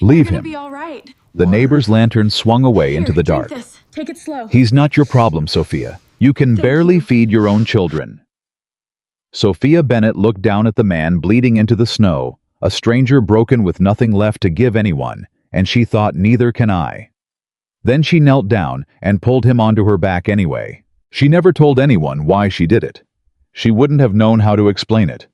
Leave You're gonna be him. all right. The neighbor's lantern swung away into the Drink dark. this. Take it slow. He's not your problem, Sophia. You can Thank barely you. feed your own children. Sophia Bennett looked down at the man bleeding into the snow, a stranger broken with nothing left to give anyone, and she thought, neither can I. Then she knelt down and pulled him onto her back anyway. She never told anyone why she did it. She wouldn't have known how to explain it.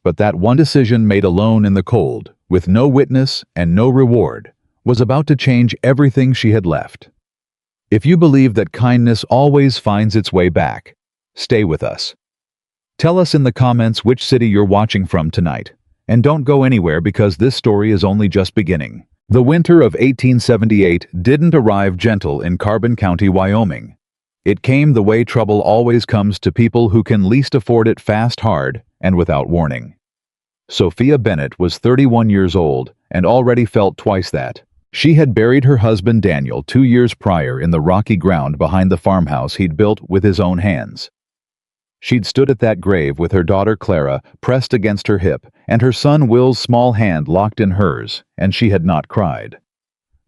But that one decision made alone in the cold, with no witness and no reward, was about to change everything she had left. If you believe that kindness always finds its way back, stay with us. Tell us in the comments which city you're watching from tonight, and don't go anywhere because this story is only just beginning. The winter of 1878 didn't arrive gentle in Carbon County, Wyoming. It came the way trouble always comes to people who can least afford it, fast, hard, and without warning. Sophia Bennett was 31 years old and already felt twice that. She had buried her husband Daniel 2 years prior in the rocky ground behind the farmhouse he'd built with his own hands. She'd stood at that grave with her daughter Clara pressed against her hip and her son Will's small hand locked in hers, and she had not cried.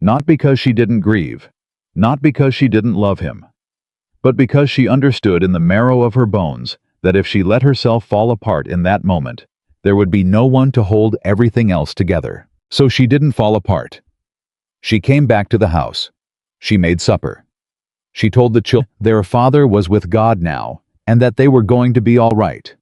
Not because she didn't grieve, not because she didn't love him, but because she understood in the marrow of her bones that if she let herself fall apart in that moment, there would be no one to hold everything else together. So she didn't fall apart. She came back to the house. She made supper. She told the children their father was with God now, and that they were going to be all right.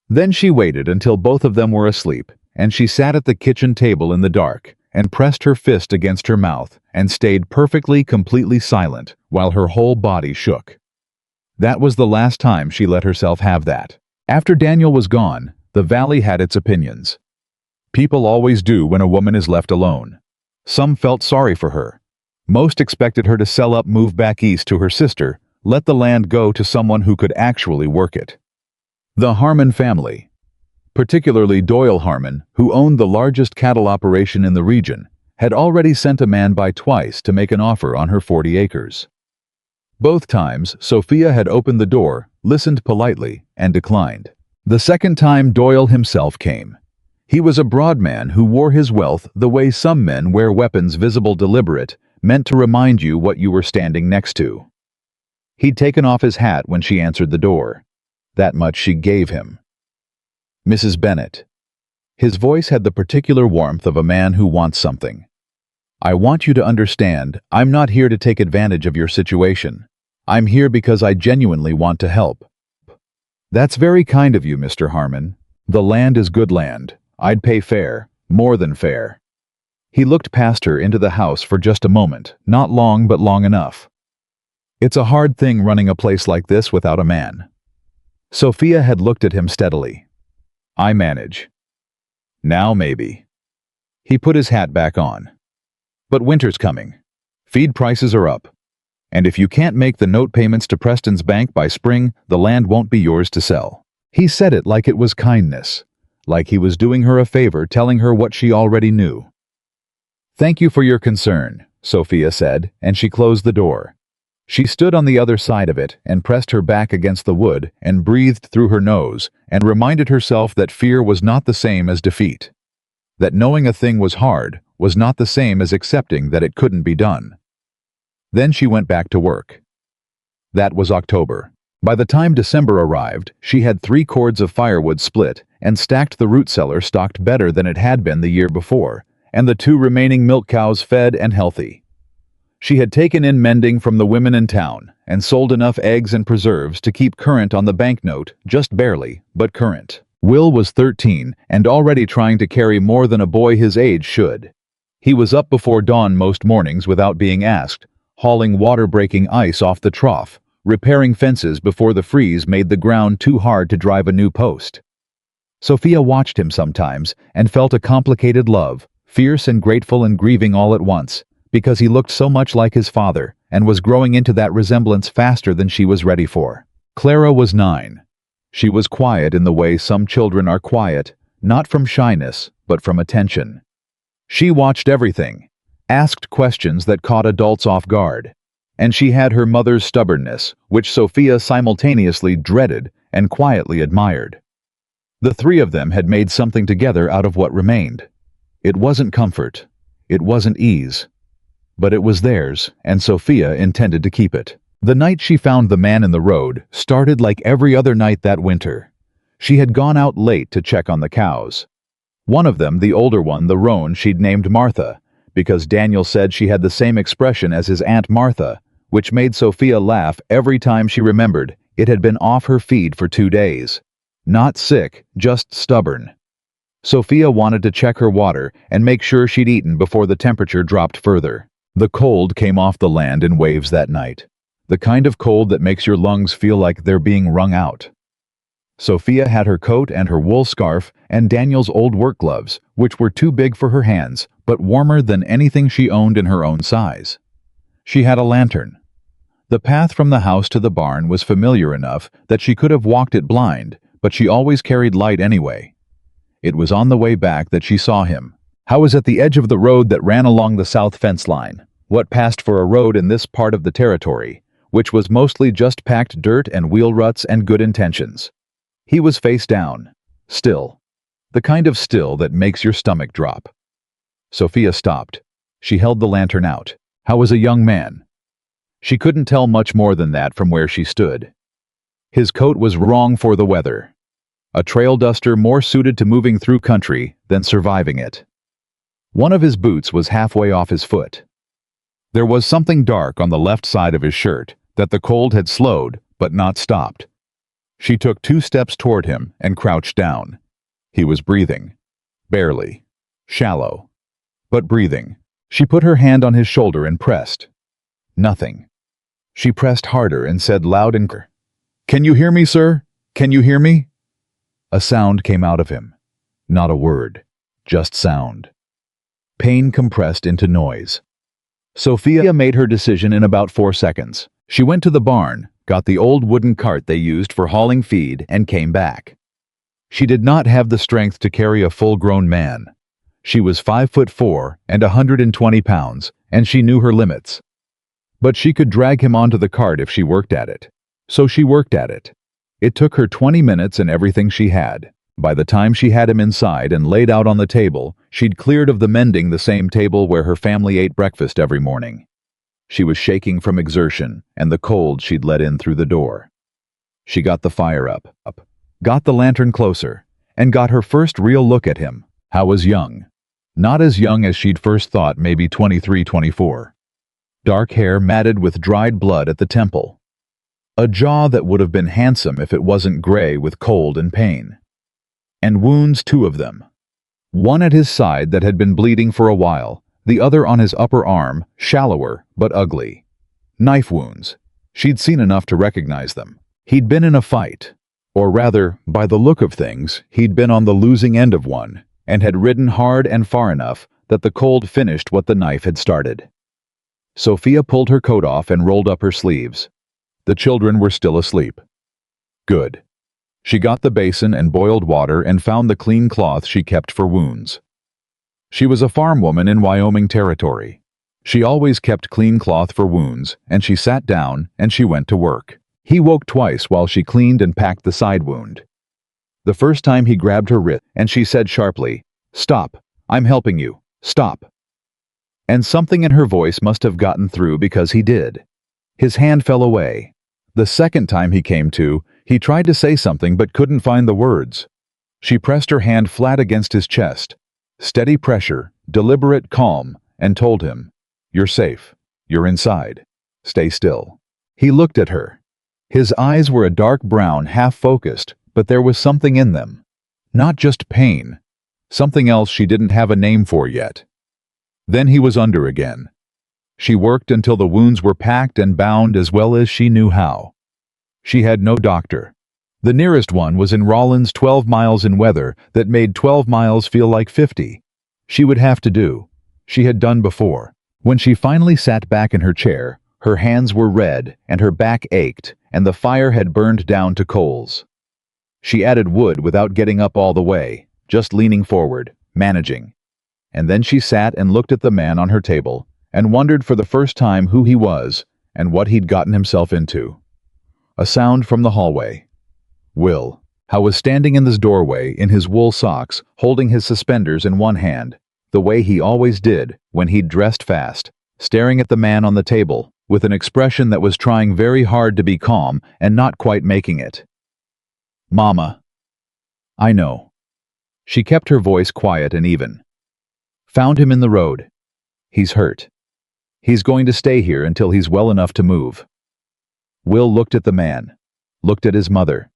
Then she waited until both of them were asleep, and she sat at the kitchen table in the dark, and pressed her fist against her mouth, and stayed perfectly, completely silent, while her whole body shook. That was the last time she let herself have that. After Daniel was gone, the valley had its opinions. People always do when a woman is left alone. Some felt sorry for her. Most expected her to sell up, move back east to her sister, let the land go to someone who could actually work it. The Harmon family, particularly Doyle Harmon, who owned the largest cattle operation in the region, had already sent a man by twice to make an offer on her 40 acres. Both times, Sophia had opened the door, listened politely, and declined. The second time Doyle himself came. He was a broad man who wore his wealth the way some men wear weapons, visible, deliberate, meant to remind you what you were standing next to. He'd taken off his hat when she answered the door. That much she gave him. Mrs. Bennett. His voice had the particular warmth of a man who wants something. I want you to understand, I'm not here to take advantage of your situation. I'm here because I genuinely want to help. That's very kind of you, Mr. Harmon. The land is good land. I'd pay fair, more than fair. He looked past her into the house for just a moment, not long but long enough. It's a hard thing running a place like this without a man. Sophia had looked at him steadily. I manage. Now maybe. He put his hat back on. But winter's coming. Feed prices are up. And if you can't make the note payments to Preston's bank by spring, the land won't be yours to sell. He said it like it was kindness, like he was doing her a favor, telling her what she already knew. Thank you for your concern, Sophia said, and she closed the door. She stood on the other side of it and pressed her back against the wood and breathed through her nose and reminded herself that fear was not the same as defeat. That knowing a thing was hard was not the same as accepting that it couldn't be done. Then she went back to work. That was October. By the time December arrived, she had 3 cords of firewood split and stacked, the root cellar stocked better than it had been the year before, and the 2 remaining milk cows fed and healthy. She had taken in mending from the women in town and sold enough eggs and preserves to keep current on the banknote, just barely, but current. Will was 13 and already trying to carry more than a boy his age should. He was up before dawn most mornings without being asked, hauling water-breaking ice off the trough, repairing fences before the freeze made the ground too hard to drive a new post. Sophia watched him sometimes and felt a complicated love, fierce and grateful and grieving all at once, because he looked so much like his father and was growing into that resemblance faster than she was ready for. Clara was 9. She was quiet in the way some children are quiet, not from shyness, but from attention. She watched everything, asked questions that caught adults off guard, and she had her mother's stubbornness, which Sophia simultaneously dreaded and quietly admired. The 3 of them had made something together out of what remained. It wasn't comfort, It wasn't ease, but it was theirs, and Sophia intended to keep it. The night she found the man in the road started like every other night that winter. She had gone out late to check on the cows. One of them, the older one, the roan, she'd named Martha, because Daniel said she had the same expression as his Aunt Martha, which made Sophia laugh every time she remembered it had been off her feed for 2 days. Not sick, just stubborn. Sophia wanted to check her water and make sure she'd eaten before the temperature dropped further. The cold came off the land in waves that night. The kind of cold that makes your lungs feel like they're being wrung out. Sophia had her coat and her wool scarf and Daniel's old work gloves, which were too big for her hands, but warmer than anything she owned in her own size. She had a lantern. The path from the house to the barn was familiar enough that she could have walked it blind, but she always carried light anyway. It was on the way back that she saw him. How was at the edge of the road that ran along the south fence line, what passed for a road in this part of the territory, which was mostly just packed dirt and wheel ruts and good intentions. He was face down, still. The kind of still that makes your stomach drop. Sophia stopped. She held the lantern out. How was a young man? She couldn't tell much more than that from where she stood. His coat was wrong for the weather. A trail duster more suited to moving through country than surviving it. One of his boots was halfway off his foot. There was something dark on the left side of his shirt that the cold had slowed but not stopped. She took 2 steps toward him and crouched down. He was breathing. Barely. Shallow. But breathing. She put her hand on his shoulder and pressed. Nothing. She pressed harder and said loud and clear, "Can you hear me, sir? Can you hear me?" A sound came out of him. Not a word. Just sound. Pain compressed into noise. Sophia made her decision in about 4 seconds. She went to the barn, got the old wooden cart they used for hauling feed, and came back. She did not have the strength to carry a full-grown man. She was 5'4" and 120 pounds, and she knew her limits. But she could drag him onto the cart if she worked at it. So she worked at it. It took her 20 minutes and everything she had. By the time she had him inside and laid out on the table, she'd cleared of the mending the same table where her family ate breakfast every morning. She was shaking from exertion and the cold she'd let in through the door. She got the fire up, got the lantern closer, and got her first real look at him. How was young. Not as young as she'd first thought, maybe 23, 24. Dark hair matted with dried blood at the temple. A jaw that would have been handsome if it wasn't gray with cold and pain. And wounds, 2 of them. One at his side that had been bleeding for a while, the other on his upper arm, shallower but ugly. Knife wounds. She'd seen enough to recognize them. He'd been in a fight. Or rather, by the look of things, he'd been on the losing end of one, and had ridden hard and far enough that the cold finished what the knife had started. Sophia pulled her coat off and rolled up her sleeves. The children were still asleep. Good. She got the basin and boiled water and found the clean cloth she kept for wounds. She was a farm woman in Wyoming territory. She always kept clean cloth for wounds, and she sat down and she went to work. He woke twice while she cleaned and packed the side wound. The first time he grabbed her wrist, and she said sharply, "Stop, I'm helping you, stop." And something in her voice must have gotten through because he did. His hand fell away. The second time he came to, he tried to say something but couldn't find the words. She pressed her hand flat against his chest. Steady pressure, deliberate calm, and told him, "You're safe. You're inside. Stay still." He looked at her. His eyes were a dark brown, half-focused, but there was something in them. Not just pain. Something else she didn't have a name for yet. Then he was under again. She worked until the wounds were packed and bound as well as she knew how. She had no doctor. The nearest one was in Rawlins, 12 miles in weather that made 12 miles feel like 50. She would have to do. She had done before. When she finally sat back in her chair, her hands were red and her back ached, and the fire had burned down to coals. She added wood without getting up all the way, just leaning forward, managing. And then she sat and looked at the man on her table, and wondered for the first time who he was and what he'd gotten himself into. A sound from the hallway. Will, Howe was standing in this doorway in his wool socks, holding his suspenders in one hand, the way he always did when he'd dressed fast, staring at the man on the table, with an expression that was trying very hard to be calm and not quite making it. "Mama." "I know." She kept her voice quiet and even. "Found him in the road. He's hurt. He's going to stay here until he's well enough to move." Will looked at the man, looked at his mother,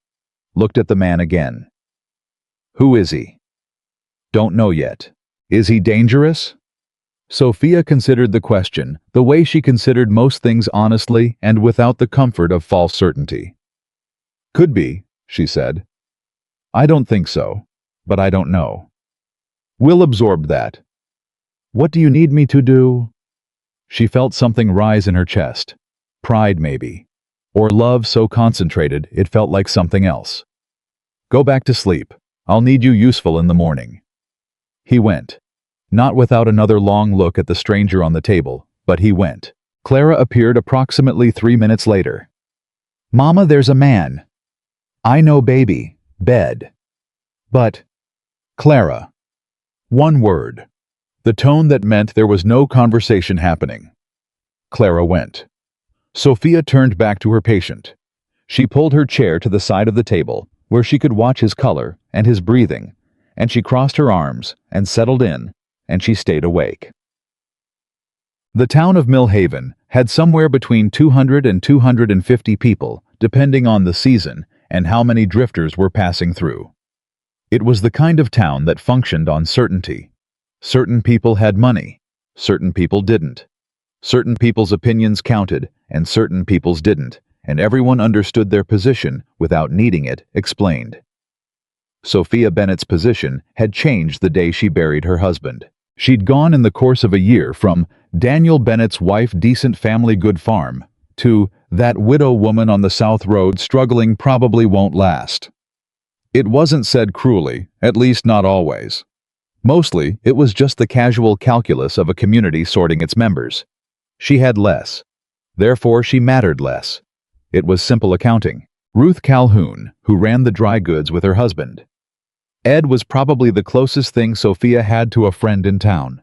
looked at the man again. "Who is he?" "Don't know yet." "Is he dangerous?" Sophia considered the question the way she considered most things, honestly and without the comfort of false certainty. "Could be," she said. "I don't think so, but I don't know." Will absorbed that. "What do you need me to do?" She felt something rise in her chest. Pride, maybe. Or love so concentrated it felt like something else. "Go back to sleep. I'll need you useful in the morning." He went. Not without another long look at the stranger on the table, but he went. Clara appeared approximately 3 minutes later. "Mama, there's a man." "I know, baby. Bed." "But..." "Clara." One word. The tone that meant there was no conversation happening. Clara went. Sophia turned back to her patient. She pulled her chair to the side of the table, where she could watch his color and his breathing, and she crossed her arms and settled in, and she stayed awake. The town of Millhaven had somewhere between 200 and 250 people, depending on the season and how many drifters were passing through. It was the kind of town that functioned on certainty. Certain people had money, certain people didn't. Certain people's opinions counted, and certain people's didn't, and everyone understood their position without needing it explained. Sophia Bennett's position had changed the day she buried her husband. She'd gone in the course of a year from Daniel Bennett's wife, decent family, good farm, to that widow woman on the South Road struggling, probably won't last. It wasn't said cruelly, at least not always. Mostly, it was just the casual calculus of a community sorting its members. She had less. Therefore, she mattered less. It was simple accounting. Ruth Calhoun, who ran the dry goods with her husband. Ed was probably the closest thing Sophia had to a friend in town.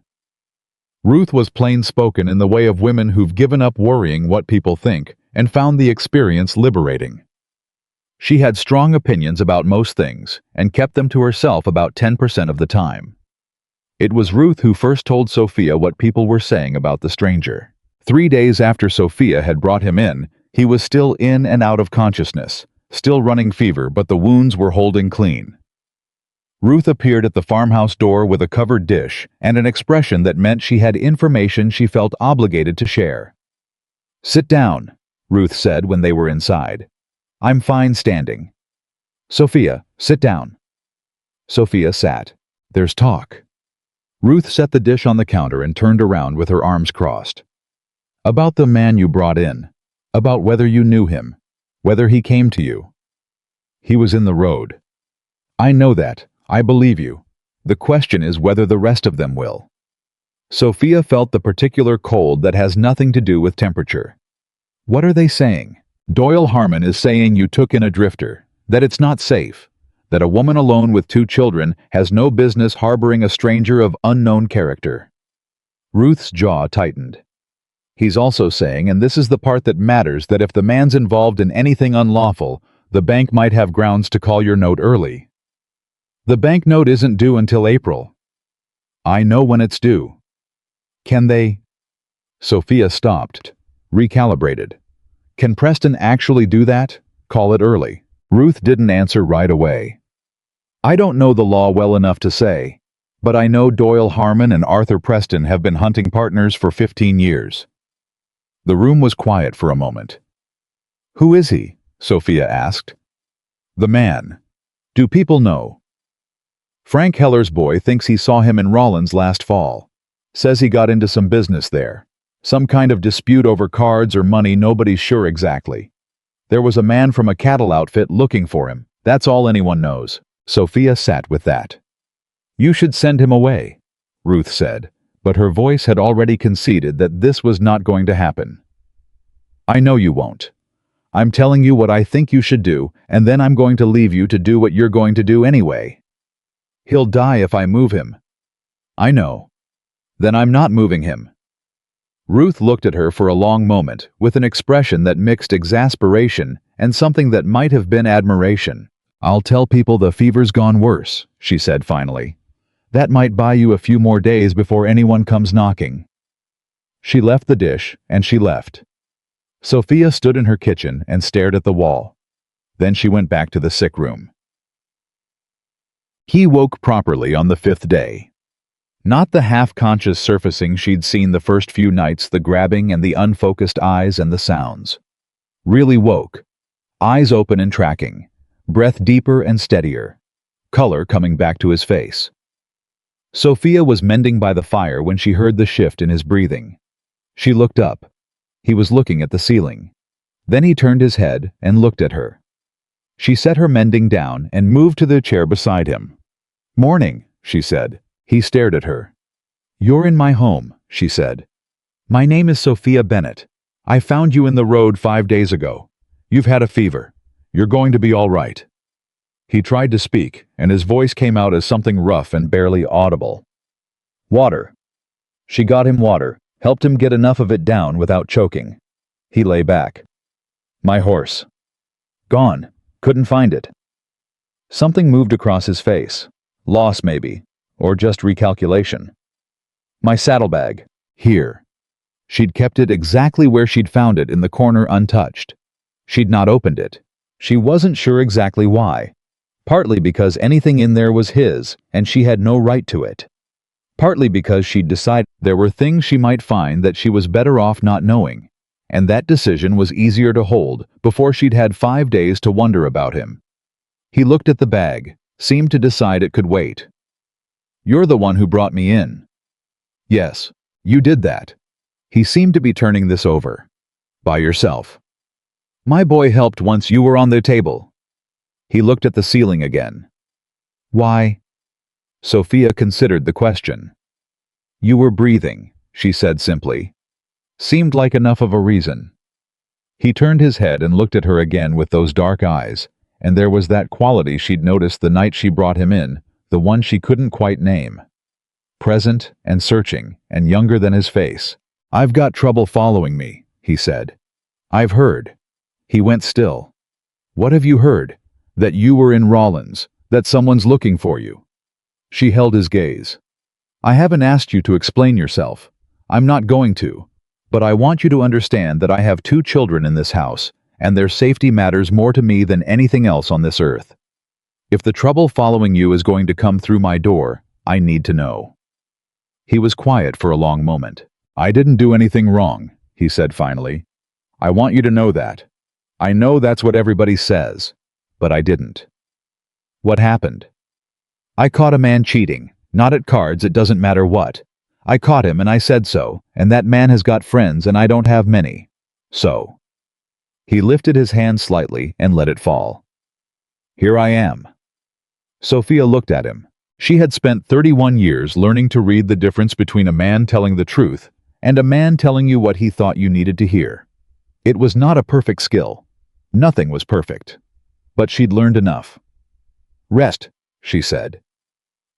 Ruth was plain-spoken in the way of women who've given up worrying what people think and found the experience liberating. She had strong opinions about most things and kept them to herself about 10% of the time. It was Ruth who first told Sophia what people were saying about the stranger. 3 days after Sophia had brought him in, he was still in and out of consciousness, still running fever, but the wounds were holding clean. Ruth appeared at the farmhouse door with a covered dish and an expression that meant she had information she felt obligated to share. "Sit down," Ruth said when they were inside. "I'm fine standing." "Sophia, sit down." Sophia sat. "There's talk." Ruth set the dish on the counter and turned around with her arms crossed. "About the man you brought in. About whether you knew him. Whether he came to you." "He was in the road." "I know that. I believe you. The question is whether the rest of them will." Sophia felt the particular cold that has nothing to do with temperature. "What are they saying?" "Doyle Harmon is saying you took in a drifter, that it's not safe, that a woman alone with 2 children has no business harboring a stranger of unknown character." Ruth's jaw tightened. "He's also saying, and this is the part that matters, that if the man's involved in anything unlawful, the bank might have grounds to call your note early." "The bank note isn't due until April." "I know when it's due." "Can they..." Sophia stopped, recalibrated. "Can Preston actually do that? Call it early?" Ruth didn't answer right away. "I don't know the law well enough to say, but I know Doyle Harmon and Arthur Preston have been hunting partners for 15 years. The room was quiet for a moment. "Who is he?" Sophia asked. "The man. Do people know?" "Frank Heller's boy thinks he saw him in Rollins last fall. Says he got into some business there. Some kind of dispute over cards or money, nobody's sure exactly. There was a man from a cattle outfit looking for him. That's all anyone knows." Sophia sat with that. "You should send him away," Ruth said, but her voice had already conceded that this was not going to happen. "I know you won't. I'm telling you what I think you should do, and then I'm going to leave you to do what you're going to do anyway. He'll die if I move him." "I know. Then I'm not moving him. Ruth looked at her for a long moment, with an expression that mixed exasperation and something that might have been admiration. I'll tell people the fever's gone worse, she said finally. That might buy you a few more days before anyone comes knocking. She left the dish, and she left. Sophia stood in her kitchen and stared at the wall. Then she went back to the sick room. He woke properly on the 5th day. Not the half-conscious surfacing she'd seen the first few nights, the grabbing and the unfocused eyes and the sounds. Really woke. Eyes open and tracking. Breath deeper and steadier. Color coming back to his face. Sophia was mending by the fire when she heard the shift in his breathing. She looked up. He was looking at the ceiling. Then he turned his head and looked at her. She set her mending down and moved to the chair beside him. "Morning," she said. He stared at her. "You're in my home," she said. "My name is Sophia Bennett. I found you in the road 5 days ago. You've had a fever. You're going to be all right." He tried to speak, and his voice came out as something rough and barely audible. "Water." She got him water, helped him get enough of it down without choking. He lay back. "My horse." "Gone. Couldn't find it." Something moved across his face. Loss, maybe. Or just recalculation. "My saddlebag. Here." She'd kept it exactly where she'd found it, in the corner, untouched. She'd not opened it. She wasn't sure exactly why. Partly because anything in there was his, and she had no right to it. Partly because she'd decided there were things she might find that she was better off not knowing, and that decision was easier to hold before she'd had 5 days to wonder about him. He looked at the bag, seemed to decide it could wait. "You're the one who brought me in." "Yes, you did that." He seemed to be turning this over. "By yourself." "My boy helped once you were on the table." He looked at the ceiling again. "Why?" Sophia considered the question. "You were breathing," she said simply. Seemed like enough of a reason. He turned his head and looked at her again with those dark eyes, and there was that quality she'd noticed the night she brought him in, the one she couldn't quite name. Present and searching and younger than his face. "I've got trouble following me," he said. "I've heard." He went still. "What have you heard?" "That you were in Rollins, that someone's looking for you." She held his gaze. "I haven't asked you to explain yourself. I'm not going to. But I want you to understand that I have 2 children in this house, and their safety matters more to me than anything else on this earth. If the trouble following you is going to come through my door, I need to know." He was quiet for a long moment. "I didn't do anything wrong," he said finally. "I want you to know that. I know that's what everybody says, but I didn't." "What happened?" "I caught a man cheating, not at cards, it doesn't matter what. I caught him and I said so, and that man has got friends and I don't have many. So." He lifted his hand slightly and let it fall. "Here I am." Sophia looked at him. She had spent 31 years learning to read the difference between a man telling the truth and a man telling you what he thought you needed to hear. It was not a perfect skill. Nothing was perfect. But she'd learned enough. "Rest," she said.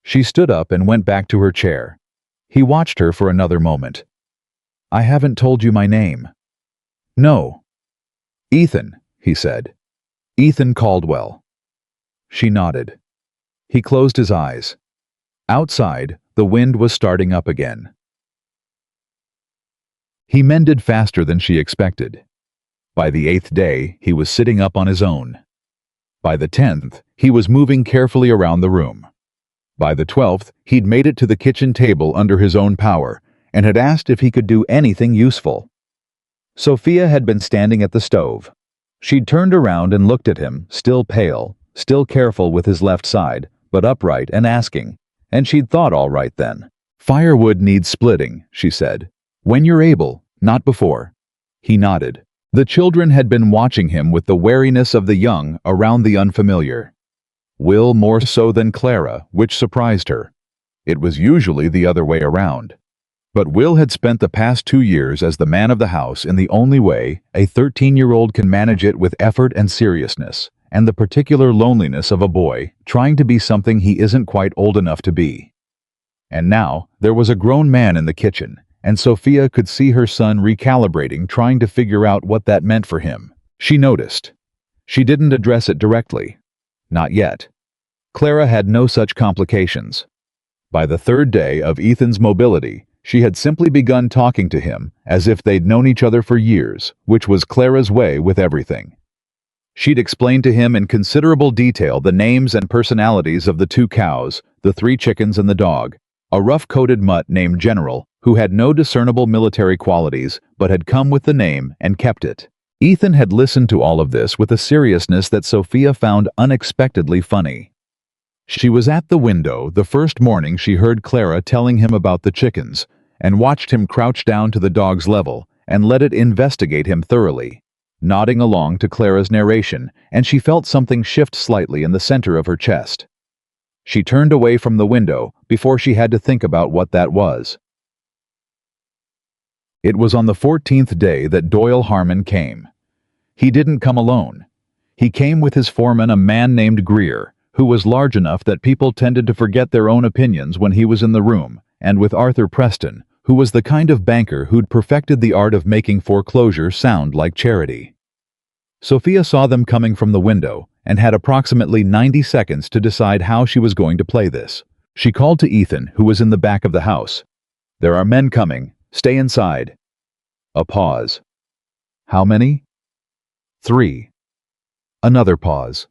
She stood up and went back to her chair. He watched her for another moment. "I haven't told you my name." "No." "Ethan," he said. "Ethan Caldwell." She nodded. He closed his eyes. Outside, the wind was starting up again. He mended faster than she expected. By the 8th day, he was sitting up on his own. By the 10th, he was moving carefully around the room. By the 12th, he'd made it to the kitchen table under his own power and had asked if he could do anything useful. Sophia had been standing at the stove. She'd turned around and looked at him, still pale, still careful with his left side, but upright and asking, and she'd thought all right then. "Firewood needs splitting," she said. "When you're able, not before." He nodded. The children had been watching him with the wariness of the young around the unfamiliar. Will more so than Clara, which surprised her. It was usually the other way around. But Will had spent the past 2 years as the man of the house in the only way a 13-year-old can manage it, with effort and seriousness, and the particular loneliness of a boy trying to be something he isn't quite old enough to be. And now, there was a grown man in the kitchen, and Sophia could see her son recalibrating, trying to figure out what that meant for him. She noticed. She didn't address it directly. Not yet. Clara had no such complications. By the third day of Ethan's mobility, she had simply begun talking to him as if they'd known each other for years, which was Clara's way with everything. She'd explained to him in considerable detail the names and personalities of the 2 cows, the 3 chickens and the dog, a rough-coated mutt named General, who had no discernible military qualities but had come with the name and kept it. Ethan had listened to all of this with a seriousness that Sophia found unexpectedly funny. She was at the window the first morning she heard Clara telling him about the chickens, and watched him crouch down to the dog's level and let it investigate him thoroughly, nodding along to Clara's narration, and she felt something shift slightly in the center of her chest. She turned away from the window before she had to think about what that was. It was on the 14th day that Doyle Harmon came. He didn't come alone. He came with his foreman, a man named Greer, who was large enough that people tended to forget their own opinions when he was in the room, and with Arthur Preston, who was the kind of banker who'd perfected the art of making foreclosure sound like charity. Sophia saw them coming from the window and had approximately 90 seconds to decide how she was going to play this. She called to Ethan, who was in the back of the house. "There are men coming. Stay inside." A pause. "How many?" "3. Another pause.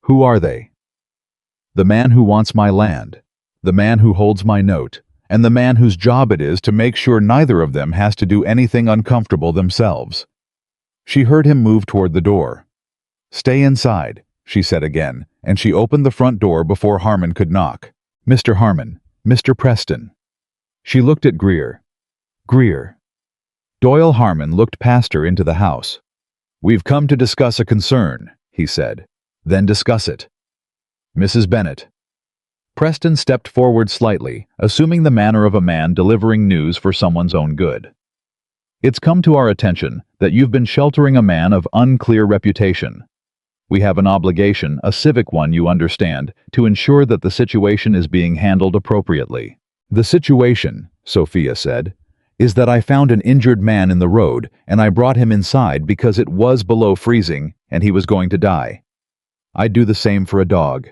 "Who are they?" "The man who wants my land, the man who holds my note, and the man whose job it is to make sure neither of them has to do anything uncomfortable themselves." She heard him move toward the door. "Stay inside," she said again, and she opened the front door before Harmon could knock. "Mr. Harmon, Mr. Preston." She looked at Greer. "Greer." Doyle Harmon looked past her into the house. "We've come to discuss a concern," he said. "Then discuss it." "Mrs. Bennet." Preston stepped forward slightly, assuming the manner of a man delivering news for someone's own good. "It's come to our attention that you've been sheltering a man of unclear reputation. We have an obligation, a civic one, you understand, to ensure that the situation is being handled appropriately." "The situation," Sophia said, "is that I found an injured man in the road, and I brought him inside because it was below freezing and he was going to die. I'd do the same for a dog."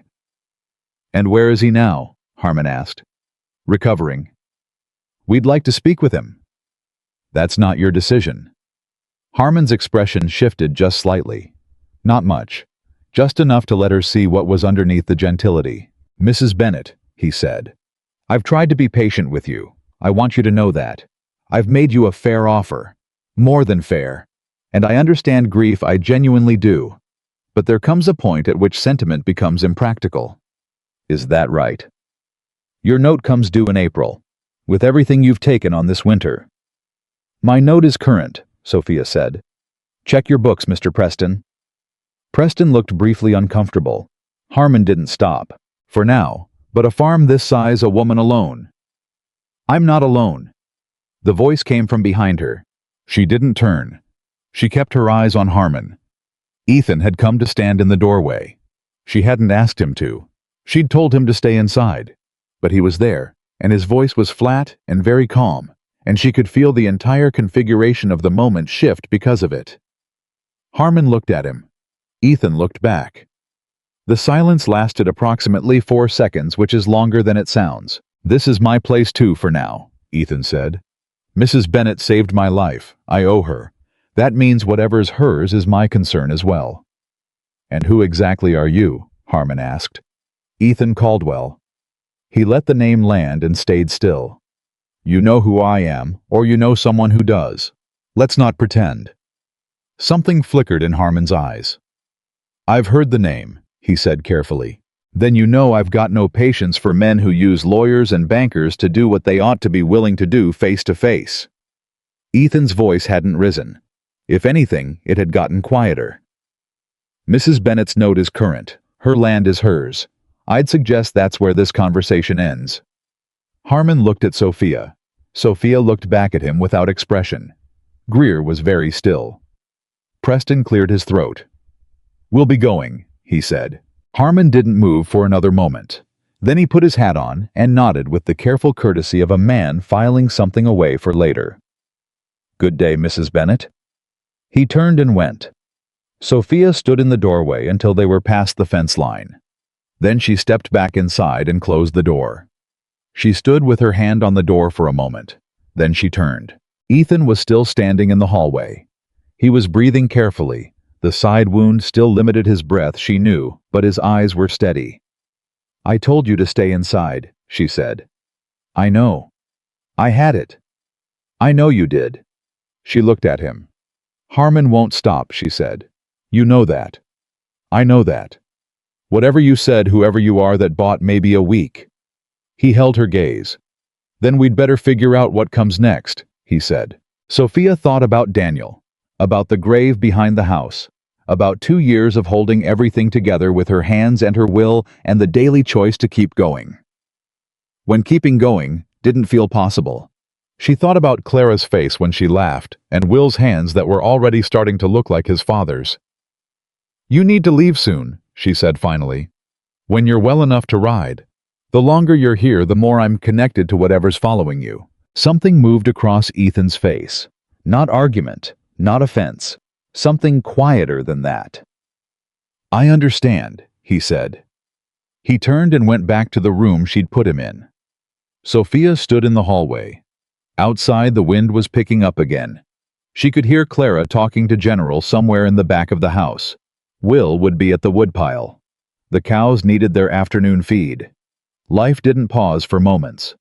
"And where is he now?" Harmon asked. "Recovering." "We'd like to speak with him." "That's not your decision." Harmon's expression shifted just slightly. Not much. Just enough to let her see what was underneath the gentility. "Mrs. Bennet," he said, "I've tried to be patient with you. I want you to know that. I've made you a fair offer. More than fair. And I understand grief, I genuinely do. But there comes a point at which sentiment becomes impractical." "Is that right?" "Your note comes due in April, with everything you've taken on this winter." "My note is current," Sophia said. "Check your books, Mr. Preston." Preston looked briefly uncomfortable. Harmon didn't stop. "For now, but a farm this size, a woman alone." "I'm not alone." The voice came from behind her. She didn't turn. She kept her eyes on Harmon. Ethan had come to stand in the doorway. She hadn't asked him to. She'd told him to stay inside. But he was there, and his voice was flat and very calm, and she could feel the entire configuration of the moment shift because of it. Harmon looked at him. Ethan looked back. The silence lasted approximately 4 seconds, which is longer than it sounds. "This is my place too for now," Ethan said. "Mrs. Bennet saved my life. I owe her. That means whatever's hers is my concern as well." "And who exactly are you?" Harmon asked. "Ethan Caldwell." He let the name land and stayed still. "You know who I am, or you know someone who does. Let's not pretend." Something flickered in Harmon's eyes. "I've heard the name," he said carefully. "Then you know I've got no patience for men who use lawyers and bankers to do what they ought to be willing to do face to face." Ethan's voice hadn't risen. If anything, it had gotten quieter. "Mrs. Bennet's note is current. Her land is hers. I'd suggest that's where this conversation ends." Harmon looked at Sophia. Sophia looked back at him without expression. Greer was very still. Preston cleared his throat. "We'll be going," he said. Harmon didn't move for another moment. Then he put his hat on and nodded with the careful courtesy of a man filing something away for later. "Good day, Mrs. Bennet." He turned and went. Sophia stood in the doorway until they were past the fence line. Then she stepped back inside and closed the door. She stood with her hand on the door for a moment. Then she turned. Ethan was still standing in the hallway. He was breathing carefully. The side wound still limited his breath, she knew, but his eyes were steady. "I told you to stay inside," she said. "I know. I had it." "I know you did." She looked at him. "Harmon won't stop," she said. "You know that." "I know that. Whatever you said, whoever you are that bought maybe a week." He held her gaze. "Then we'd better figure out what comes next," he said. Sophia thought about Daniel, about the grave behind the house, about 2 years of holding everything together with her hands and her will and the daily choice to keep going. When keeping going didn't feel possible. She thought about Clara's face when she laughed and Will's hands that were already starting to look like his father's. "You need to leave soon," she said finally. "When you're well enough to ride. The longer you're here, the more I'm connected to whatever's following you." Something moved across Ethan's face. Not argument, not offense. Something quieter than that. "I understand," he said. He turned and went back to the room she'd put him in. Sophia stood in the hallway. Outside, the wind was picking up again. She could hear Clara talking to General somewhere in the back of the house. Will would be at the woodpile. The cows needed their afternoon feed. Life didn't pause for moments.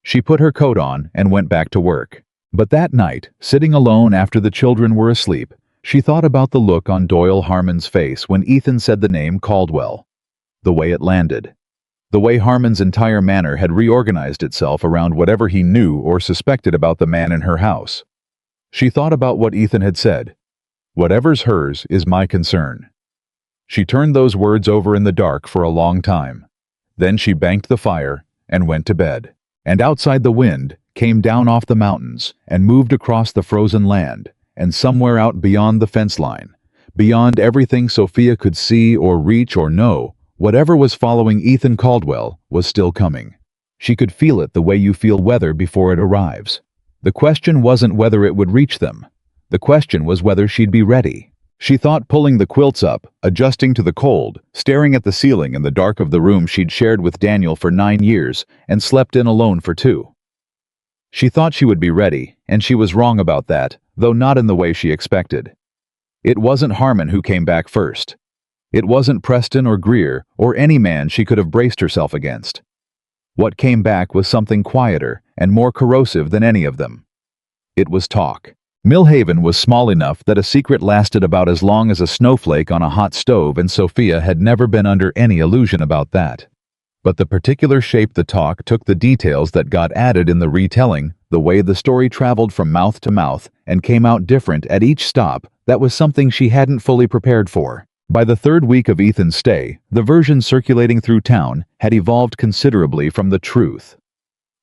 She put her coat on and went back to work. But that night, sitting alone after the children were asleep, she thought about the look on Doyle Harmon's face when Ethan said the name Caldwell. The way it landed. The way Harmon's entire manner had reorganized itself around whatever he knew or suspected about the man in her house. She thought about what Ethan had said. "Whatever's hers is my concern." She turned those words over in the dark for a long time. Then she banked the fire and went to bed. And outside, the wind came down off the mountains and moved across the frozen land, and somewhere out beyond the fence line, beyond everything Sophia could see or reach or know, whatever was following Ethan Caldwell was still coming. She could feel it the way you feel weather before it arrives. The question wasn't whether it would reach them. The question was whether she'd be ready. She thought, pulling the quilts up, adjusting to the cold, staring at the ceiling in the dark of the room she'd shared with Daniel for 9 years and slept in alone for 2. She thought she would be ready, and she was wrong about that, though not in the way she expected. It wasn't Harmon who came back first. It wasn't Preston or Greer or any man she could have braced herself against. What came back was something quieter and more corrosive than any of them. It was talk. Millhaven was small enough that a secret lasted about as long as a snowflake on a hot stove, and Sophia had never been under any illusion about that. But the particular shape the talk took, the details that got added in the retelling, the way the story traveled from mouth to mouth and came out different at each stop, that was something she hadn't fully prepared for. By the 3rd week of Ethan's stay, the version circulating through town had evolved considerably from the truth.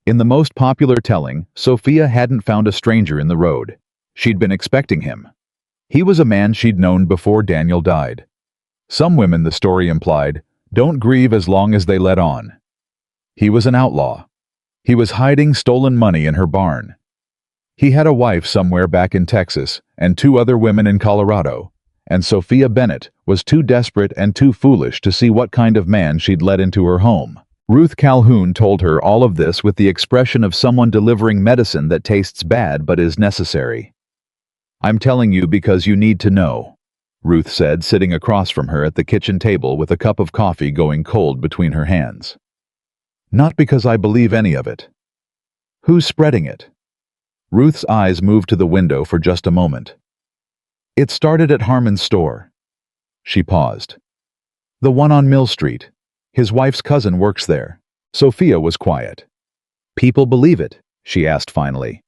In the most popular telling, Sophia hadn't found a stranger in the road. She'd been expecting him. He was a man she'd known before Daniel died. Some women, the story implied, don't grieve as long as they let on. He was an outlaw. He was hiding stolen money in her barn. He had a wife somewhere back in Texas and 2 other women in Colorado, and Sophia Bennet was too desperate and too foolish to see what kind of man she'd let into her home. Ruth Calhoun told her all of this with the expression of someone delivering medicine that tastes bad but is necessary. "I'm telling you because you need to know," Ruth said, sitting across from her at the kitchen table with a cup of coffee going cold between her hands. "Not because I believe any of it." "Who's spreading it?" Ruth's eyes moved to the window for just a moment. "It started at Harmon's store." She paused. "The one on Mill Street. His wife's cousin works there." Sophia was quiet. "People believe it?" she asked finally.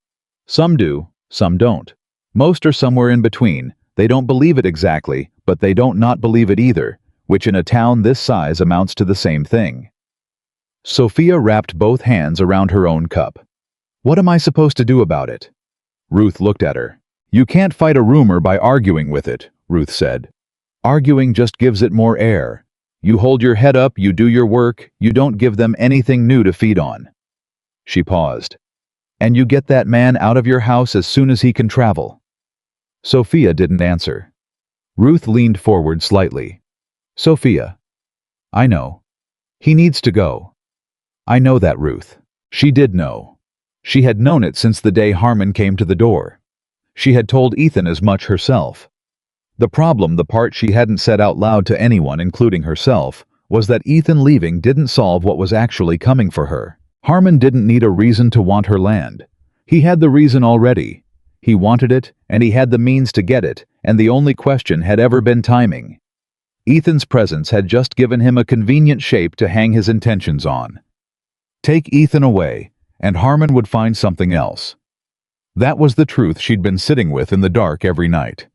"Some do, some don't. Most are somewhere in between. They don't believe it exactly, but they don't not believe it either, which in a town this size amounts to the same thing." Sophia wrapped both hands around her own cup. "What am I supposed to do about it?" Ruth looked at her. "You can't fight a rumor by arguing with it," Ruth said. "Arguing just gives it more air. You hold your head up, you do your work, you don't give them anything new to feed on. She paused. And you get that man out of your house as soon as he can travel. Sophia didn't answer. Ruth leaned forward slightly. Sophia. I know. He needs to go. I know that, Ruth. She did know. She had known it since the day Harmon came to the door. She had told Ethan as much herself. The problem, the part she hadn't said out loud to anyone, including herself, was that Ethan leaving didn't solve what was actually coming for her. Harmon didn't need a reason to want her land. He had the reason already. He wanted it, and he had the means to get it, and the only question had ever been timing. Ethan's presence had just given him a convenient shape to hang his intentions on. Take Ethan away, and Harmon would find something else. That was the truth she'd been sitting with in the dark every night.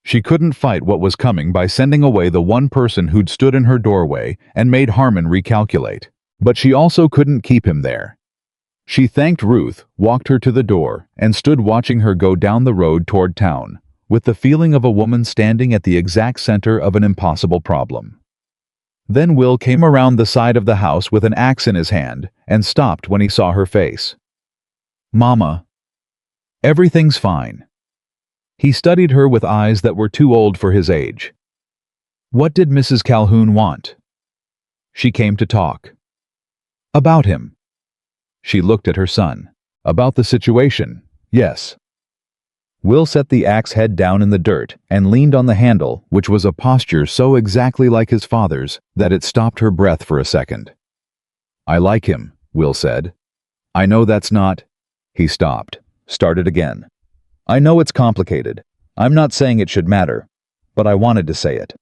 She couldn't fight what was coming by sending away the one person who'd stood in her doorway and made Harmon recalculate. But she also couldn't keep him there. She thanked Ruth, walked her to the door, and stood watching her go down the road toward town, with the feeling of a woman standing at the exact center of an impossible problem. Then Will came around the side of the house with an axe in his hand and stopped when he saw her face. Mama. Everything's fine. He studied her with eyes that were too old for his age. What did Mrs. Calhoun want? She came to talk. About him. She looked at her son. About the situation, yes. Will set the axe head down in the dirt and leaned on the handle, which was a posture so exactly like his father's that it stopped her breath for a second. I like him, Will said. I know that's not... He stopped, started again. I know it's complicated. I'm not saying it should matter, but I wanted to say it.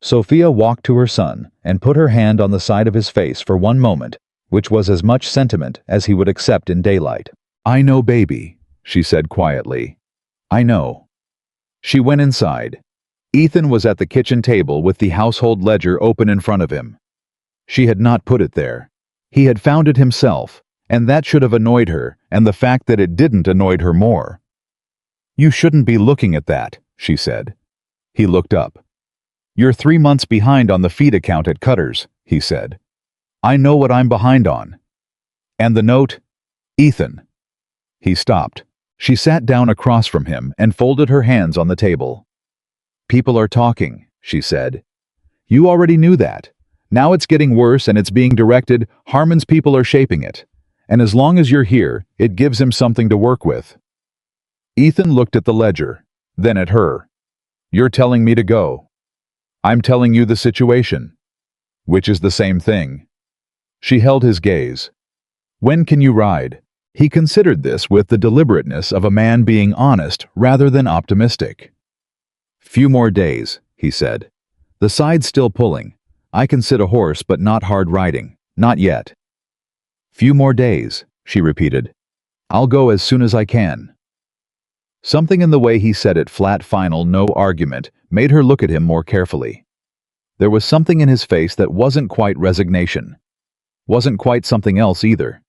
Sophia walked to her son and put her hand on the side of his face for one moment, which was as much sentiment as he would accept in daylight. I know, baby, she said quietly. I know. She went inside. Ethan was at the kitchen table with the household ledger open in front of him. She had not put it there. He had found it himself, and that should have annoyed her, and the fact that it didn't annoyed her more. You shouldn't be looking at that, she said. He looked up. You're 3 months behind on the feed account at Cutter's, he said. I know what I'm behind on. And the note? Ethan. He stopped. She sat down across from him and folded her hands on the table. People are talking, she said. You already knew that. Now it's getting worse and it's being directed. Harmon's people are shaping it. And as long as you're here, it gives him something to work with. Ethan looked at the ledger, then at her. You're telling me to go. I'm telling you the situation. Which is the same thing. She held his gaze. When can you ride? He considered this with the deliberateness of a man being honest rather than optimistic. Few more days, he said. The side's still pulling. I can sit a horse but not hard riding. Not yet. Few more days, she repeated. I'll go as soon as I can. Something in the way he said it, flat, final, no argument, made her look at him more carefully. There was something in his face that wasn't quite resignation. Wasn't quite something else either.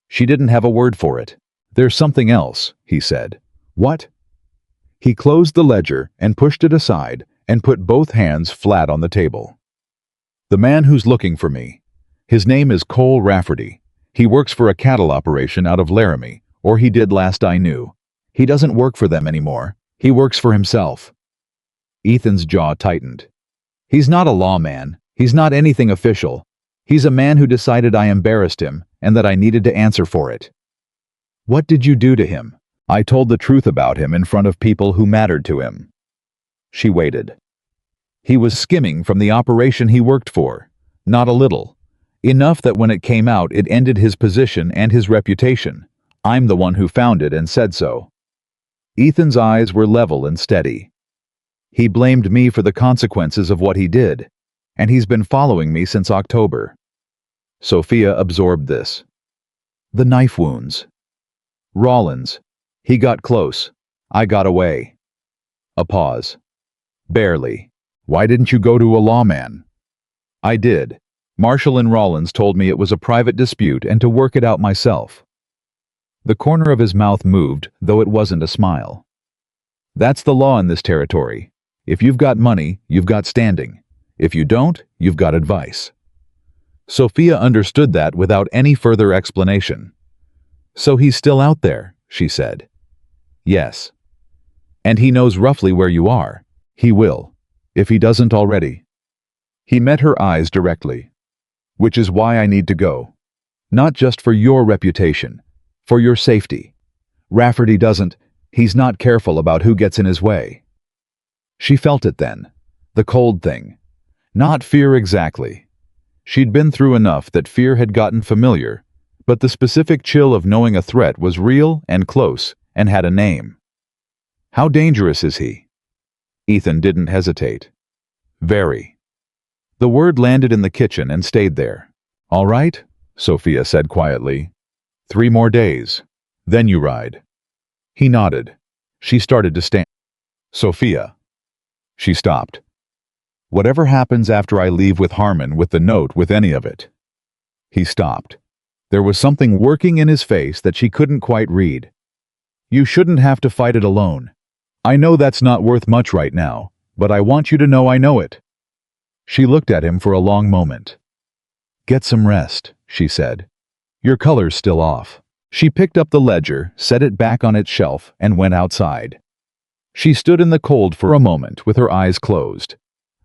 She didn't have a word for it. There's something else, he said. What? He closed the ledger and pushed it aside and put both hands flat on the table. The man who's looking for me. His name is Cole Rafferty. He works for a cattle operation out of Laramie, or he did last I knew. He doesn't work for them anymore. He works for himself. Ethan's jaw tightened. He's not a lawman. He's not anything official. He's a man who decided I embarrassed him and that I needed to answer for it. What did you do to him? I told the truth about him in front of people who mattered to him. She waited. He was skimming from the operation he worked for. Not a little. Enough that when it came out it ended his position and his reputation. I'm the one who found it and said so. Ethan's eyes were level and steady. He blamed me for the consequences of what he did, and he's been following me since October. Sophia absorbed this. The knife wounds. Rollins. He got close. I got away. A pause. Barely. Why didn't you go to a lawman? I did. Marshall and Rollins told me it was a private dispute and to work it out myself. The corner of his mouth moved, though it wasn't a smile. That's the law in this territory. If you've got money, you've got standing. If you don't, you've got advice. Sophia understood that without any further explanation. So he's still out there, she said. Yes. And he knows roughly where you are. He will, if he doesn't already. He met her eyes directly. Which is why I need to go. Not just for your reputation, for your safety. Rafferty doesn't, he's not careful about who gets in his way. She felt it then, the cold thing. Not fear exactly. She'd been through enough that fear had gotten familiar, but the specific chill of knowing a threat was real and close and had a name. How dangerous is he? Ethan didn't hesitate. Very. The word landed in the kitchen and stayed there. All right, Sophia said quietly. 3 more days. Then you ride. He nodded. She started to stand. Sophia. She stopped. Whatever happens after I leave with Harmon with the note with any of it. He stopped. There was something working in his face that she couldn't quite read. You shouldn't have to fight it alone. I know that's not worth much right now, but I want you to know I know it. She looked at him for a long moment. Get some rest, she said. Your color's still off. She picked up the ledger, set it back on its shelf, and went outside. She stood in the cold for a moment with her eyes closed.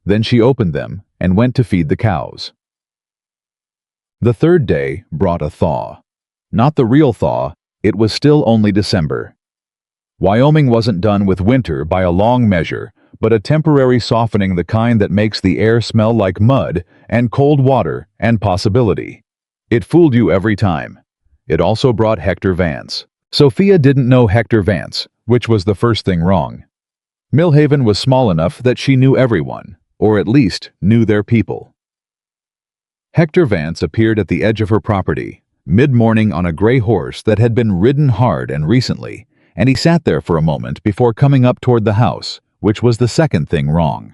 Then she opened them and went to feed the cows. The third day brought a thaw. Not the real thaw, it was still only December. Wyoming wasn't done with winter by a long measure, but a temporary softening, the kind that makes the air smell like mud and cold water and possibility. It fooled you every time. It also brought Hector Vance. Sophia didn't know Hector Vance, which was the first thing wrong. Millhaven was small enough that she knew everyone, or at least knew their people. Hector Vance appeared at the edge of her property, mid-morning on a gray horse that had been ridden hard and recently, and he sat there for a moment before coming up toward the house, which was the second thing wrong.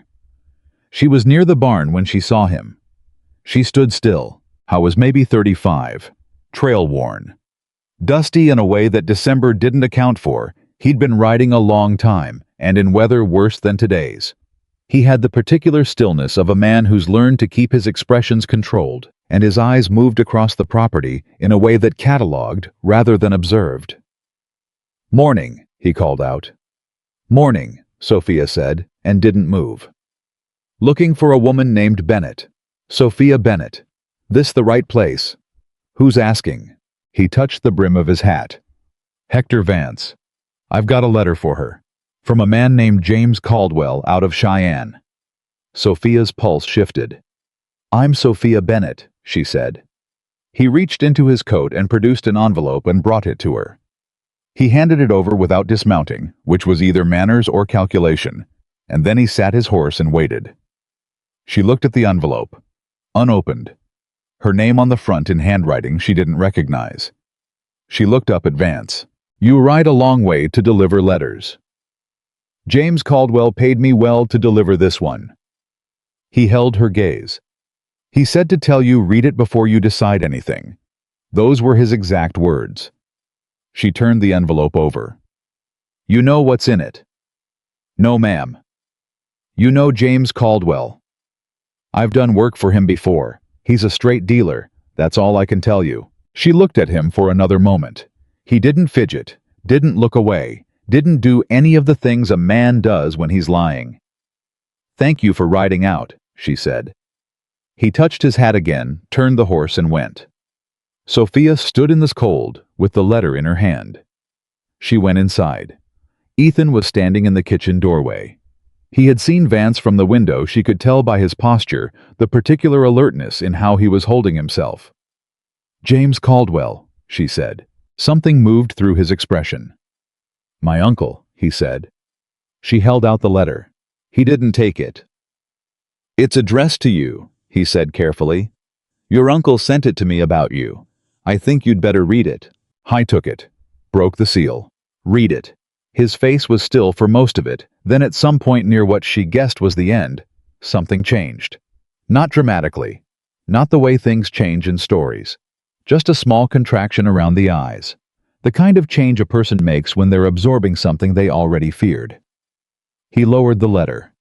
She was near the barn when she saw him. She stood still. How was maybe 35, trail-worn. Dusty in a way that December didn't account for. He'd been riding a long time, and in weather worse than today's. He had the particular stillness of a man who's learned to keep his expressions controlled, and his eyes moved across the property in a way that cataloged rather than observed. Morning, he called out. Morning, Sophia said, and didn't move. Looking for a woman named Bennett. Sophia Bennett. This the right place? Who's asking? He touched the brim of his hat. Hector Vance. I've got a letter for her. From a man named James Caldwell out of Cheyenne. Sophia's pulse shifted. I'm Sophia Bennett, she said. He reached into his coat and produced an envelope and brought it to her. He handed it over without dismounting, which was either manners or calculation, and then he sat his horse and waited. She looked at the envelope. Unopened. Her name on the front in handwriting she didn't recognize. She looked up at Vance. You ride a long way to deliver letters. James Caldwell paid me well to deliver this one. He held her gaze. He said to tell you read it before you decide anything. Those were his exact words. She turned the envelope over. You know what's in it? No, ma'am. You know James Caldwell. I've done work for him before. He's a straight dealer. That's all I can tell you. She looked at him for another moment. He didn't fidget, didn't look away, didn't do any of the things a man does when he's lying. Thank you for riding out, she said. He touched his hat again, turned the horse and went. Sophia stood in the cold with the letter in her hand. She went inside. Ethan was standing in the kitchen doorway. He had seen Vance from the window. She could tell by his posture the particular alertness in how he was holding himself. James Caldwell, she said. Something moved through his expression. My uncle, he said. She held out the letter. He didn't take it. It's addressed to you, he said carefully. Your uncle sent it to me about you. I think you'd better read it. I took it. Broke the seal. Read it. His face was still for most of it. Then at some point near what she guessed was the end, something changed. Not dramatically. Not the way things change in stories. Just a small contraction around the eyes. The kind of change a person makes when they're absorbing something they already feared. He lowered the letter.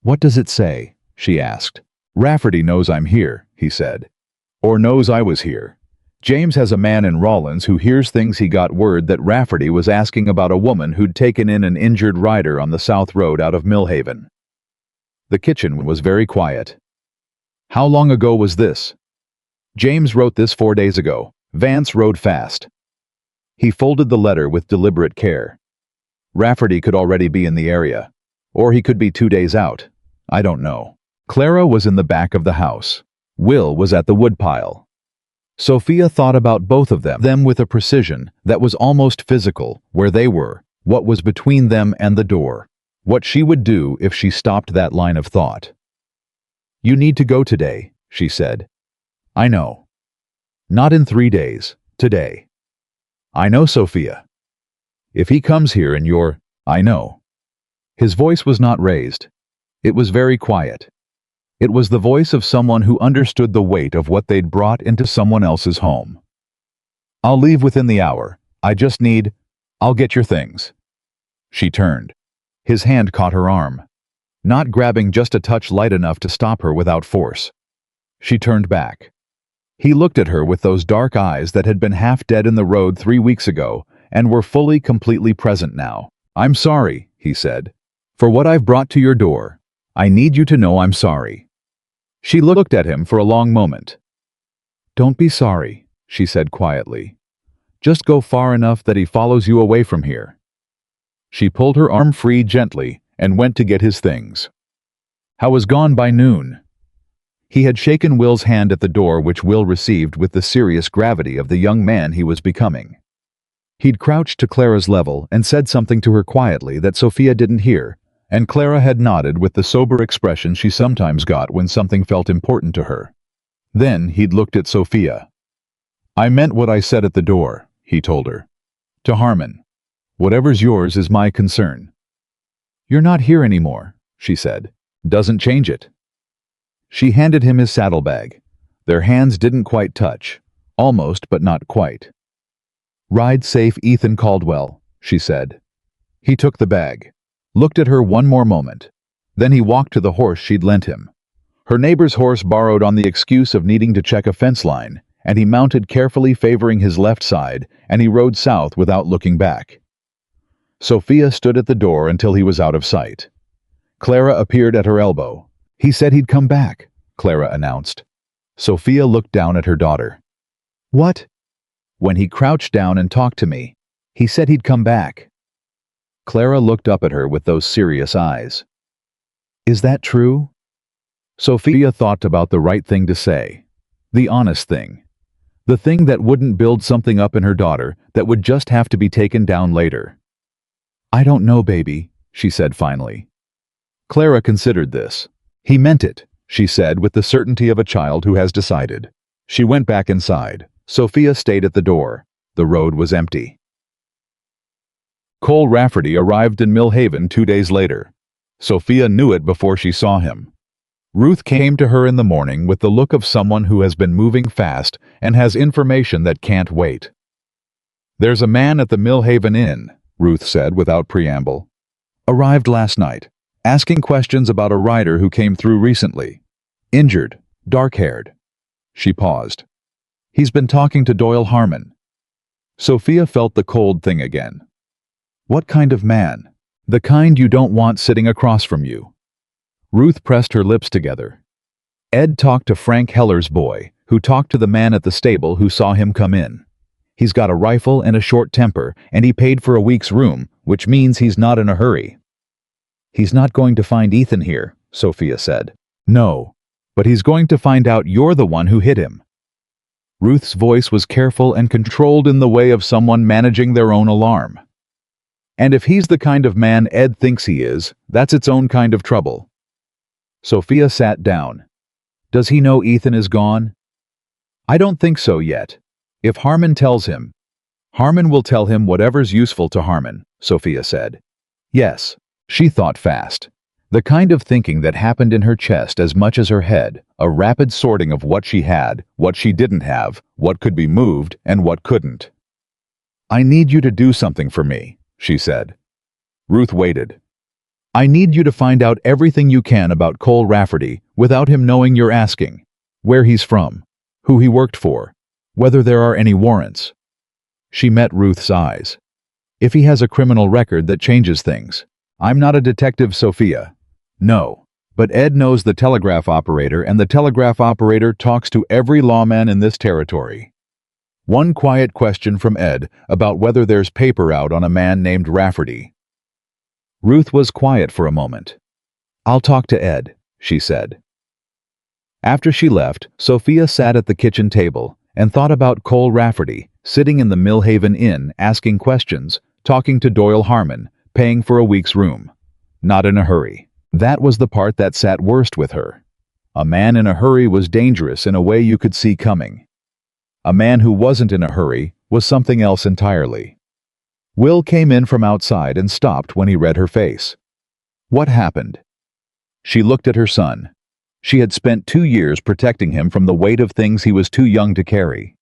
What does it say? she asked. Rafferty knows I'm here, he said. Or knows I was here. James has a man in Rollins who hears things. He got word that Rafferty was asking about a woman who'd taken in an injured rider on the South Road out of Millhaven. The kitchen was very quiet. How long ago was this? James wrote this 4 days ago. Vance rode fast. He folded the letter with deliberate care. Rafferty could already be in the area. Or he could be 2 days out. I don't know. Clara was in the back of the house. Will was at the woodpile. Sophia thought about both of them with a precision that was almost physical, where they were, what was between them and the door, what she would do if she stopped that line of thought. You need to go today, she said. I know. Not in 3 days, today. I know, Sophia. If he comes here and I know. His voice was not raised. It was very quiet. It was the voice of someone who understood the weight of what they'd brought into someone else's home. I'll leave within the hour. I'll get your things. She turned. His hand caught her arm. Not grabbing, just a touch light enough to stop her without force. She turned back. He looked at her with those dark eyes that had been half dead in the road 3 weeks ago and were fully, completely present now. I'm sorry, he said, for what I've brought to your door. I need you to know I'm sorry. She looked at him for a long moment. Don't be sorry, she said quietly. Just go far enough that he follows you away from here. She pulled her arm free gently and went to get his things. How was gone by noon? He had shaken Will's hand at the door, which Will received with the serious gravity of the young man he was becoming. He'd crouched to Clara's level and said something to her quietly that Sophia didn't hear, and Clara had nodded with the sober expression she sometimes got when something felt important to her. Then he'd looked at Sophia. I meant what I said at the door, he told her. To Harmon. Whatever's yours is my concern. You're not here anymore, she said. Doesn't change it. She handed him his saddlebag. Their hands didn't quite touch. Almost, but not quite. Ride safe, Ethan Caldwell, she said. He took the bag. Looked at her one more moment. Then he walked to the horse she'd lent him. Her neighbor's horse borrowed on the excuse of needing to check a fence line, and he mounted carefully, favoring his left side, and he rode south without looking back. Sophia stood at the door until he was out of sight. Clara appeared at her elbow. He said he'd come back, Clara announced. Sophia looked down at her daughter. What? When he crouched down and talked to me, he said he'd come back. Clara looked up at her with those serious eyes. Is that true? Sophia thought about the right thing to say. The honest thing. The thing that wouldn't build something up in her daughter that would just have to be taken down later. I don't know, baby, she said finally. Clara considered this. He meant it, she said with the certainty of a child who has decided. She went back inside. Sophia stayed at the door. The road was empty. Cole Rafferty arrived in Millhaven 2 days later. Sophia knew it before she saw him. Ruth came to her in the morning with the look of someone who has been moving fast and has information that can't wait. There's a man at the Millhaven Inn, Ruth said without preamble. Arrived last night, asking questions about a rider who came through recently. Injured, dark-haired. She paused. He's been talking to Doyle Harmon. Sophia felt the cold thing again. What kind of man? The kind you don't want sitting across from you. Ruth pressed her lips together. Ed talked to Frank Heller's boy, who talked to the man at the stable who saw him come in. He's got a rifle and a short temper, and he paid for a week's room, which means he's not in a hurry. He's not going to find Ethan here, Sophia said. No, but he's going to find out you're the one who hit him. Ruth's voice was careful and controlled in the way of someone managing their own alarm. And if he's the kind of man Ed thinks he is, that's its own kind of trouble. Sophia sat down. Does he know Ethan is gone? I don't think so yet. If Harmon tells him, Harmon will tell him whatever's useful to Harmon, Sophia said. Yes, she thought fast. The kind of thinking that happened in her chest as much as her head, a rapid sorting of what she had, what she didn't have, what could be moved, and what couldn't. I need you to do something for me, she said. Ruth waited. I need you to find out everything you can about Cole Rafferty without him knowing you're asking. Where he's from, who he worked for, whether there are any warrants." She met Ruth's eyes. "If he has a criminal record, that changes things. I'm not a detective, Sophia." "No. But Ed knows the telegraph operator, and the telegraph operator talks to every lawman in this territory. One quiet question from Ed about whether there's paper out on a man named Rafferty." Ruth was quiet for a moment. "I'll talk to Ed," she said. After she left, Sophia sat at the kitchen table and thought about Cole Rafferty, sitting in the Millhaven Inn, asking questions, talking to Doyle Harmon, paying for a week's room. Not in a hurry. That was the part that sat worst with her. A man in a hurry was dangerous in a way you could see coming. A man who wasn't in a hurry was something else entirely. Will came in from outside and stopped when he read her face. What happened? She looked at her son. She had spent 2 years protecting him from the weight of things he was too young to carry.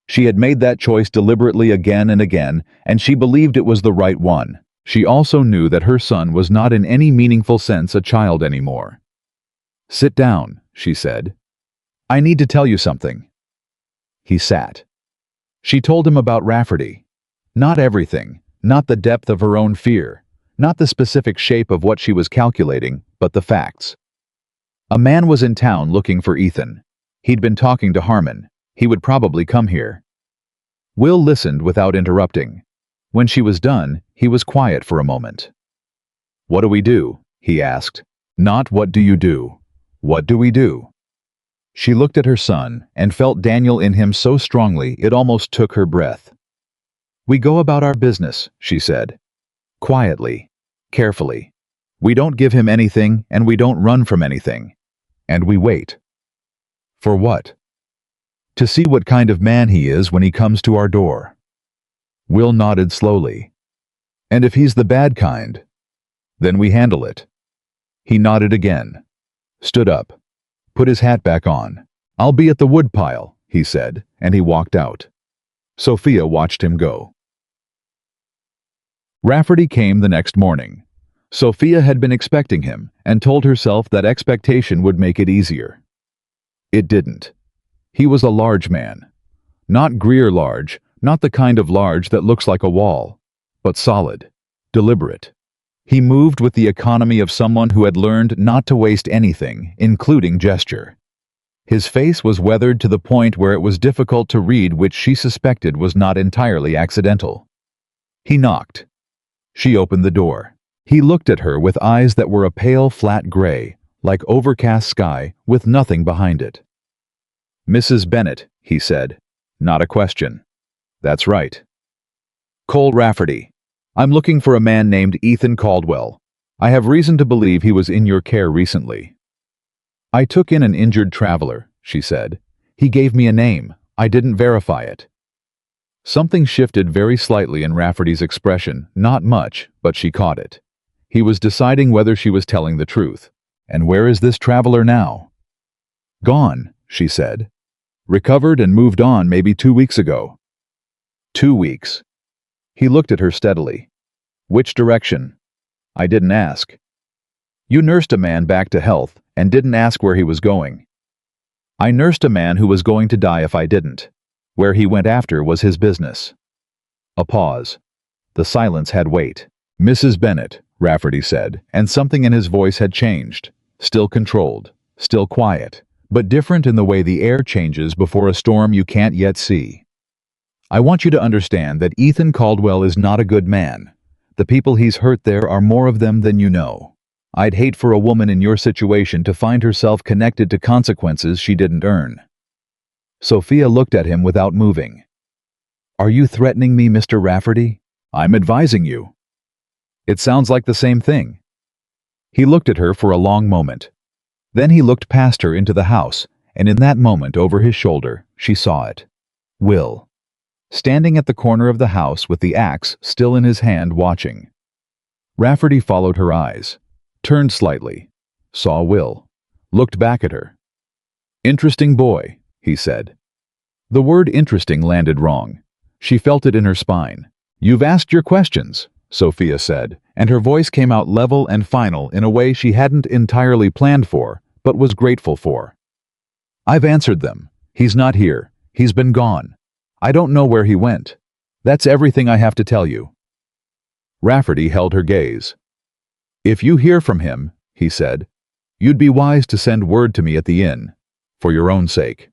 She had made that choice deliberately again and again, and she believed it was the right one. She also knew that her son was not in any meaningful sense a child anymore. "Sit down," she said. "I need to tell you something." He sat. She told him about Rafferty. Not everything, not the depth of her own fear, not the specific shape of what she was calculating, but the facts. A man was in town looking for Ethan. He'd been talking to Harmon. He would probably come here. Will listened without interrupting. When she was done, he was quiet for a moment. "What do we do?" he asked. Not what do you do. What do we do? She looked at her son and felt Daniel in him so strongly it almost took her breath. "We go about our business," she said. Quietly, carefully. "We don't give him anything and we don't run from anything. And we wait." "For what?" "To see what kind of man he is when he comes to our door." Will nodded slowly. "And if he's the bad kind, then we handle it." He nodded again, stood up, put his hat back on. "I'll be at the woodpile," he said, and he walked out. Sophia watched him go. Rafferty came the next morning. Sophia had been expecting him and told herself that expectation would make it easier. It didn't. He was a large man. Not Greer large, not the kind of large that looks like a wall, but solid, deliberate. He moved with the economy of someone who had learned not to waste anything, including gesture. His face was weathered to the point where it was difficult to read, which she suspected was not entirely accidental. He knocked. She opened the door. He looked at her with eyes that were a pale, flat gray, like overcast sky with nothing behind it. "Mrs. Bennett," he said. Not a question. "That's right." "Cole Rafferty. I'm looking for a man named Ethan Caldwell. I have reason to believe he was in your care recently." "I took in an injured traveler," she said. "He gave me a name. I didn't verify it." Something shifted very slightly in Rafferty's expression, not much, but she caught it. He was deciding whether she was telling the truth. "And where is this traveler now?" "Gone," she said. "Recovered and moved on maybe 2 weeks ago." 2 weeks. He looked at her steadily. "Which direction?" "I didn't ask." "You nursed a man back to health and didn't ask where he was going." "I nursed a man who was going to die if I didn't. Where he went after was his business." A pause. The silence had weight. "Mrs. Bennett," Rafferty said, and something in his voice had changed. Still controlled, still quiet, but different in the way the air changes before a storm you can't yet see. "I want you to understand that Ethan Caldwell is not a good man. The people he's hurt there are more of them than you know. I'd hate for a woman in your situation to find herself connected to consequences she didn't earn." Sophia looked at him without moving. "Are you threatening me, Mr. Rafferty?" "I'm advising you." "It sounds like the same thing." He looked at her for a long moment. Then he looked past her into the house, and in that moment over his shoulder, she saw it. Will. Standing at the corner of the house with the axe still in his hand watching. Rafferty followed her eyes, turned slightly, saw Will, looked back at her. "Interesting boy," he said. The word interesting landed wrong. She felt it in her spine. "You've asked your questions. Sophia said, and her voice came out level and final in a way she hadn't entirely planned for, but was grateful for. I've answered them. He's not here. He's been gone. I don't know where he went. That's everything I have to tell you. Rafferty held her gaze. If you hear from him, he said, you'd be wise to send word to me at the inn, for your own sake.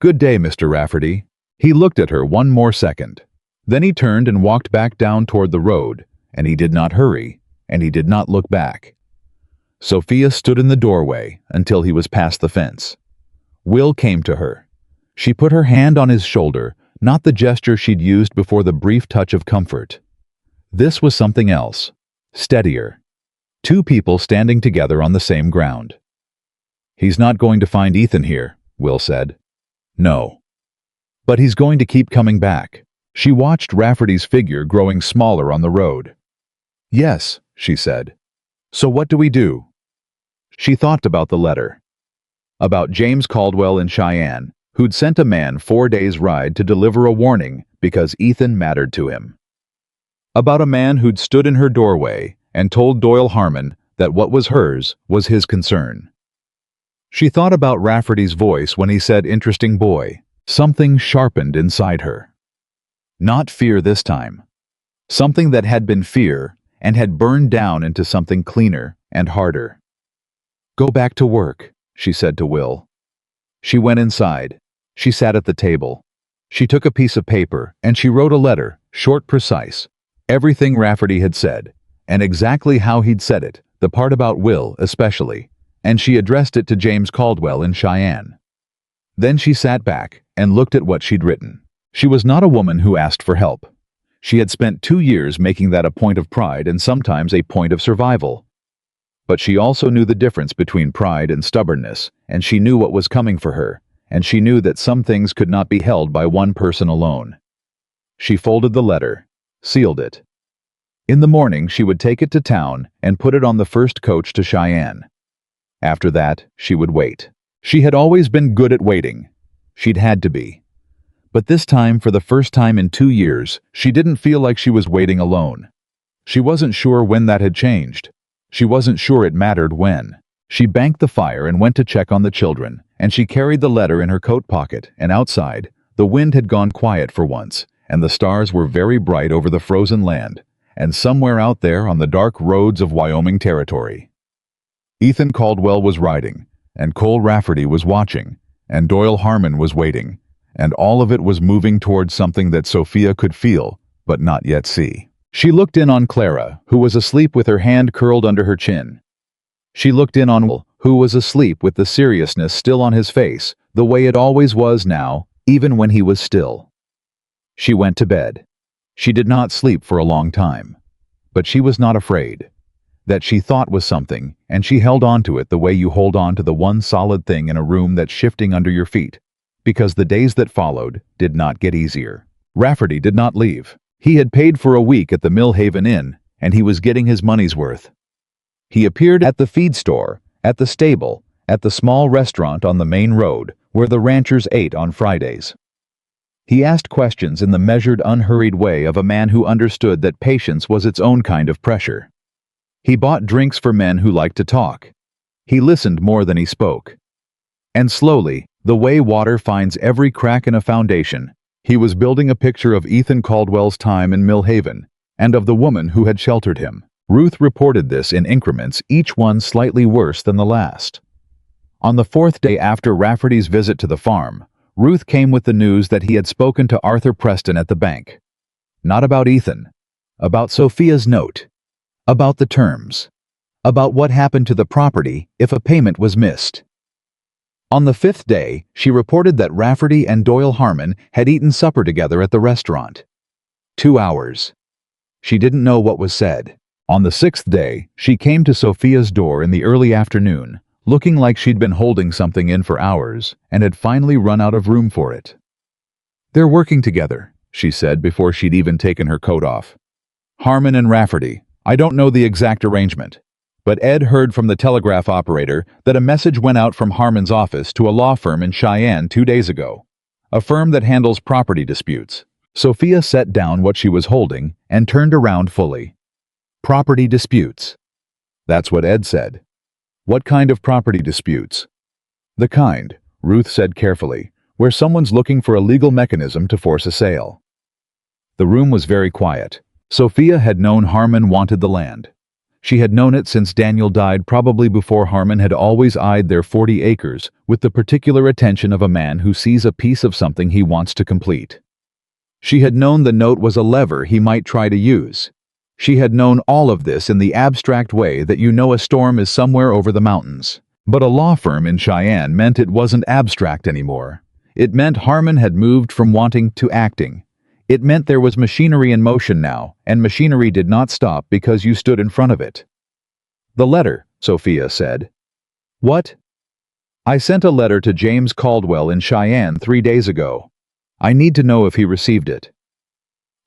Good day, Mr. Rafferty. He looked at her one more second. Then he turned and walked back down toward the road, and he did not hurry, and he did not look back. Sophia stood in the doorway until he was past the fence. Will came to her. She put her hand on his shoulder, not the gesture she'd used before, the brief touch of comfort. This was something else, steadier. Two people standing together on the same ground. He's not going to find Ethan here, Will said. No. But he's going to keep coming back. She watched Rafferty's figure growing smaller on the road. Yes, she said. So what do we do? She thought about the letter. About James Caldwell in Cheyenne, who'd sent a man 4 days' ride to deliver a warning because Ethan mattered to him. About a man who'd stood in her doorway and told Doyle Harmon that what was hers was his concern. She thought about Rafferty's voice when he said interesting boy. Something sharpened inside her. Not fear this time. Something that had been fear and had burned down into something cleaner and harder. Go back to work, she said to Will. She went inside. She sat at the table. She took a piece of paper and she wrote a letter, short, precise. Everything Rafferty had said, and exactly how he'd said it, the part about Will especially, and she addressed it to James Caldwell in Cheyenne. Then she sat back and looked at what she'd written. She was not a woman who asked for help. She had spent 2 years making that a point of pride and sometimes a point of survival. But she also knew the difference between pride and stubbornness, and she knew what was coming for her, and she knew that some things could not be held by one person alone. She folded the letter, sealed it. In the morning she would take it to town and put it on the first coach to Cheyenne. After that, she would wait. She had always been good at waiting. She'd had to be. But this time, for the first time in 2 years, she didn't feel like she was waiting alone. She wasn't sure when that had changed. She wasn't sure it mattered when. She banked the fire and went to check on the children, and she carried the letter in her coat pocket, and outside, the wind had gone quiet for once, and the stars were very bright over the frozen land, and somewhere out there on the dark roads of Wyoming Territory. Ethan Caldwell was riding, and Cole Rafferty was watching, and Doyle Harmon was waiting, and all of it was moving towards something that Sophia could feel, but not yet see. She looked in on Clara, who was asleep with her hand curled under her chin. She looked in on Will, who was asleep with the seriousness still on his face, the way it always was now, even when he was still. She went to bed. She did not sleep for a long time. But she was not afraid. That she thought was something, and she held on to it the way you hold on to the one solid thing in a room that's shifting under your feet, because the days that followed did not get easier. Rafferty did not leave. He had paid for a week at the Millhaven Inn, and he was getting his money's worth. He appeared at the feed store, at the stable, at the small restaurant on the main road, where the ranchers ate on Fridays. He asked questions in the measured, unhurried way of a man who understood that patience was its own kind of pressure. He bought drinks for men who liked to talk. He listened more than he spoke. And slowly, the way water finds every crack in a foundation, he was building a picture of Ethan Caldwell's time in Millhaven, and of the woman who had sheltered him. Ruth reported this in increments, each one slightly worse than the last. On the 4th day after Rafferty's visit to the farm, Ruth came with the news that he had spoken to Arthur Preston at the bank. Not about Ethan. About Sophia's note. About the terms. About what happened to the property if a payment was missed. On the 5th day, she reported that Rafferty and Doyle Harmon had eaten supper together at the restaurant. 2 hours. She didn't know what was said. On the 6th day, she came to Sophia's door in the early afternoon, looking like she'd been holding something in for hours and had finally run out of room for it. They're working together, she said before she'd even taken her coat off. Harmon and Rafferty. I don't know the exact arrangement, but Ed heard from the telegraph operator that a message went out from Harmon's office to a law firm in Cheyenne 2 days ago, a firm that handles property disputes. Sophia set down what she was holding and turned around fully. Property disputes. That's what Ed said. What kind of property disputes? The kind, Ruth said carefully, where someone's looking for a legal mechanism to force a sale. The room was very quiet. Sophia had known Harmon wanted the land. She had known it since Daniel died, probably before Harmon had always eyed their 40 acres with the particular attention of a man who sees a piece of something he wants to complete. She had known the note was a lever he might try to use. She had known all of this in the abstract way that you know a storm is somewhere over the mountains. But a law firm in Cheyenne meant it wasn't abstract anymore. It meant Harmon had moved from wanting to acting. It meant there was machinery in motion now, and machinery did not stop because you stood in front of it. The letter, Sophia said. What? I sent a letter to James Caldwell in Cheyenne 3 days ago. I need to know if he received it.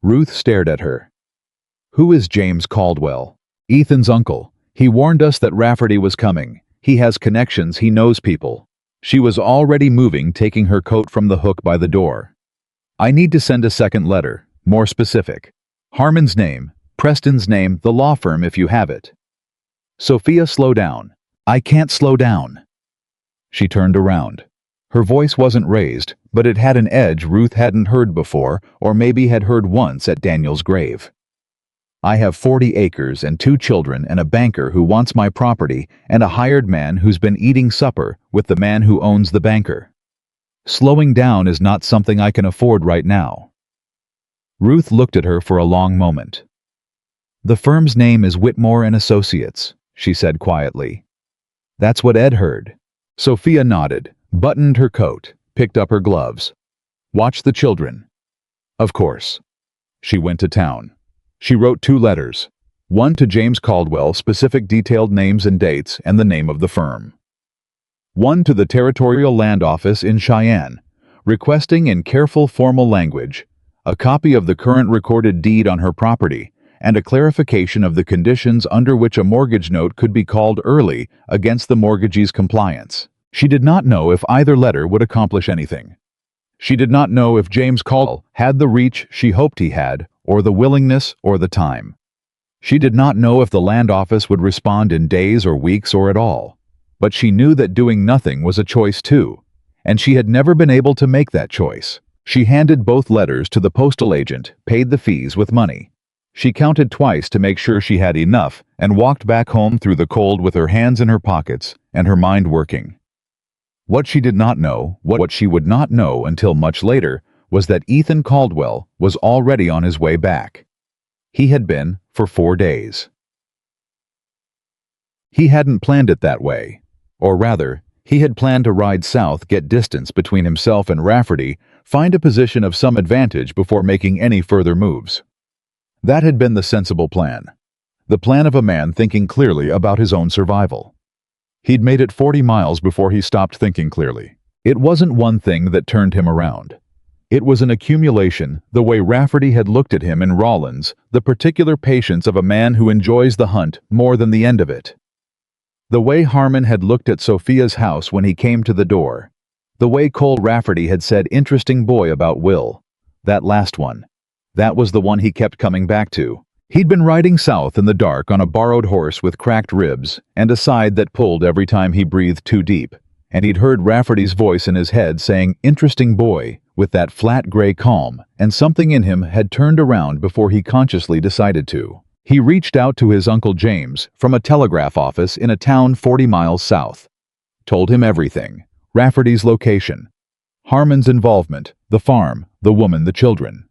Ruth stared at her. Who is James Caldwell? Ethan's uncle. He warned us that Rafferty was coming. He has connections, he knows people. She was already moving, taking her coat from the hook by the door. I need to send a second letter, more specific. Harmon's name, Preston's name, the law firm if you have it. Sophia, slow down. I can't slow down. She turned around. Her voice wasn't raised, but it had an edge Ruth hadn't heard before, or maybe had heard once at Daniel's grave. I have 40 acres and 2 children and a banker who wants my property and a hired man who's been eating supper with the man who owns the banker. Slowing down is not something I can afford right now. Ruth looked at her for a long moment. The firm's name is Whitmore and Associates, she said quietly. That's what Ed heard. Sophia nodded, buttoned her coat, picked up her gloves. Watch the children. Of course. She went to town. She wrote 2 letters. One to James Caldwell, specific detailed names and dates and the name of the firm. One to the Territorial Land Office in Cheyenne, requesting in careful formal language a copy of the current recorded deed on her property and a clarification of the conditions under which a mortgage note could be called early against the mortgagee's compliance. She did not know if either letter would accomplish anything. She did not know if James Caldwell had the reach she hoped he had, or the willingness, or the time. She did not know if the land office would respond in days or weeks or at all. But she knew that doing nothing was a choice too, and she had never been able to make that choice. She handed both letters to the postal agent, paid the fees with money. She counted twice to make sure she had enough and walked back home through the cold with her hands in her pockets and her mind working. What she did not know, what she would not know until much later, was that Ethan Caldwell was already on his way back. He had been for 4 days. He hadn't planned it that way. Or rather, he had planned to ride south, get distance between himself and Rafferty, find a position of some advantage before making any further moves. That had been the sensible plan. The plan of a man thinking clearly about his own survival. He'd made it 40 miles before he stopped thinking clearly. It wasn't one thing that turned him around. It was an accumulation, the way Rafferty had looked at him in Rawlins, the particular patience of a man who enjoys the hunt more than the end of it. The way Harmon had looked at Sophia's house when he came to the door. The way Cole Rafferty had said interesting boy about Will. That last one. That was the one he kept coming back to. He'd been riding south in the dark on a borrowed horse with cracked ribs and a side that pulled every time he breathed too deep, and he'd heard Rafferty's voice in his head saying interesting boy with that flat gray calm, and something in him had turned around before he consciously decided to. He reached out to his Uncle James from a telegraph office in a town 40 miles south. Told him everything. Rafferty's location. Harmon's involvement, the farm, the woman, the children.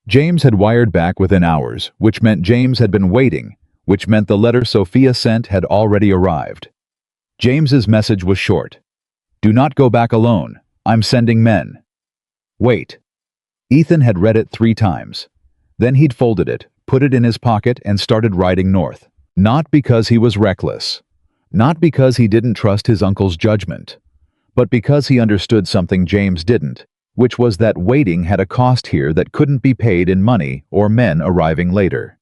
James had wired back within hours, which meant James had been waiting, which meant the letter Sophia sent had already arrived. James's message was short. Do not go back alone. I'm sending men. Wait. Ethan had read it 3 times. Then he'd folded it, put it in his pocket and started riding north. Not because he was reckless. Not because he didn't trust his uncle's judgment. But because he understood something James didn't, which was that waiting had a cost here that couldn't be paid in money or men arriving later.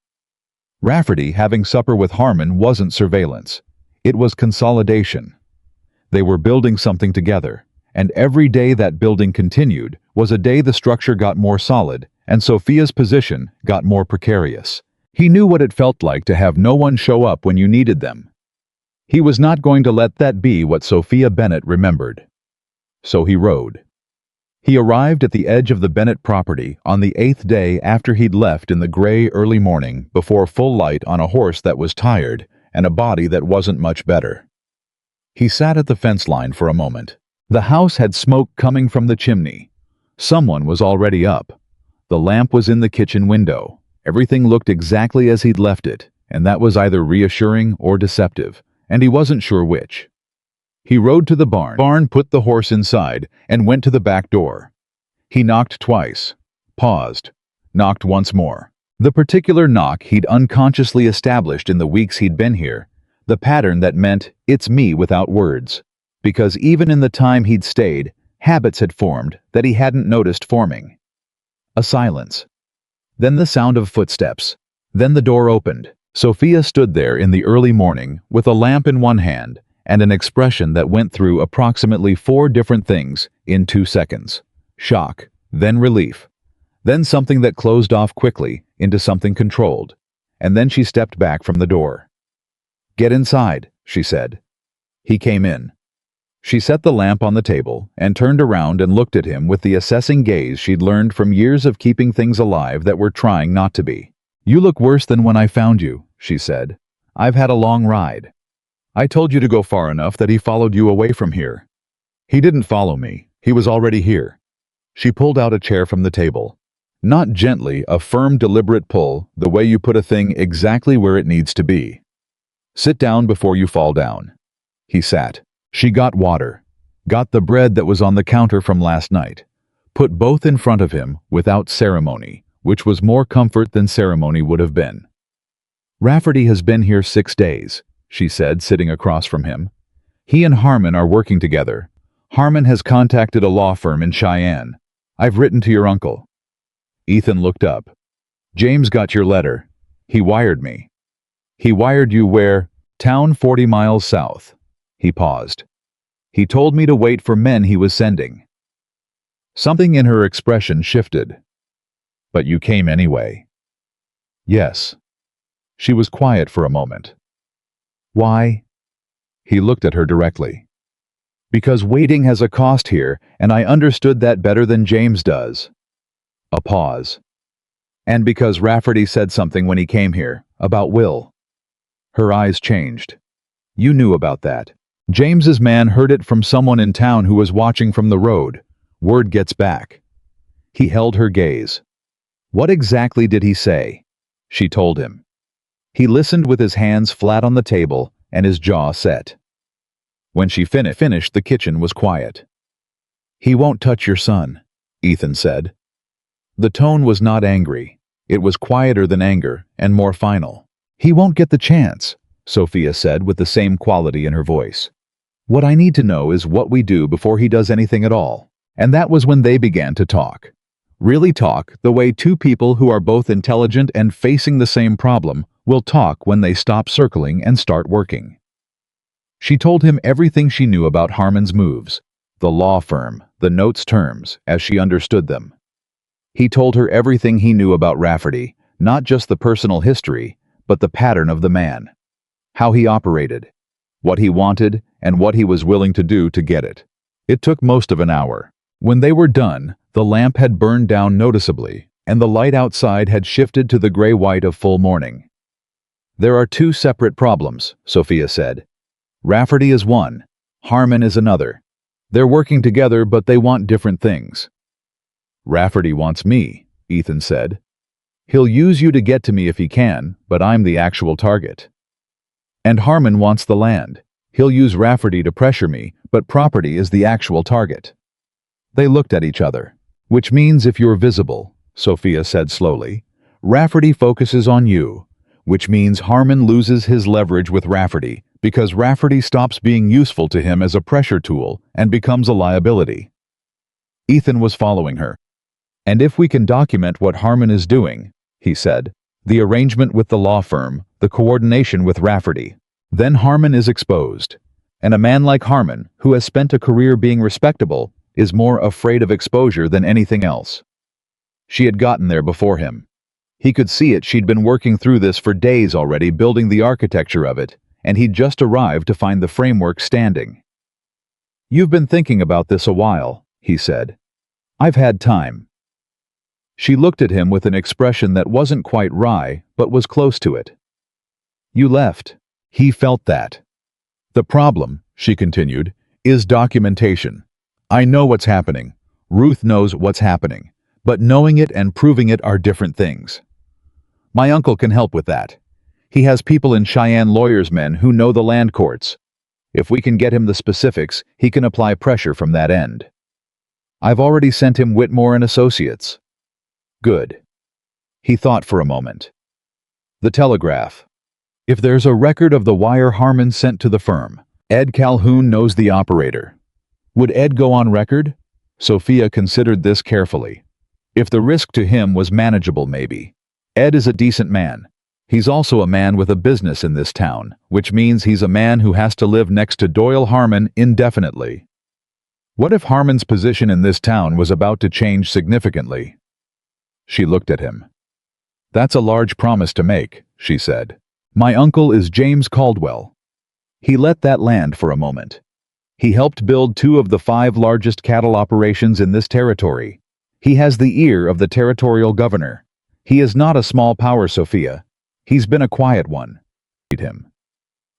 Rafferty having supper with Harmon wasn't surveillance. It was consolidation. They were building something together, and every day that building continued was a day the structure got more solid and Sophia's position got more precarious. He knew what it felt like to have no one show up when you needed them. He was not going to let that be what Sophia Bennett remembered. So he rode. He arrived at the edge of the Bennett property on the 8th day after he'd left in the gray early morning before full light on a horse that was tired and a body that wasn't much better. He sat at the fence line for a moment. The house had smoke coming from the chimney. Someone was already up. The lamp was in the kitchen window. Everything looked exactly as he'd left it, and that was either reassuring or deceptive, and he wasn't sure which. He rode to the barn, put the horse inside, and went to the back door. He knocked twice, paused, knocked once more. The particular knock he'd unconsciously established in the weeks he'd been here, the pattern that meant, "It's me," without words, because even in the time he'd stayed, habits had formed that he hadn't noticed forming. A silence. Then the sound of footsteps. Then the door opened. Sophia stood there in the early morning with a lamp in one hand and an expression that went through approximately 4 different things in 2 seconds. Shock, then relief, then something that closed off quickly into something controlled, and then she stepped back from the door. "Get inside," she said. He came in. She set the lamp on the table and turned around and looked at him with the assessing gaze she'd learned from years of keeping things alive that were trying not to be. "You look worse than when I found you," she said. "I've had a long ride. I told you to go far enough that he followed you away from here." "He didn't follow me. He was already here." She pulled out a chair from the table. Not gently, a firm, deliberate pull, the way you put a thing exactly where it needs to be. "Sit down before you fall down." He sat. She got water, got the bread that was on the counter from last night, put both in front of him without ceremony, which was more comfort than ceremony would have been. "Rafferty has been here 6 days, she said, sitting across from him. "He and Harmon are working together. Harmon has contacted a law firm in Cheyenne. I've written to your uncle." Ethan looked up. "James got your letter. He wired me." "He wired you where?" "Town 40 miles south." He paused. "He told me to wait for men he was sending." Something in her expression shifted. "But you came anyway." "Yes." She was quiet for a moment. "Why?" He looked at her directly. "Because waiting has a cost here, and I understood that better than James does." A pause. "And because Rafferty said something when he came here, about Will." Her eyes changed. "You knew about that. James's man heard it from someone in town who was watching from the road. Word gets back." He held her gaze. "What exactly did he say?" She told him. He listened with his hands flat on the table and his jaw set. When she finished, the kitchen was quiet. "He won't touch your son," Ethan said. The tone was not angry. It was quieter than anger and more final. "He won't get the chance," Sophia said with the same quality in her voice. "What I need to know is what we do before he does anything at all." And that was when they began to talk. Really talk the way 2 people who are both intelligent and facing the same problem will talk when they stop circling and start working. She told him everything she knew about Harmon's moves, the law firm, the notes terms, as she understood them. He told her everything he knew about Rafferty, not just the personal history, but the pattern of the man. How he operated, what he wanted, and what he was willing to do to get it. It took most of an hour. When they were done, the lamp had burned down noticeably, and the light outside had shifted to the gray-white of full morning. "There are 2 separate problems," Sophia said. "Rafferty is one, Harmon is another. They're working together, but they want different things." "Rafferty wants me," Ethan said. "He'll use you to get to me if he can, but I'm the actual target." "And Harmon wants the land. He'll use Rafferty to pressure me, but property is the actual target." They looked at each other. "Which means if you're visible," Sophia said slowly, "Rafferty focuses on you. Which means Harmon loses his leverage with Rafferty because Rafferty stops being useful to him as a pressure tool and becomes a liability." Ethan was following her. "And if we can document what Harmon is doing," he said, "the arrangement with the law firm, the coordination with Rafferty, then Harmon is exposed. And a man like Harmon, who has spent a career being respectable, is more afraid of exposure than anything else." She had gotten there before him. He could see it. She'd been working through this for days already, building the architecture of it, and he'd just arrived to find the framework standing. "You've been thinking about this a while," he said. "I've had time." She looked at him with an expression that wasn't quite wry, but was close to it. "You left." He felt that. "The problem," she continued, "is documentation. I know what's happening. Ruth knows what's happening. But knowing it and proving it are different things. My uncle can help with that. He has people in Cheyenne, lawyers men who know the land courts. If we can get him the specifics, he can apply pressure from that end. I've already sent him Whitmore and Associates." "Good." He thought for a moment. "The Telegraph. If there's a record of the wire Harmon sent to the firm, Ed Calhoun knows the operator. Would Ed go on record?" Sophia considered this carefully. If the risk to him was manageable, maybe. Ed is a decent man. He's also a man with a business in this town, which means he's a man who has to live next to Doyle Harmon indefinitely. What if Harmon's position in this town was about to change significantly? She looked at him. "That's a large promise to make," she said. "My uncle is James Caldwell." He let that land for a moment. He helped build 2 of the 5 largest cattle operations in this territory. He has the ear of the territorial governor. He is not a small power, Sophia. He's been a quiet one. Him.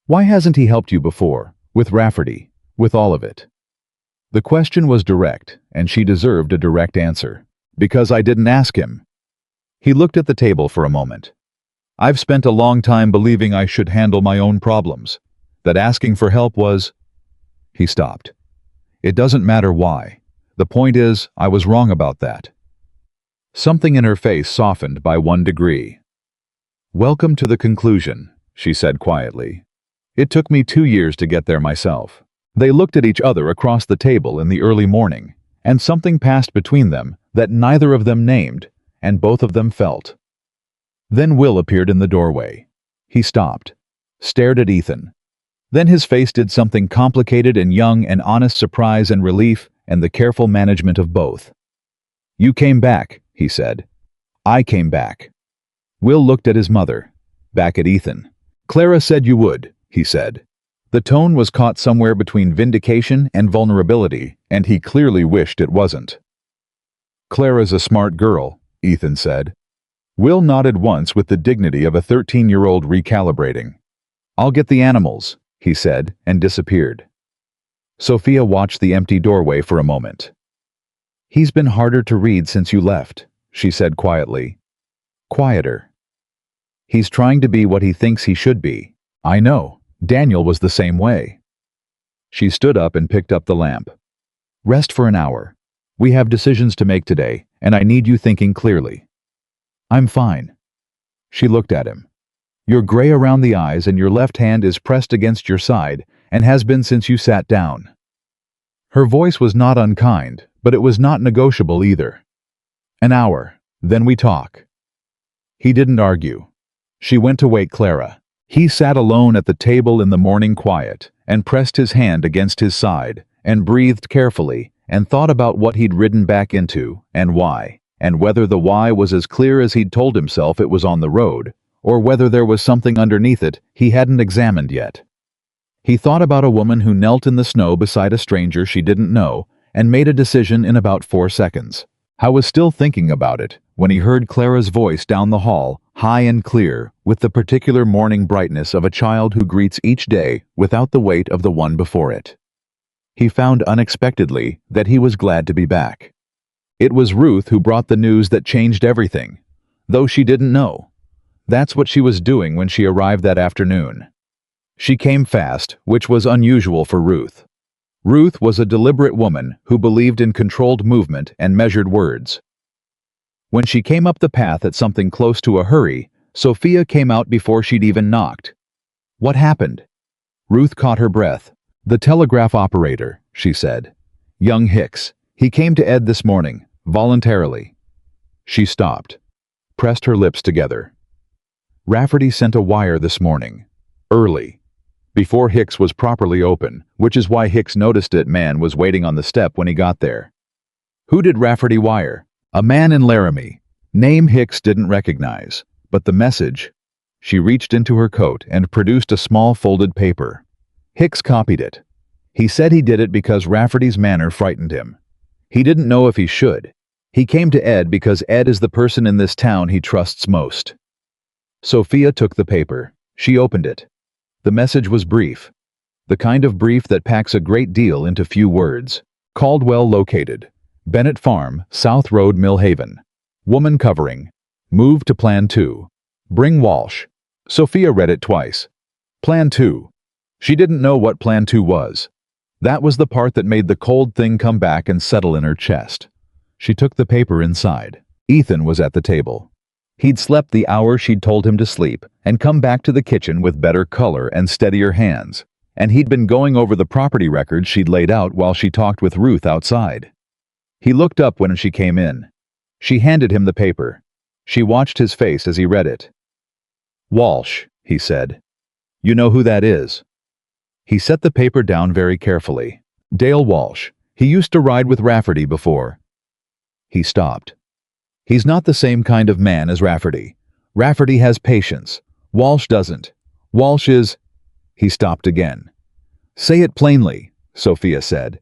Why hasn't he helped you before, with Rafferty, with all of it? The question was direct, and she deserved a direct answer. "Because I didn't ask him." He looked at the table for a moment. "I've spent a long time believing I should handle my own problems, that asking for help was—" He stopped. "It doesn't matter why. The point is, I was wrong about that." Something in her face softened by 1 degree. "Welcome to the conclusion," she said quietly. "It took me 2 years to get there myself." They looked at each other across the table in the early morning, and something passed between them that neither of them named, and both of them felt. Then Will appeared in the doorway. He stopped, stared at Ethan. Then his face did something complicated and young and honest, surprise and relief, and the careful management of both. "You came back," he said. "I came back." Will looked at his mother, back at Ethan. "Clara said you would," he said. The tone was caught somewhere between vindication and vulnerability, and he clearly wished it wasn't. "Clara's a smart girl," Ethan said. Will nodded once with the dignity of a 13-year-old recalibrating. "I'll get the animals," he said, and disappeared. Sophia watched the empty doorway for a moment. "He's been harder to read since you left," she said quietly. "Quieter. He's trying to be what he thinks he should be. I know. Daniel was the same way." She stood up and picked up the lamp. "Rest for an hour. We have decisions to make today, and I need you thinking clearly." "I'm fine." She looked at him. "You're gray around the eyes and your left hand is pressed against your side and has been since you sat down." Her voice was not unkind, but it was not negotiable either. "An hour, then we talk." He didn't argue. She went to wake Clara. He sat alone at the table in the morning quiet and pressed his hand against his side and breathed carefully and thought about what he'd ridden back into and why, and whether the why was as clear as he'd told himself it was on the road, or whether there was something underneath it he hadn't examined yet. He thought about a woman who knelt in the snow beside a stranger she didn't know and made a decision in about 4 seconds. I was still thinking about it when he heard Clara's voice down the hall, high and clear, with the particular morning brightness of a child who greets each day without the weight of the one before it. He found unexpectedly that he was glad to be back. It was Ruth who brought the news that changed everything, though she didn't know. That's what she was doing when she arrived that afternoon. She came fast, which was unusual for Ruth. Ruth was a deliberate woman who believed in controlled movement and measured words. When she came up the path at something close to a hurry, Sophia came out before she'd even knocked. "What happened?" Ruth caught her breath. "The telegraph operator," she said. "Young Hicks. He came to Ed this morning, voluntarily." She stopped, pressed her lips together. "Rafferty sent a wire this morning. Early. Before Hicks was properly open, which is why Hicks noticed it. Man was waiting on the step when he got there." "Who did Rafferty wire?" "A man in Laramie. Name Hicks didn't recognize, but the message. She reached into her coat and produced a small folded paper. Hicks copied it. He said he did it because Rafferty's manner frightened him. He didn't know if he should. He came to Ed because Ed is the person in this town he trusts most. Sophia took the paper. She opened it. The message was brief. The kind of brief that packs a great deal into few words. Caldwell located. Bennett Farm, South Road, Millhaven. Woman covering. Move to Plan 2. Bring Walsh. Sophia read it twice. Plan 2. She didn't know what Plan 2 was. That was the part that made the cold thing come back and settle in her chest. She took the paper inside. Ethan was at the table. He'd slept the hour she'd told him to sleep and come back to the kitchen with better color and steadier hands. And he'd been going over the property records she'd laid out while she talked with Ruth outside. He looked up when she came in. She handed him the paper. She watched his face as he read it. Walsh, he said. You know who that is? He set the paper down very carefully. Dale Walsh. He used to ride with Rafferty before. He stopped. He's not the same kind of man as Rafferty. Rafferty has patience. Walsh doesn't. Walsh is... He stopped again. Say it plainly, Sophia said.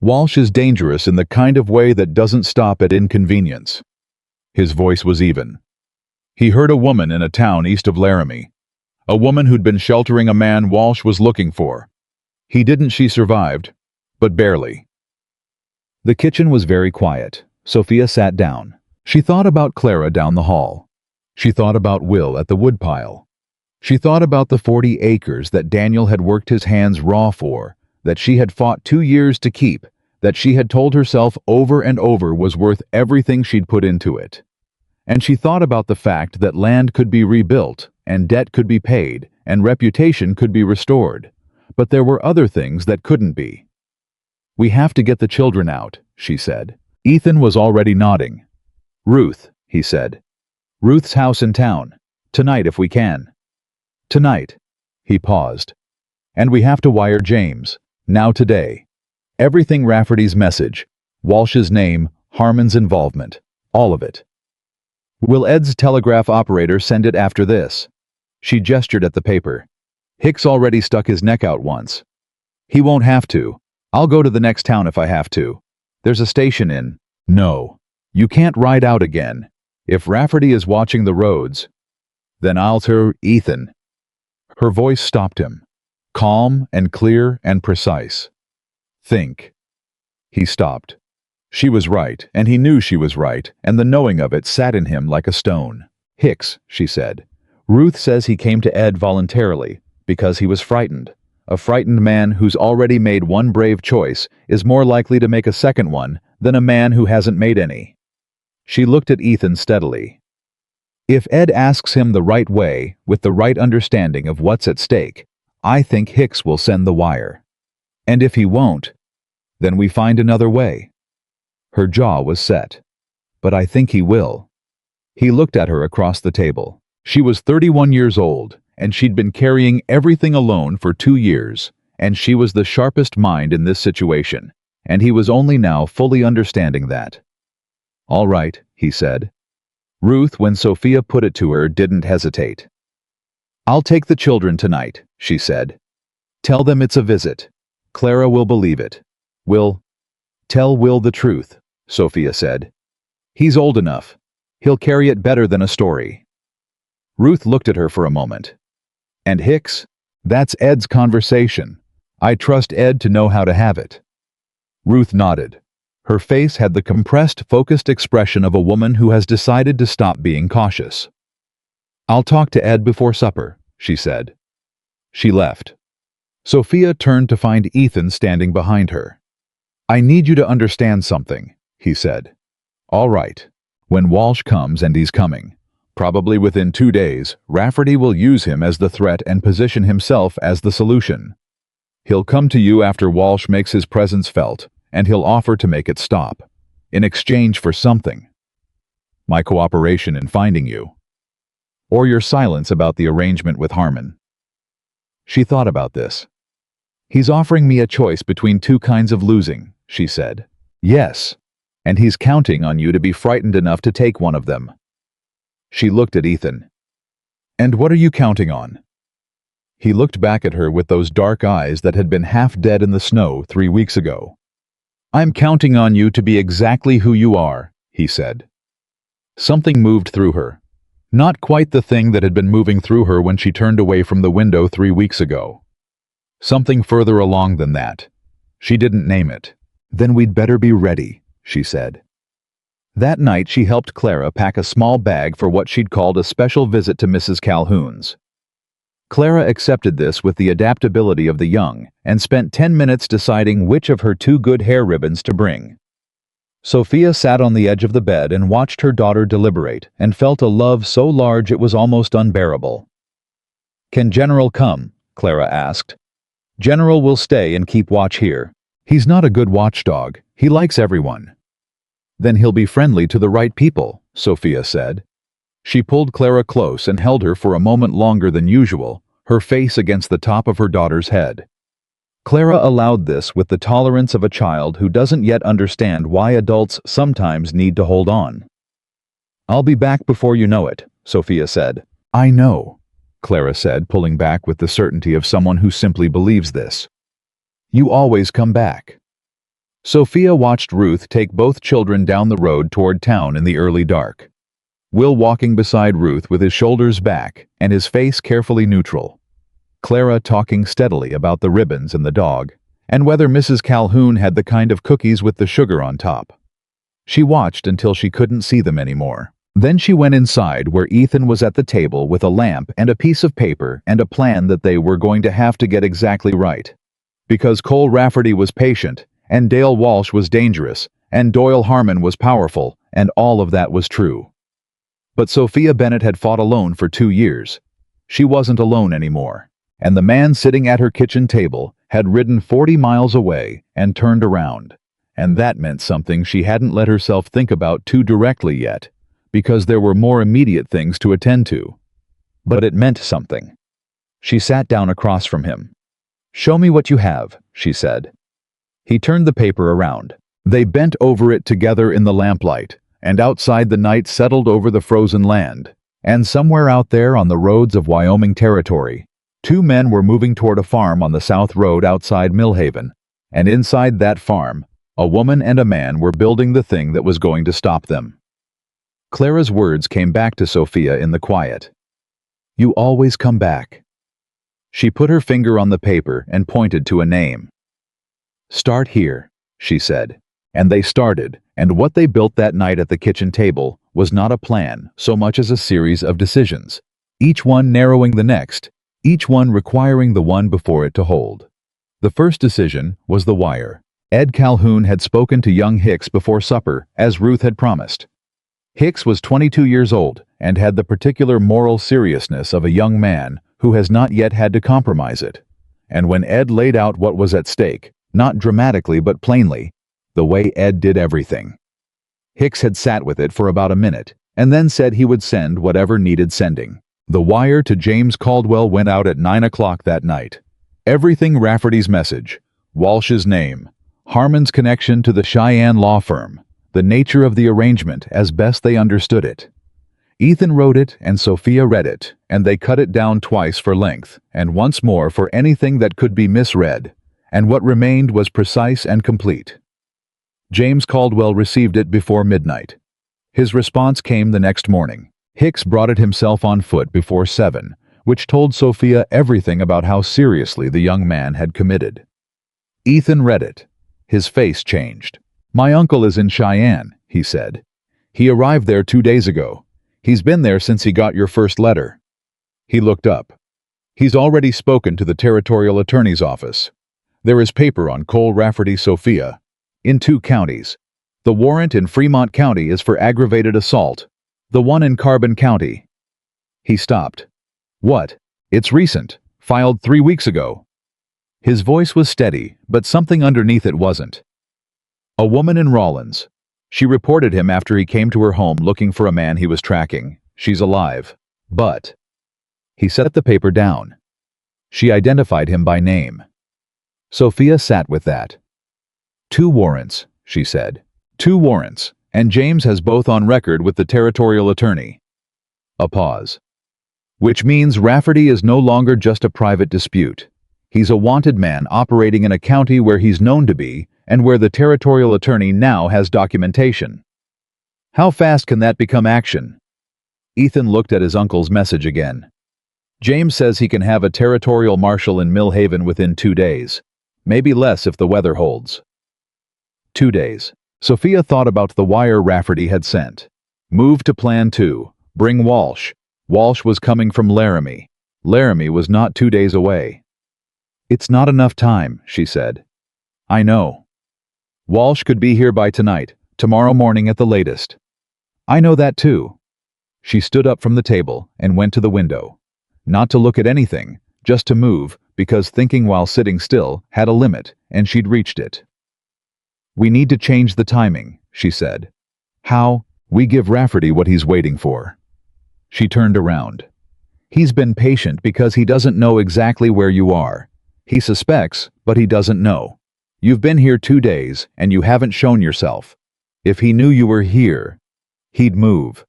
Walsh is dangerous in the kind of way that doesn't stop at inconvenience. His voice was even. He heard a woman in a town east of Laramie. A woman who'd been sheltering a man Walsh was looking for. She survived, but barely. The kitchen was very quiet. Sophia sat down. She thought about Clara down the hall. She thought about Will at the woodpile. She thought about the 40 acres that Daniel had worked his hands raw for, that she had fought 2 years to keep, that she had told herself over and over was worth everything she'd put into it. And she thought about the fact that land could be rebuilt, and debt could be paid, and reputation could be restored. But there were other things that couldn't be. We have to get the children out, she said. Ethan was already nodding. Ruth, he said. Ruth's house in town. Tonight if we can. Tonight. He paused. And we have to wire James. Now today. Everything Rafferty's message. Walsh's name, Harmon's involvement. All of it. Will Ed's telegraph operator send it after this? She gestured at the paper. Hicks already stuck his neck out once. He won't have to. I'll go to the next town if I have to. There's a station in. No. You can't ride out again. If Rafferty is watching the roads, then I'll tell Ethan. Her voice stopped him. Calm and clear and precise. Think. He stopped. She was right, and he knew she was right, and the knowing of it sat in him like a stone. Hicks, she said. Ruth says he came to Ed voluntarily, because he was frightened. A frightened man who's already made one brave choice is more likely to make a second one than a man who hasn't made any. She looked at Ethan steadily. If Ed asks him the right way, with the right understanding of what's at stake, I think Hicks will send the wire. And if he won't, then we find another way. Her jaw was set. But I think he will. He looked at her across the table. She was 31 years old, and she'd been carrying everything alone for 2 years, and she was the sharpest mind in this situation, and he was only now fully understanding that. All right, he said. Ruth, when Sophia put it to her, didn't hesitate. I'll take the children tonight, she said. Tell them it's a visit. Clara will believe it. Tell Will the truth, Sophia said. He's old enough. He'll carry it better than a story. Ruth looked at her for a moment. And Hicks? That's Ed's conversation. I trust Ed to know how to have it. Ruth nodded. Her face had the compressed, focused expression of a woman who has decided to stop being cautious. I'll talk to Ed before supper, she said. She left. Sophia turned to find Ethan standing behind her. I need you to understand something, he said. All right. When Walsh comes, and he's coming, probably within 2 days, Rafferty will use him as the threat and position himself as the solution. He'll come to you after Walsh makes his presence felt, and he'll offer to make it stop, in exchange for something. My cooperation in finding you. Or your silence about the arrangement with Harmon. She thought about this. He's offering me a choice between 2 kinds of losing, she said. Yes. And he's counting on you to be frightened enough to take one of them. She looked at Ethan. "And what are you counting on?" He looked back at her with those dark eyes that had been half dead in the snow 3 weeks ago. "I'm counting on you to be exactly who you are," he said. Something moved through her. Not quite the thing that had been moving through her when she turned away from the window 3 weeks ago. Something further along than that. She didn't name it. "Then we'd better be ready," she said. That night she helped Clara pack a small bag for what she'd called a special visit to Mrs. Calhoun's. Clara accepted this with the adaptability of the young and spent 10 minutes deciding which of her 2 good hair ribbons to bring. Sophia sat on the edge of the bed and watched her daughter deliberate and felt a love so large it was almost unbearable. "Can General come?" Clara asked. "General will stay and keep watch here. He's not a good watchdog. He likes everyone." "Then he'll be friendly to the right people," Sophia said. She pulled Clara close and held her for a moment longer than usual, her face against the top of her daughter's head. Clara allowed this with the tolerance of a child who doesn't yet understand why adults sometimes need to hold on. "I'll be back before you know it," Sophia said. "I know," Clara said, pulling back with the certainty of someone who simply believes this. "You always come back." Sophia watched Ruth take both children down the road toward town in the early dark. Will walking beside Ruth with his shoulders back and his face carefully neutral. Clara talking steadily about the ribbons and the dog, and whether Mrs. Calhoun had the kind of cookies with the sugar on top. She watched until she couldn't see them anymore. Then she went inside where Ethan was at the table with a lamp and a piece of paper and a plan that they were going to have to get exactly right. Because Cole Rafferty was patient, and Dale Walsh was dangerous, and Doyle Harmon was powerful, and all of that was true. But Sophia Bennett had fought alone for 2 years. She wasn't alone anymore, and the man sitting at her kitchen table had ridden 40 miles away and turned around, and that meant something she hadn't let herself think about too directly yet, because there were more immediate things to attend to. But it meant something. She sat down across from him. "Show me what you have," she said. He turned the paper around. They bent over it together in the lamplight, and outside the night settled over the frozen land, and somewhere out there on the roads of Wyoming Territory, 2 men were moving toward a farm on the South Road outside Millhaven, and inside that farm, a woman and a man were building the thing that was going to stop them. Clara's words came back to Sophia in the quiet. "You always come back." She put her finger on the paper and pointed to a name. "Start here," she said. And they started, and what they built that night at the kitchen table was not a plan so much as a series of decisions, each one narrowing the next, each one requiring the one before it to hold. The first decision was the wire. Ed Calhoun had spoken to young Hicks before supper, as Ruth had promised. Hicks was 22 years old and had the particular moral seriousness of a young man who has not yet had to compromise it. And when Ed laid out what was at stake, not dramatically but plainly, the way Ed did everything. Hicks had sat with it for about a minute, and then said he would send whatever needed sending. The wire to James Caldwell went out at 9 o'clock that night. Everything Rafferty's message, Walsh's name, Harmon's connection to the Cheyenne law firm, the nature of the arrangement as best they understood it. Ethan wrote it and Sophia read it, and they cut it down twice for length, and once more for anything that could be misread, and what remained was precise and complete. James Caldwell received it before midnight. His response came the next morning. Hicks brought it himself on foot before 7, which told Sophia everything about how seriously the young man had committed. Ethan read it. His face changed. "My uncle is in Cheyenne," he said. "He arrived there 2 days ago. He's been there since he got your first letter." He looked up. "He's already spoken to the territorial attorney's office. There is paper on Cole Rafferty Sophia. In 2 counties. The warrant in Fremont County is for aggravated assault. The one in Carbon County." He stopped. "What? It's recent. Filed 3 weeks ago." His voice was steady, but something underneath it wasn't. "A woman in Rawlins. She reported him after he came to her home looking for a man he was tracking. She's alive. But..." He set the paper down. "She identified him by name." Sophia sat with that. "2 warrants, she said. 2 warrants, and James has both on record with the territorial attorney." A pause. Which means Rafferty is no longer just a private dispute. He's a wanted man operating in a county where he's known to be and where the territorial attorney now has documentation. How fast can that become action? Ethan looked at his uncle's message again. James says he can have a territorial marshal in Millhaven within 2 days. Maybe less if the weather holds. 2 days. Sophia thought about the wire Rafferty had sent. Move to Plan 2. Bring Walsh. Walsh was coming from Laramie. Laramie was not 2 days away. It's not enough time, she said. I know. Walsh could be here by tonight, tomorrow morning at the latest. I know that too. She stood up from the table and went to the window. Not to look at anything, just to move, because thinking while sitting still had a limit, and she'd reached it. We need to change the timing, she said. How? We give Rafferty what he's waiting for. She turned around. He's been patient because he doesn't know exactly where you are. He suspects, but he doesn't know. You've been here 2 days, and you haven't shown yourself. If he knew you were here, he'd move.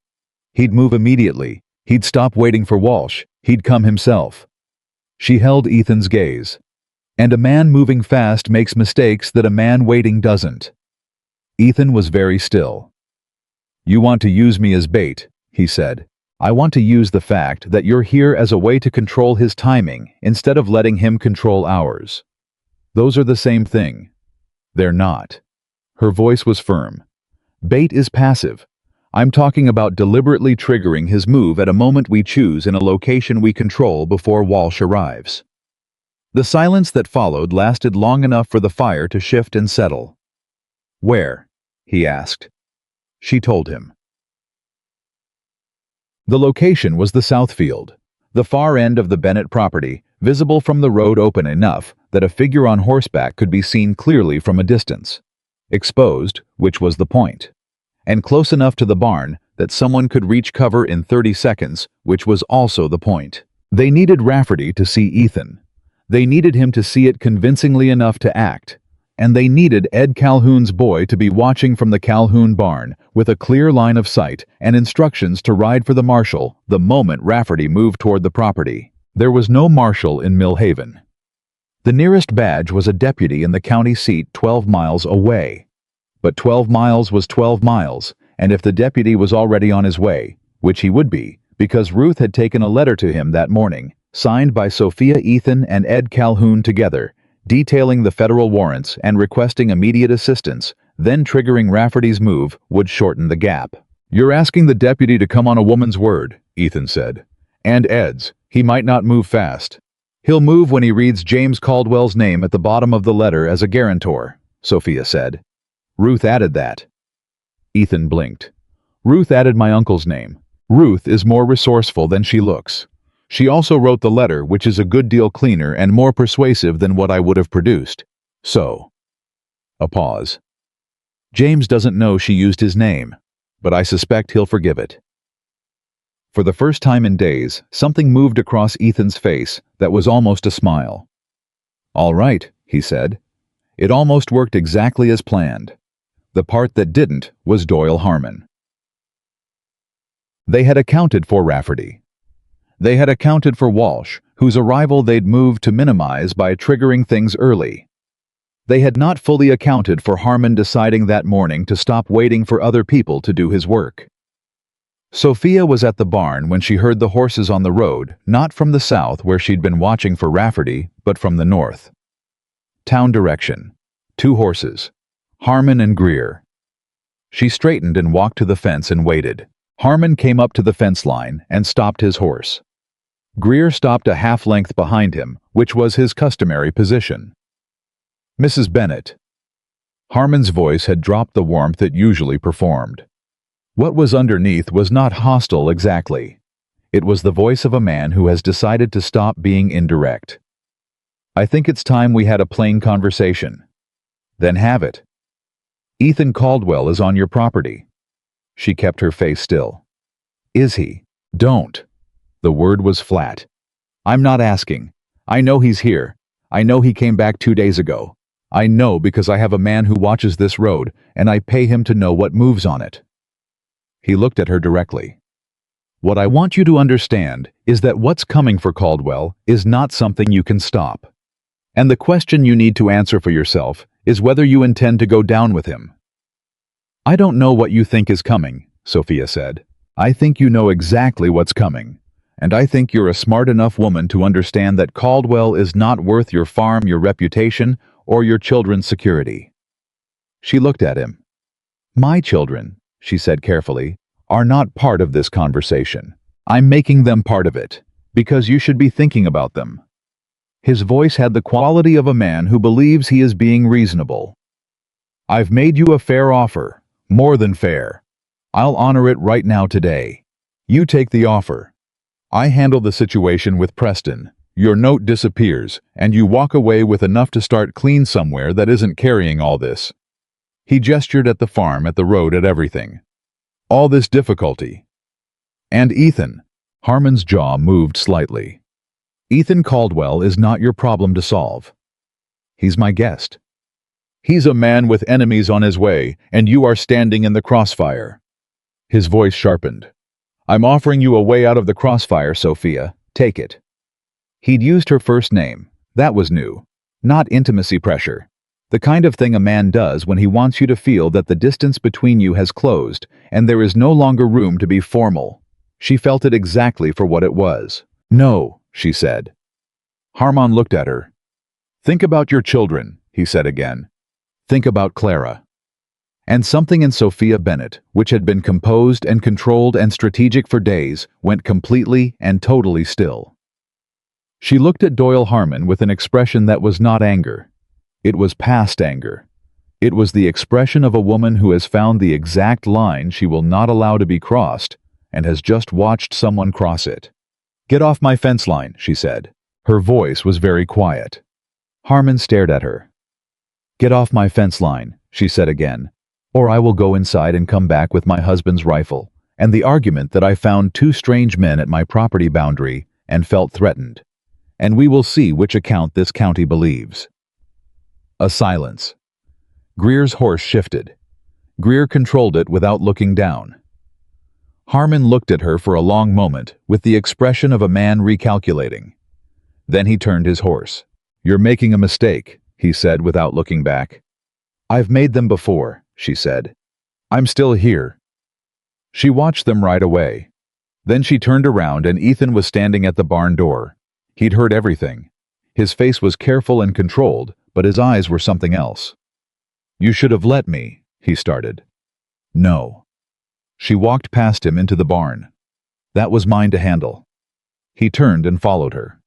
He'd move immediately. He'd stop waiting for Walsh. He'd come himself. She held Ethan's gaze. And a man moving fast makes mistakes that a man waiting doesn't. Ethan was very still. You want to use me as bait, he said. I want to use the fact that you're here as a way to control his timing instead of letting him control ours. Those are the same thing. They're not. Her voice was firm. Bait is passive. I'm talking about deliberately triggering his move at a moment we choose in a location we control before Walsh arrives. The silence that followed lasted long enough for the fire to shift and settle. Where? He asked. She told him. The location was the Southfield, the far end of the Bennett property, visible from the road open enough that a figure on horseback could be seen clearly from a distance. Exposed, which was the point. And close enough to the barn that someone could reach cover in 30 seconds, which was also the point. They needed Rafferty to see Ethan. They needed him to see it convincingly enough to act. And they needed Ed Calhoun's boy to be watching from the Calhoun barn with a clear line of sight and instructions to ride for the marshal the moment Rafferty moved toward the property. There was no marshal in Millhaven. The nearest badge was a deputy in the county seat 12 miles away. But 12 miles was 12 miles, and if the deputy was already on his way, which he would be, because Ruth had taken a letter to him that morning, signed by Sophia, Ethan, and Ed Calhoun together, detailing the federal warrants and requesting immediate assistance, then triggering Rafferty's move would shorten the gap. You're asking the deputy to come on a woman's word, Ethan said. And Ed's. He might not move fast. He'll move when he reads James Caldwell's name at the bottom of the letter as a guarantor, Sophia said. Ruth added that. Ethan blinked. Ruth added my uncle's name. Ruth is more resourceful than she looks. She also wrote the letter, which is a good deal cleaner and more persuasive than what I would have produced. So. A pause. James doesn't know she used his name, but I suspect he'll forgive it. For the first time in days, something moved across Ethan's face that was almost a smile. All right, he said. It almost worked exactly as planned. The part that didn't was Doyle Harmon. They had accounted for Rafferty. They had accounted for Walsh, whose arrival they'd moved to minimize by triggering things early. They had not fully accounted for Harmon deciding that morning to stop waiting for other people to do his work. Sophia was at the barn when she heard the horses on the road, not from the south where she'd been watching for Rafferty, but from the north. Town direction. 2 horses. Harmon and Greer. She straightened and walked to the fence and waited. Harmon came up to the fence line and stopped his horse. Greer stopped a half-length behind him, which was his customary position. Mrs. Bennett. Harmon's voice had dropped the warmth it usually performed. What was underneath was not hostile exactly. It was the voice of a man who has decided to stop being indirect. I think it's time we had a plain conversation. Then have it. Ethan Caldwell is on your property. She kept her face still. Is he? Don't. The word was flat. I'm not asking. I know he's here. I know he came back 2 days ago. I know because I have a man who watches this road, and I pay him to know what moves on it. He looked at her directly. What I want you to understand is that what's coming for Caldwell is not something you can stop. And the question you need to answer for yourself is whether you intend to go down with him. I don't know what you think is coming, Sophia said. I think you know exactly what's coming. And I think you're a smart enough woman to understand that Caldwell is not worth your farm, your reputation, or your children's security. She looked at him. My children, she said carefully, are not part of this conversation. I'm making them part of it, because you should be thinking about them. His voice had the quality of a man who believes he is being reasonable. I've made you a fair offer, more than fair. I'll honor it right now today. You take the offer. I handle the situation with Preston. Your note disappears, and you walk away with enough to start clean somewhere that isn't carrying all this. He gestured at the farm, at the road, at everything. All this difficulty. And Ethan. Harmon's jaw moved slightly. Ethan Caldwell is not your problem to solve. He's my guest. He's a man with enemies on his way, and you are standing in the crossfire. His voice sharpened. I'm offering you a way out of the crossfire, Sophia. Take it. He'd used her first name. That was new. Not intimacy pressure. The kind of thing a man does when he wants you to feel that the distance between you has closed and there is no longer room to be formal. She felt it exactly for what it was. No, she said. Harmon looked at her. Think about your children, he said again. Think about Clara. And something in Sophia Bennett, which had been composed and controlled and strategic for days, went completely and totally still. She looked at Doyle Harmon with an expression that was not anger. It was past anger. It was the expression of a woman who has found the exact line she will not allow to be crossed and has just watched someone cross it. Get off my fence line, she said. Her voice was very quiet. Harmon stared at her. Get off my fence line, she said again. Or I will go inside and come back with my husband's rifle, and the argument that I found two strange men at my property boundary and felt threatened. And we will see which account this county believes. A silence. Greer's horse shifted. Greer controlled it without looking down. Harmon looked at her for a long moment with the expression of a man recalculating. Then he turned his horse. You're making a mistake, he said without looking back. I've made them before, she said. I'm still here. She watched them ride away. Then she turned around and Ethan was standing at the barn door. He'd heard everything. His face was careful and controlled, but his eyes were something else. You should have let me, he started. No. She walked past him into the barn. That was mine to handle. He turned and followed her.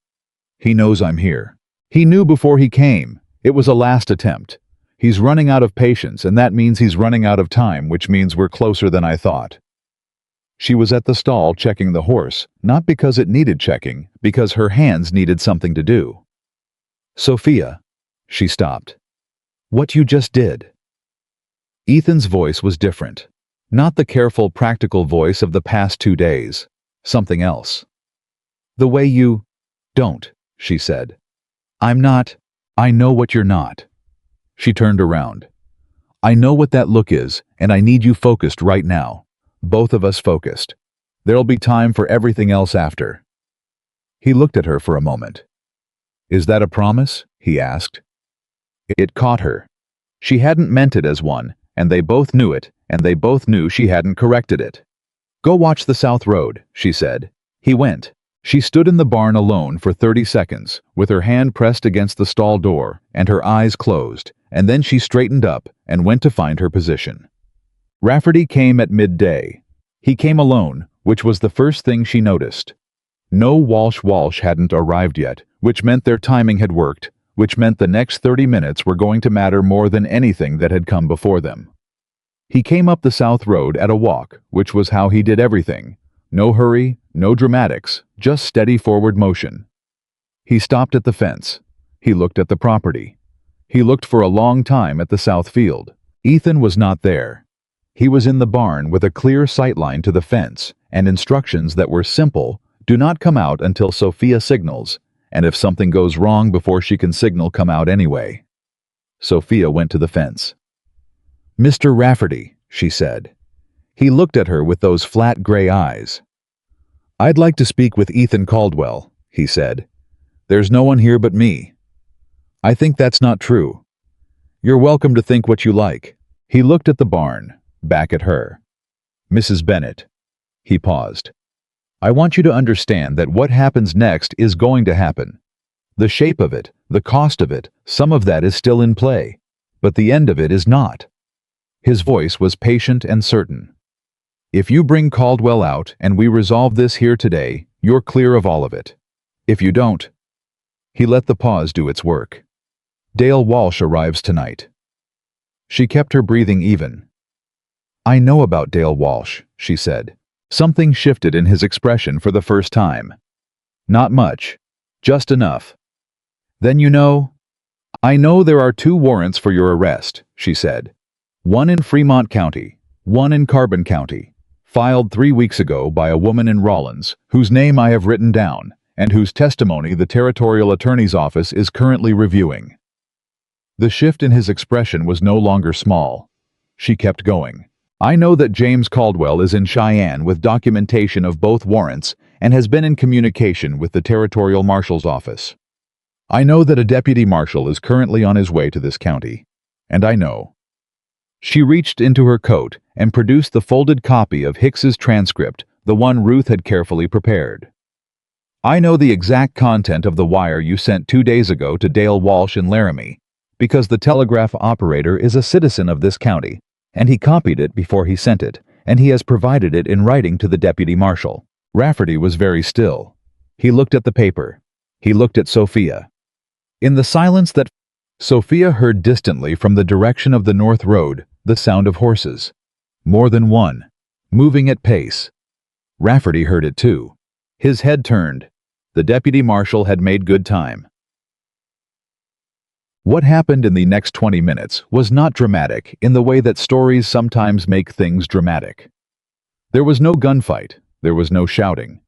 He knows I'm here. He knew before he came. It was a last attempt. He's running out of patience, and that means he's running out of time, which means we're closer than I thought. She was at the stall checking the horse, not because it needed checking, because her hands needed something to do. Sophia. She stopped. What you just did. Ethan's voice was different. Not the careful, practical voice of the past 2 days. Something else. The way you... Don't, she said. I'm not... I know what you're not. She turned around. I know what that look is, and I need you focused right now. Both of us focused. There'll be time for everything else after. He looked at her for a moment. Is that a promise? He asked. It caught her. She hadn't meant it as one, and they both knew it, and they both knew she hadn't corrected it. Go watch the South Road, she said. He went. She stood in the barn alone for 30 seconds, with her hand pressed against the stall door and her eyes closed, and then she straightened up and went to find her position. Rafferty came at midday. He came alone, which was the first thing she noticed. No Walsh hadn't arrived yet, which meant their timing had worked, which meant the next 30 minutes were going to matter more than anything that had come before them. He came up the South Road at a walk, which was how he did everything. No hurry, no dramatics, just steady forward motion. He stopped at the fence. He looked at the property. He looked for a long time at the south field. Ethan was not there. He was in the barn with a clear sightline to the fence and instructions that were simple: do not come out until Sophia signals, and if something goes wrong before she can signal, come out anyway. Sophia went to the fence. Mr. Rafferty, she said. He looked at her with those flat gray eyes. "I'd like to speak with Ethan Caldwell," he said. "There's no one here but me." "I think that's not true." "You're welcome to think what you like." He looked at the barn, back at her. "Mrs. Bennett." He paused. "I want you to understand that what happens next is going to happen. The shape of it, the cost of it, some of that is still in play. But the end of it is not." His voice was patient and certain. "If you bring Caldwell out and we resolve this here today, you're clear of all of it. If you don't—" He let the pause do its work. "Dale Walsh arrives tonight." She kept her breathing even. "I know about Dale Walsh," she said. Something shifted in his expression for the first time. "Not much. Just enough." "Then you know—" "I know there are 2 warrants for your arrest," she said. "One in Fremont County, one in Carbon County, filed 3 weeks ago by a woman in Rawlins, whose name I have written down, and whose testimony the Territorial Attorney's Office is currently reviewing." The shift in his expression was no longer small. She kept going. "I know that James Caldwell is in Cheyenne with documentation of both warrants and has been in communication with the Territorial Marshal's Office. I know that a deputy marshal is currently on his way to this county. And I know—" She reached into her coat and produced the folded copy of Hicks's transcript, the one Ruth had carefully prepared. "I know the exact content of the wire you sent 2 days ago to Dale Walsh in Laramie, because the telegraph operator is a citizen of this county, and he copied it before he sent it, and he has provided it in writing to the deputy marshal." Rafferty was very still. He looked at the paper. He looked at Sophia. In the silence that Sophia heard distantly from the direction of the north road, the sound of horses. More than one, moving at pace. Rafferty heard it too. His head turned. The deputy marshal had made good time. What happened in the next 20 minutes was not dramatic in the way that stories sometimes make things dramatic. There was no gunfight. There was no shouting.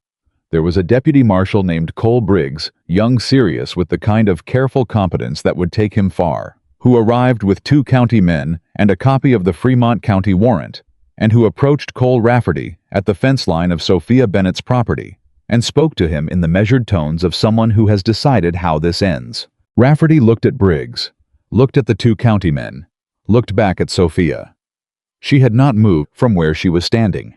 There was a deputy marshal named Cole Briggs, young, serious, with the kind of careful competence that would take him far, who arrived with 2 county men and a copy of the Fremont County warrant, and who approached Cole Rafferty at the fence line of Sophia Bennett's property and spoke to him in the measured tones of someone who has decided how this ends. Rafferty looked at Briggs, looked at the 2 county men, looked back at Sophia. She had not moved from where she was standing.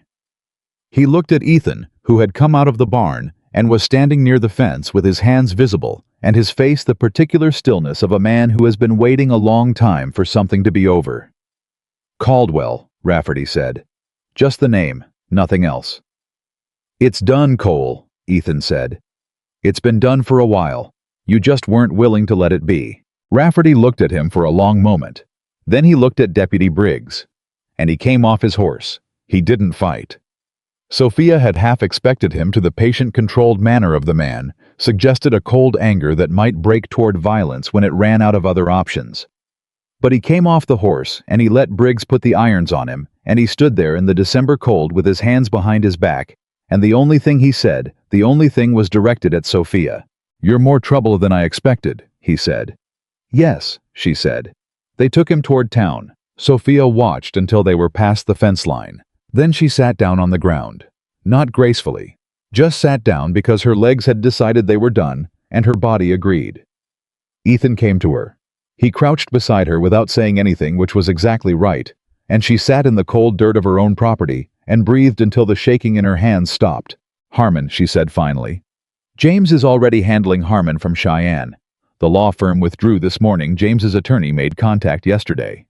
He looked at Ethan, who had come out of the barn and was standing near the fence with his hands visible and his face the particular stillness of a man who has been waiting a long time for something to be over. "Caldwell," Rafferty said. "Just the name, nothing else." "It's done, Cole," Ethan said. "It's been done for a while. You just weren't willing to let it be." Rafferty looked at him for a long moment. Then he looked at Deputy Briggs. And he came off his horse. He didn't fight. Sophia had half expected him to the patient, controlled manner of the man, suggested a cold anger that might break toward violence when it ran out of other options. But he came off the horse, and he let Briggs put the irons on him, and he stood there in the December cold with his hands behind his back, and the only thing he said, the only thing was directed at Sophia. "You're more trouble than I expected," he said. "Yes," she said. They took him toward town. Sophia watched until they were past the fence line. Then she sat down on the ground. Not gracefully. Just sat down because her legs had decided they were done, and her body agreed. Ethan came to her. He crouched beside her without saying anything, which was exactly right, and she sat in the cold dirt of her own property and breathed until the shaking in her hands stopped. "Harmon," she said finally. "James is already handling Harmon from Cheyenne. The law firm withdrew this morning. James's attorney made contact yesterday.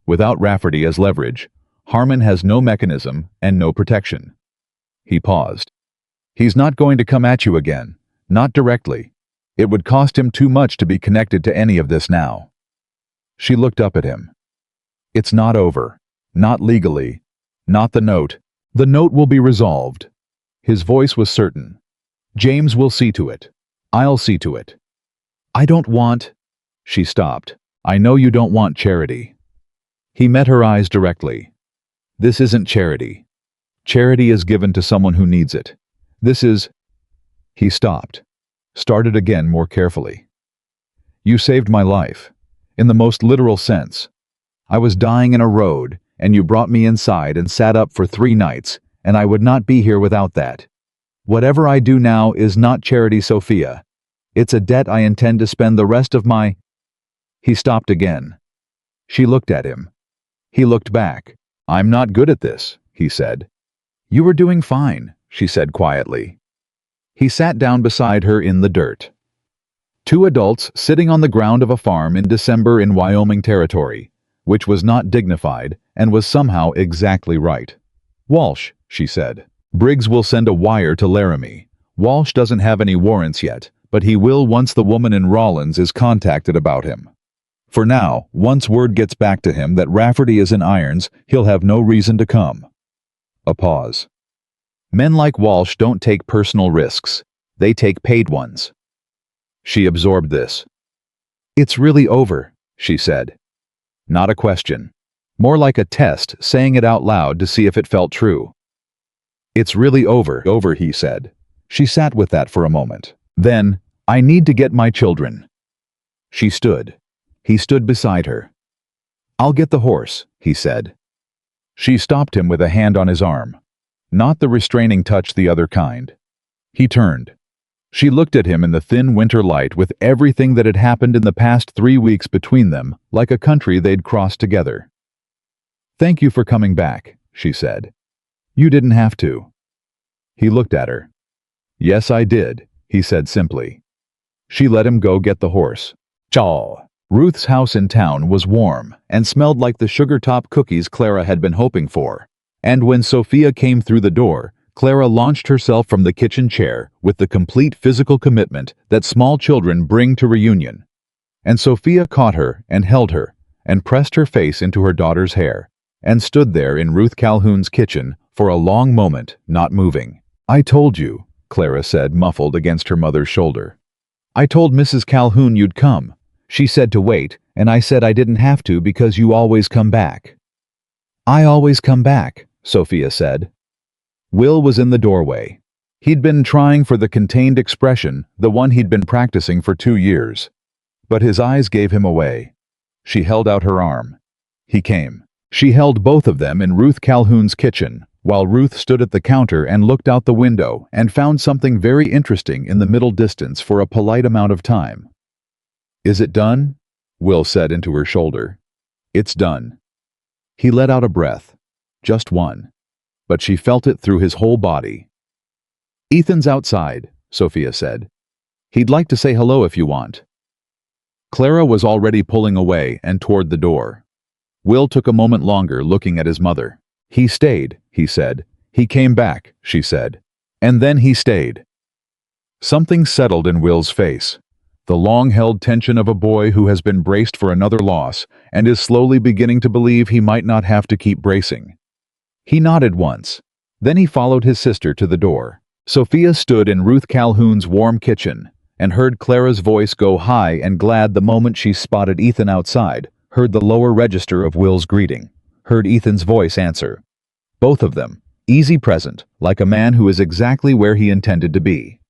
Without Rafferty as leverage, Harmon has no mechanism and no protection." He paused. "He's not going to come at you again. Not directly. It would cost him too much to be connected to any of this now." She looked up at him. "It's not over. Not legally. Not the note. The note will be resolved." His voice was certain. "James will see to it. I'll see to it." "I don't want—" She stopped. "I know you don't want charity." He met her eyes directly. "This isn't charity. Charity is given to someone who needs it. This is—" He stopped. Started again more carefully. "You saved my life. In the most literal sense. I was dying in a road, and you brought me inside and sat up for 3 nights, and I would not be here without that. Whatever I do now is not charity, Sophia. It's a debt I intend to spend the rest of my—" He stopped again. She looked at him. He looked back. "I'm not good at this," he said. "You were doing fine," she said quietly. He sat down beside her in the dirt. Two adults sitting on the ground of a farm in December in Wyoming territory, which was not dignified and was somehow exactly right. "Walsh," she said. "Briggs will send a wire to Laramie. Walsh doesn't have any warrants yet, but he will once the woman in Rawlins is contacted about him. For now, once word gets back to him that Rafferty is in irons, he'll have no reason to come." A pause. "Men like Walsh don't take personal risks. They take paid ones." She absorbed this. "It's really over," she said. Not a question. More like a test, saying it out loud to see if it felt true. "It's really over," he said. She sat with that for a moment. Then, "I need to get my children." She stood. He stood beside her. "I'll get the horse," he said. She stopped him with a hand on his arm. Not the restraining touch, the other kind. He turned. She looked at him in the thin winter light with everything that had happened in the past 3 weeks between them, like a country they'd crossed together. "Thank you for coming back," she said. "You didn't have to." He looked at her. "Yes, I did," he said simply. She let him go get the horse. Chaw. Ruth's house in town was warm and smelled like the sugar-top cookies Clara had been hoping for. And when Sophia came through the door, Clara launched herself from the kitchen chair with the complete physical commitment that small children bring to reunion. And Sophia caught her and held her and pressed her face into her daughter's hair and stood there in Ruth Calhoun's kitchen for a long moment, not moving. "I told you," Clara said, muffled against her mother's shoulder. "I told Mrs. Calhoun you'd come. She said to wait, and I said I didn't have to because you always come back." "I always come back," Sophia said. Will was in the doorway. He'd been trying for the contained expression, the one he'd been practicing for 2 years. But his eyes gave him away. She held out her arm. He came. She held both of them in Ruth Calhoun's kitchen, while Ruth stood at the counter and looked out the window and found something very interesting in the middle distance for a polite amount of time. "Is it done?" Will said into her shoulder. "It's done." He let out a breath. Just one. But she felt it through his whole body. "Ethan's outside," Sophia said. "He'd like to say hello if you want." Clara was already pulling away and toward the door. Will took a moment longer looking at his mother. "He stayed," he said. "He came back," she said. "And then he stayed." Something settled in Will's face. The long-held tension of a boy who has been braced for another loss and is slowly beginning to believe he might not have to keep bracing. He nodded once. Then he followed his sister to the door. Sophia stood in Ruth Calhoun's warm kitchen and heard Clara's voice go high and glad the moment she spotted Ethan outside, heard the lower register of Will's greeting, heard Ethan's voice answer. Both of them, easy present, like a man who is exactly where he intended to be.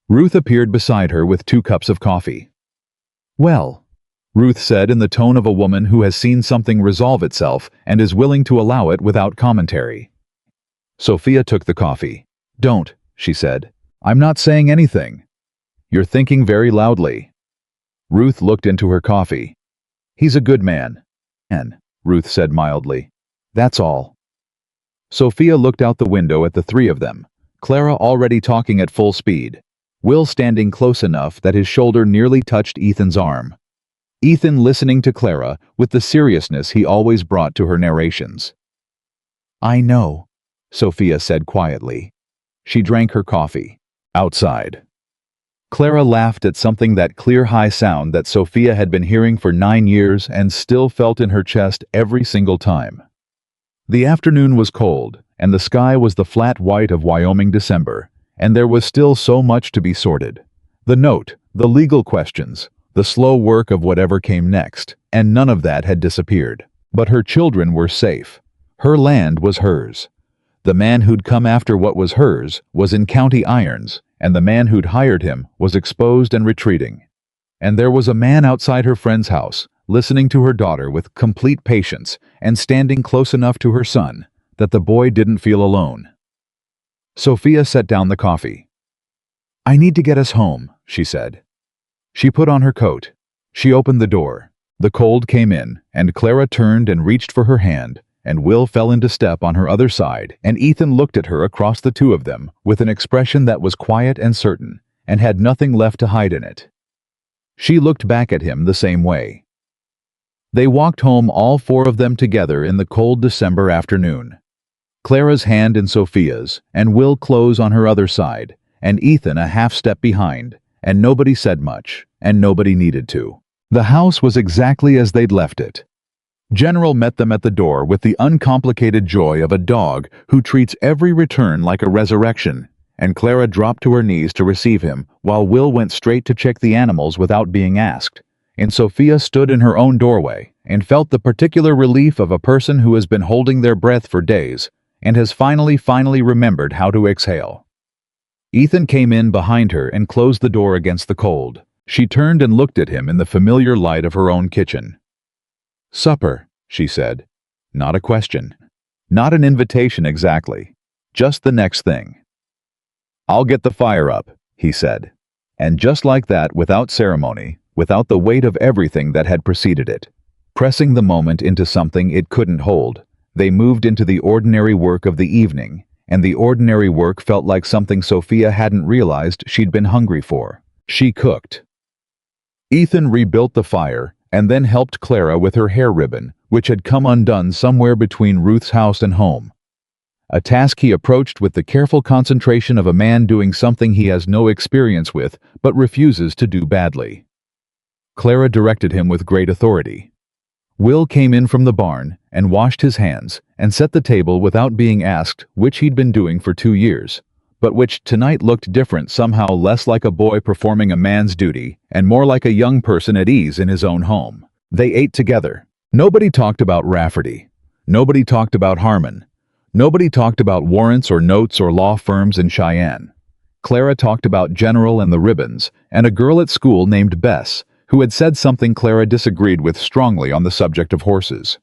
Ruth appeared beside her with 2 cups of coffee. "Well," Ruth said in the tone of a woman who has seen something resolve itself and is willing to allow it without commentary. Sophia took the coffee. "Don't," she said. "I'm not saying anything." "You're thinking very loudly." Ruth looked into her coffee. "He's a good man." "And," Ruth said mildly. "That's all." Sophia looked out the window at the 3 of them, Clara already talking at full speed, Will standing close enough that his shoulder nearly touched Ethan's arm. Ethan listening to Clara with the seriousness he always brought to her narrations. "I know," Sophia said quietly. She drank her coffee. Outside. Clara laughed at something, that clear high sound that Sophia had been hearing for 9 years and still felt in her chest every single time. The afternoon was cold, and the sky was the flat white of Wyoming December, and there was still so much to be sorted. The note, the legal questions, the slow work of whatever came next, and none of that had disappeared. But her children were safe. Her land was hers. The man who'd come after what was hers was in county irons, and the man who'd hired him was exposed and retreating. And there was a man outside her friend's house, listening to her daughter with complete patience and standing close enough to her son that the boy didn't feel alone. Sophia set down the coffee. "I need to get us home," she said. She put on her coat. She opened the door. The cold came in, and Clara turned and reached for her hand, and Will fell into step on her other side, and Ethan looked at her across the two of them with an expression that was quiet and certain, and had nothing left to hide in it. She looked back at him the same way. They walked home, all four of them together in the cold December afternoon. Clara's hand in Sophia's, and Will close on her other side, and Ethan a half step behind, and nobody said much, and nobody needed to. The house was exactly as they'd left it. General met them at the door with the uncomplicated joy of a dog who treats every return like a resurrection, and Clara dropped to her knees to receive him, while Will went straight to check the animals without being asked. And Sophia stood in her own doorway and felt the particular relief of a person who has been holding their breath for days and has finally remembered how to exhale. Ethan came in behind her and closed the door against the cold. She turned and looked at him in the familiar light of her own kitchen. "Supper," she said. Not a question. Not an invitation exactly. Just the next thing. "I'll get the fire up," he said. And just like that, without ceremony, without the weight of everything that had preceded it, pressing the moment into something it couldn't hold, they moved into the ordinary work of the evening, and the ordinary work felt like something Sophia hadn't realized she'd been hungry for. She cooked. Ethan rebuilt the fire and then helped Clara with her hair ribbon, which had come undone somewhere between Ruth's house and home. A task he approached with the careful concentration of a man doing something he has no experience with but refuses to do badly. Clara directed him with great authority. Will came in from the barn and washed his hands and set the table without being asked, which he'd been doing for 2 years, but which tonight looked different, somehow less like a boy performing a man's duty and more like a young person at ease in his own home. They ate together. Nobody talked about Rafferty. Nobody talked about Harmon. Nobody talked about warrants or notes or law firms in Cheyenne. Clara talked about General and the ribbons, and a girl at school named Bess, who had said something Clara disagreed with strongly on the subject of horses.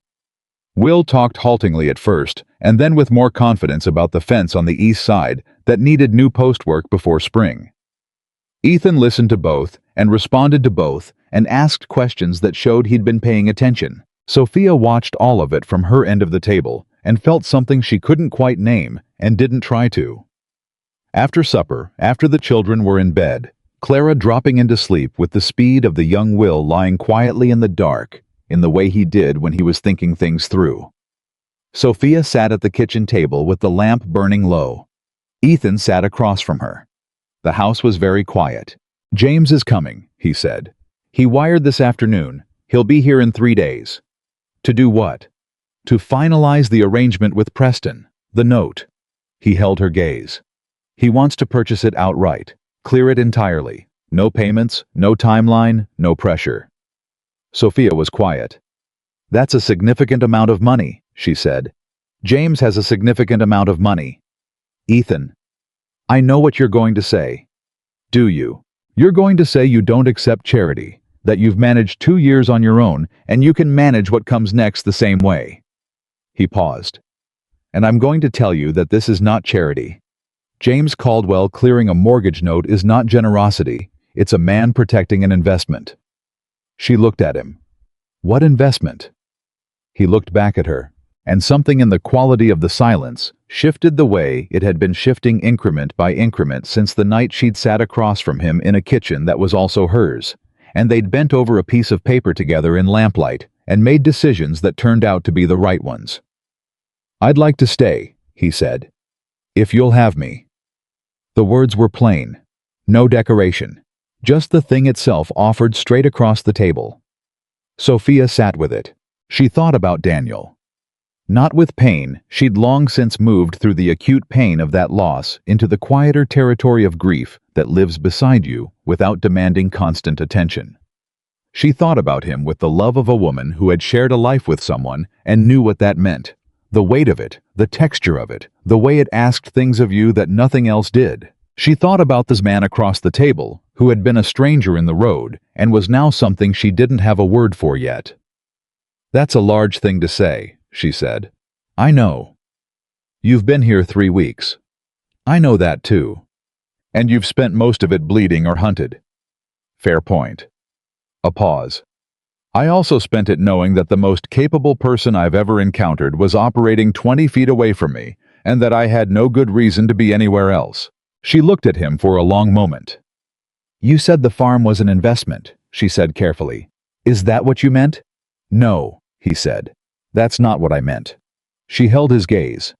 Will talked haltingly at first, and then with more confidence about the fence on the east side that needed new postwork before spring. Ethan listened to both, and responded to both, and asked questions that showed he'd been paying attention. Sophia watched all of it from her end of the table, and felt something she couldn't quite name, and didn't try to. After supper, after the children were in bed, Clara dropping into sleep with the speed of the young Will lying quietly in the dark, in the way he did when he was thinking things through. Sophia sat at the kitchen table with the lamp burning low. Ethan sat across from her. The house was very quiet. "James is coming," he said. "He wired this afternoon. He'll be here in 3 days." "To do what?" "To finalize the arrangement with Preston, the note." He held her gaze. "He wants to purchase it outright, clear it entirely. No payments, no timeline, no pressure." Sophia was quiet. "That's a significant amount of money," she said. "James has a significant amount of money." "Ethan, I know what you're going to say." "Do you? You're going to say you don't accept charity, that you've managed 2 years on your own, and you can manage what comes next the same way." He paused. "And I'm going to tell you that this is not charity. James Caldwell clearing a mortgage note is not generosity, it's a man protecting an investment." She looked at him. "What investment?" He looked back at her, and something in the quality of the silence shifted the way it had been shifting increment by increment since the night she'd sat across from him in a kitchen that was also hers, and they'd bent over a piece of paper together in lamplight and made decisions that turned out to be the right ones. "I'd like to stay," he said, "if you'll have me." The words were plain. No decoration. Just the thing itself offered straight across the table. Sophia sat with it. She thought about Daniel. Not with pain, she'd long since moved through the acute pain of that loss into the quieter territory of grief that lives beside you without demanding constant attention. She thought about him with the love of a woman who had shared a life with someone and knew what that meant. The weight of it, the texture of it, the way it asked things of you that nothing else did. She thought about this man across the table, who had been a stranger in the road, and was now something she didn't have a word for yet. "That's a large thing to say," she said. "I know. You've been here 3 weeks. I know that too. And you've spent most of it bleeding or hunted. Fair point. A pause. I also spent it knowing that the most capable person I've ever encountered was operating 20 feet away from me, and that I had no good reason to be anywhere else. She looked at him for a long moment. You said the farm was an investment, she said carefully. Is that what you meant? No, he said. That's not what I meant. She held his gaze.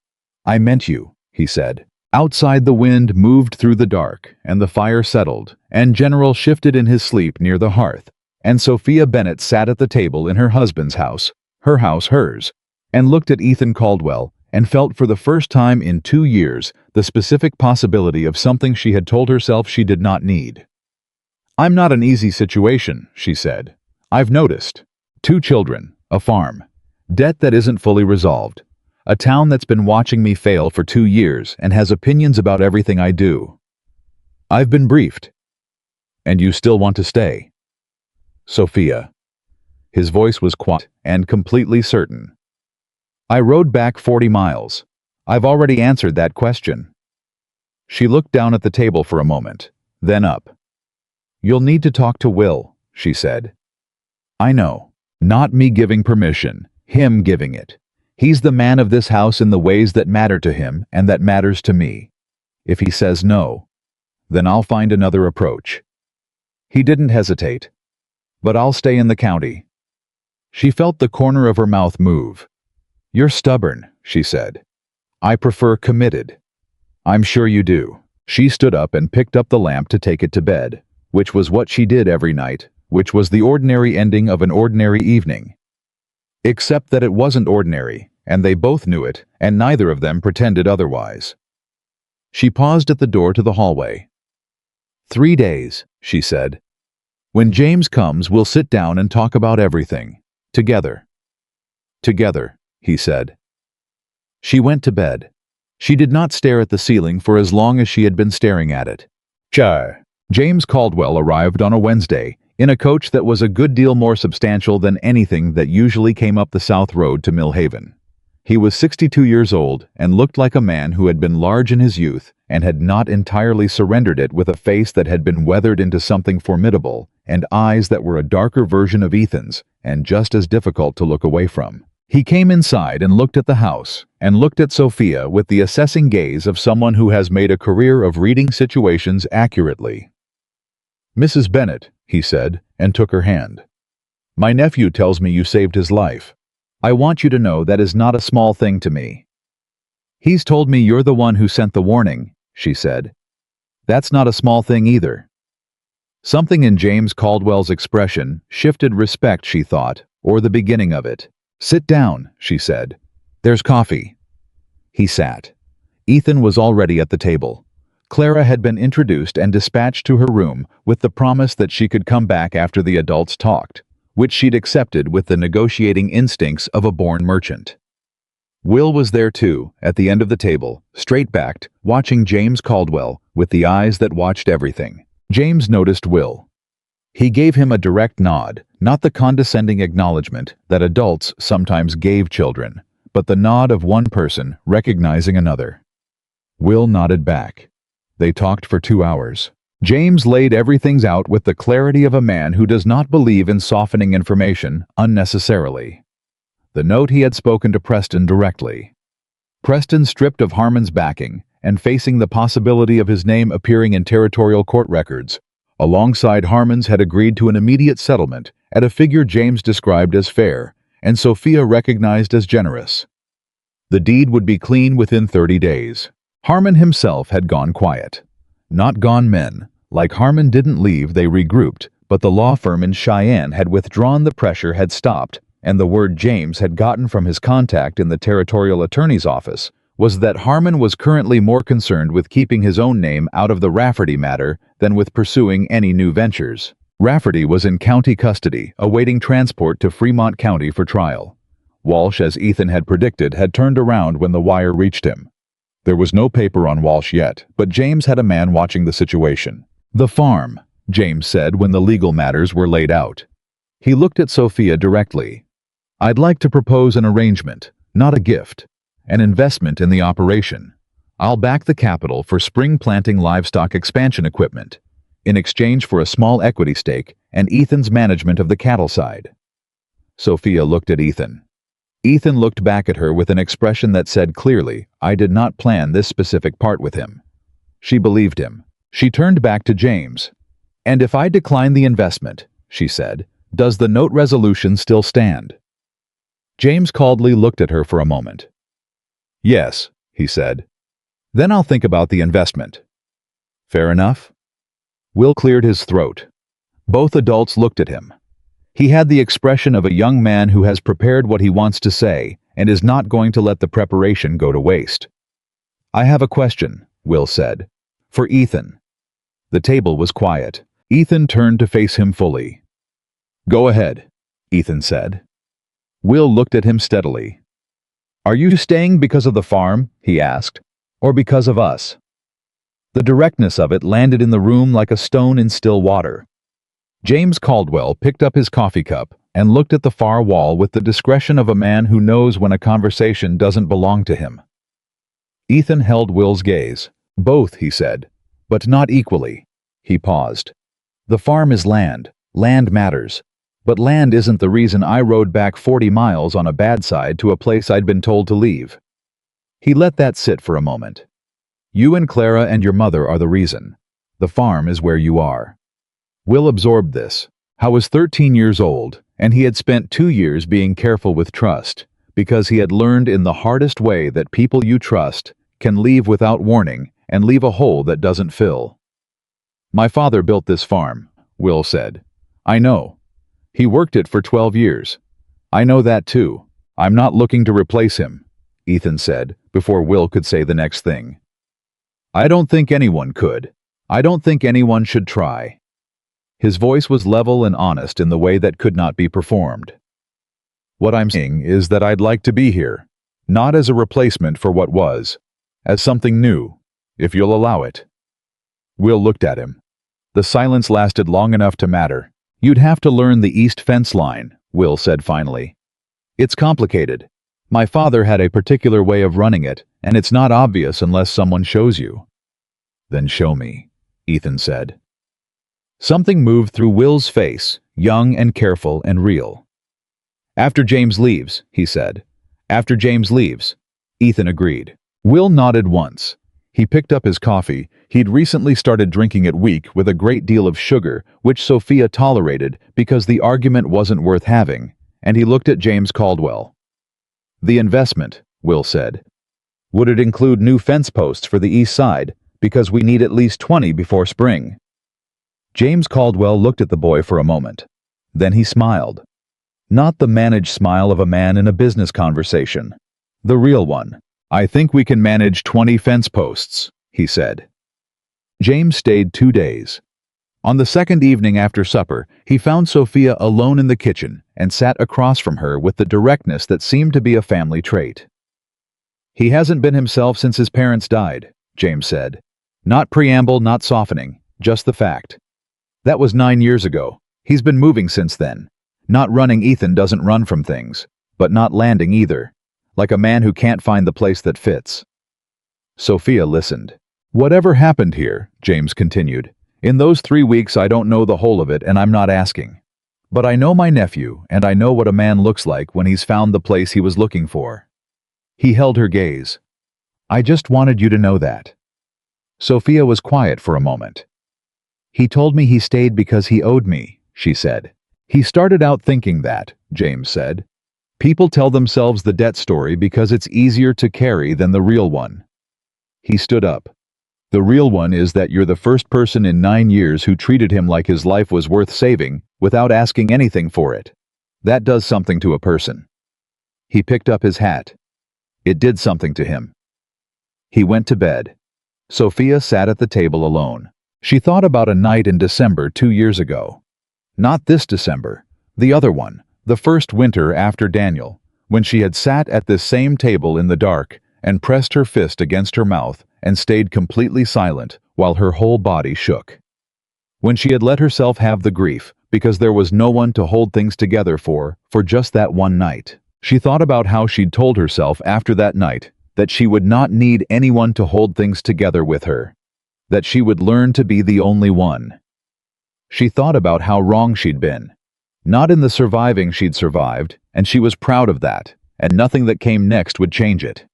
I meant you, he said. Outside the wind moved through the dark, and the fire settled, and General shifted in his sleep near the hearth, and Sophia Bennett sat at the table in her husband's house, her house hers, and looked at Ethan Caldwell, and felt for the first time in 2 years the specific possibility of something she had told herself she did not need. I'm not an easy situation, she said. I've noticed. 2 children, a farm, debt that isn't fully resolved, a town that's been watching me fail for 2 years and has opinions about everything I do. I've been briefed. And you still want to stay? Sophia. His voice was quiet and completely certain. I rode back 40 miles. I've already answered that question. She looked down at the table for a moment, then up. You'll need to talk to Will, she said. I know. Not me giving permission, him giving it. He's the man of this house in the ways that matter to him and that matters to me. If he says no, then I'll find another approach. He didn't hesitate. But I'll stay in the county. She felt the corner of her mouth move. You're stubborn, she said. I prefer committed. I'm sure you do. She stood up and picked up the lamp to take it to bed, which was what she did every night, which was the ordinary ending of an ordinary evening. Except that it wasn't ordinary, and they both knew it, and neither of them pretended otherwise. She paused at the door to the hallway. 3 days, she said. When James comes, we'll sit down and talk about everything. Together. Together, he said. She went to bed. She did not stare at the ceiling for as long as she had been staring at it. James Caldwell arrived on a Wednesday, in a coach that was a good deal more substantial than anything that usually came up the South Road to Millhaven. He was 62 years old and looked like a man who had been large in his youth and had not entirely surrendered it, with a face that had been weathered into something formidable and eyes that were a darker version of Ethan's and just as difficult to look away from. He came inside and looked at the house and looked at Sophia with the assessing gaze of someone who has made a career of reading situations accurately. Mrs. Bennett, he said, and took her hand. My nephew tells me you saved his life. I want you to know that is not a small thing to me. He's told me you're the one who sent the warning, she said. That's not a small thing either. Something in James Caldwell's expression shifted respect, she thought, or the beginning of it. Sit down, she said. There's coffee. He sat. Ethan was already at the table. Clara had been introduced and dispatched to her room with the promise that she could come back after the adults talked, which she'd accepted with the negotiating instincts of a born merchant. Will was there too, at the end of the table, straight-backed, watching James Caldwell with the eyes that watched everything. James noticed Will. He gave him a direct nod, not the condescending acknowledgement that adults sometimes gave children, but the nod of one person recognizing another. Will nodded back. They talked for 2 hours. James laid everything out with the clarity of a man who does not believe in softening information unnecessarily. The note he had spoken to Preston directly. Preston, stripped of Harmon's backing and facing the possibility of his name appearing in territorial court records, alongside Harmon's, had agreed to an immediate settlement at a figure James described as fair and Sophia recognized as generous. The deed would be clean within 30 days. Harmon himself had gone quiet. Not gone men. Like Harmon didn't leave, they regrouped, but the law firm in Cheyenne had withdrawn, the pressure had stopped, and the word James had gotten from his contact in the territorial attorney's office was that Harmon was currently more concerned with keeping his own name out of the Rafferty matter than with pursuing any new ventures. Rafferty was in county custody, awaiting transport to Fremont County for trial. Walsh, as Ethan had predicted, had turned around when the wire reached him. There was no paper on Walsh yet, but James had a man watching the situation. The farm, James said when the legal matters were laid out. He looked at Sophia directly. I'd like to propose an arrangement, not a gift. An investment in the operation. I'll back the capital for spring planting livestock expansion equipment, in exchange for a small equity stake and Ethan's management of the cattle side. Sophia looked at Ethan. Ethan looked back at her with an expression that said clearly, I did not plan this specific part with him. She believed him. She turned back to James. And if I decline the investment, she said, does the note resolution still stand? James coldly looked at her for a moment. Yes, he said. Then I'll think about the investment. Fair enough? Will cleared his throat. Both adults looked at him. He had the expression of a young man who has prepared what he wants to say and is not going to let the preparation go to waste. I have a question, Will said. For Ethan. The table was quiet. Ethan turned to face him fully. Go ahead, Ethan said. Will looked at him steadily. Are you staying because of the farm, he asked, or because of us? The directness of it landed in the room like a stone in still water. James Caldwell picked up his coffee cup and looked at the far wall with the discretion of a man who knows when a conversation doesn't belong to him. Ethan held Will's gaze. Both, he said, but not equally. He paused. The farm is land. Land matters. But land isn't the reason I rode back 40 miles on a bad side to a place I'd been told to leave. He let that sit for a moment. You and Clara and your mother are the reason. The farm is where you are. Will absorbed this. Howe was 13 years old, and he had spent 2 years being careful with trust, because he had learned in the hardest way that people you trust can leave without warning and leave a hole that doesn't fill. My father built this farm, Will said. I know. He worked it for 12 years. I know that too. I'm not looking to replace him, Ethan said, before Will could say the next thing. I don't think anyone could. I don't think anyone should try. His voice was level and honest in the way that could not be performed. What I'm saying is that I'd like to be here, not as a replacement for what was, as something new, if you'll allow it. Will looked at him. The silence lasted long enough to matter. You'd have to learn the east fence line, Will said finally. It's complicated. My father had a particular way of running it, and it's not obvious unless someone shows you. Then show me, Ethan said. Something moved through Will's face, young and careful and real. After James leaves, he said. After James leaves. Ethan agreed. Will nodded once. He picked up his coffee. He'd recently started drinking it weak with a great deal of sugar, which Sophia tolerated because the argument wasn't worth having, and he looked at James Caldwell. The investment, Will said. Would it include new fence posts for the east side, because we need at least 20 before spring? James Caldwell looked at the boy for a moment. Then he smiled. Not the managed smile of a man in a business conversation. The real one. I think we can manage 20 fence posts, he said. James stayed 2 days. On the second evening after supper, he found Sophia alone in the kitchen and sat across from her with the directness that seemed to be a family trait. He hasn't been himself since his parents died, James said. Not preamble, not softening, just the fact. That was 9 years ago. He's been moving since then. Not running. Ethan doesn't run from things, but not landing either. Like a man who can't find the place that fits. Sophia listened. Whatever happened here, James continued. In those 3 weeks I don't know the whole of it and I'm not asking. But I know my nephew and I know what a man looks like when he's found the place he was looking for. He held her gaze. I just wanted you to know that. Sophia was quiet for a moment. He told me he stayed because he owed me, she said. He started out thinking that, James said. People tell themselves the debt story because it's easier to carry than the real one. He stood up. The real one is that you're the first person in 9 years who treated him like his life was worth saving without asking anything for it. That does something to a person. He picked up his hat. It did something to him. He went to bed. Sophia sat at the table alone. She thought about a night in December 2 years ago. Not this December, the other one, the first winter after Daniel, when she had sat at this same table in the dark and pressed her fist against her mouth and stayed completely silent while her whole body shook. When she had let herself have the grief because there was no one to hold things together for just that one night. She thought about how she'd told herself after that night that she would not need anyone to hold things together with her, that she would learn to be the only one. She thought about how wrong she'd been. Not in the surviving she'd survived, and she was proud of that, and nothing that came next would change it.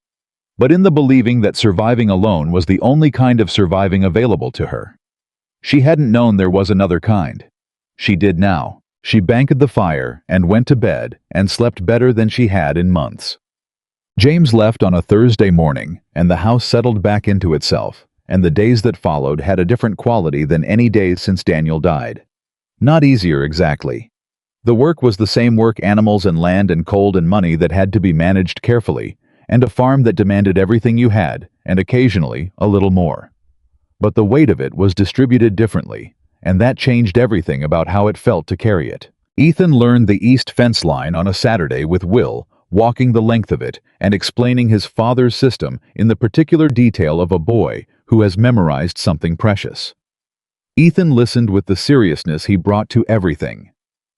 But in the believing that surviving alone was the only kind of surviving available to her. She hadn't known there was another kind. She did now. She banked the fire and went to bed and slept better than she had in months. James left on a Thursday morning, and the house settled back into itself, and the days that followed had a different quality than any days since Daniel died. Not easier exactly. The work was the same work: animals and land and cold and money that had to be managed carefully, and a farm that demanded everything you had, and occasionally a little more. But the weight of it was distributed differently, and that changed everything about how it felt to carry it. Ethan learned the east fence line on a Saturday with Will, walking the length of it and explaining his father's system in the particular detail of a boy who has memorized something precious. Ethan listened with the seriousness he brought to everything,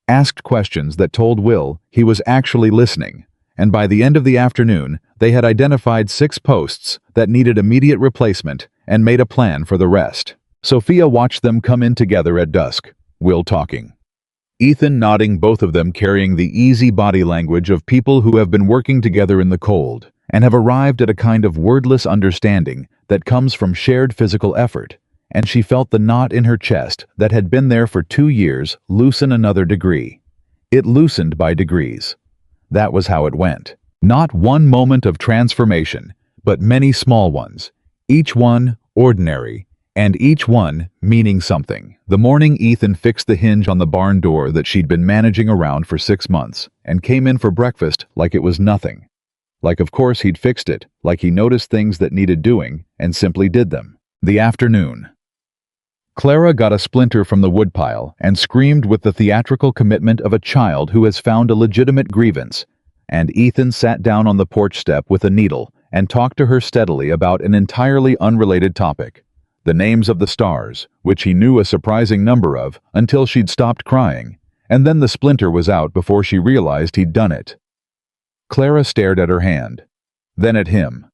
asked questions that told Will he was actually listening, and by the end of the afternoon, they had identified 6 posts that needed immediate replacement and made a plan for the rest. Sophia watched them come in together at dusk, Will talking, Ethan nodding, both of them carrying the easy body language of people who have been working together in the cold and have arrived at a kind of wordless understanding that comes from shared physical effort, and she felt the knot in her chest that had been there for 2 years loosen another degree. It loosened by degrees. That was how it went. Not one moment of transformation, but many small ones, each one ordinary, and each one meaning something. The morning Ethan fixed the hinge on the barn door that she'd been managing around for 6 months, and came in for breakfast like it was nothing. Like of course he'd fixed it, like he noticed things that needed doing, and simply did them. The afternoon. Clara got a splinter from the woodpile and screamed with the theatrical commitment of a child who has found a legitimate grievance, and Ethan sat down on the porch step with a needle and talked to her steadily about an entirely unrelated topic, the names of the stars, which he knew a surprising number of until she'd stopped crying, and then the splinter was out before she realized he'd done it. Clara stared at her hand, then at him.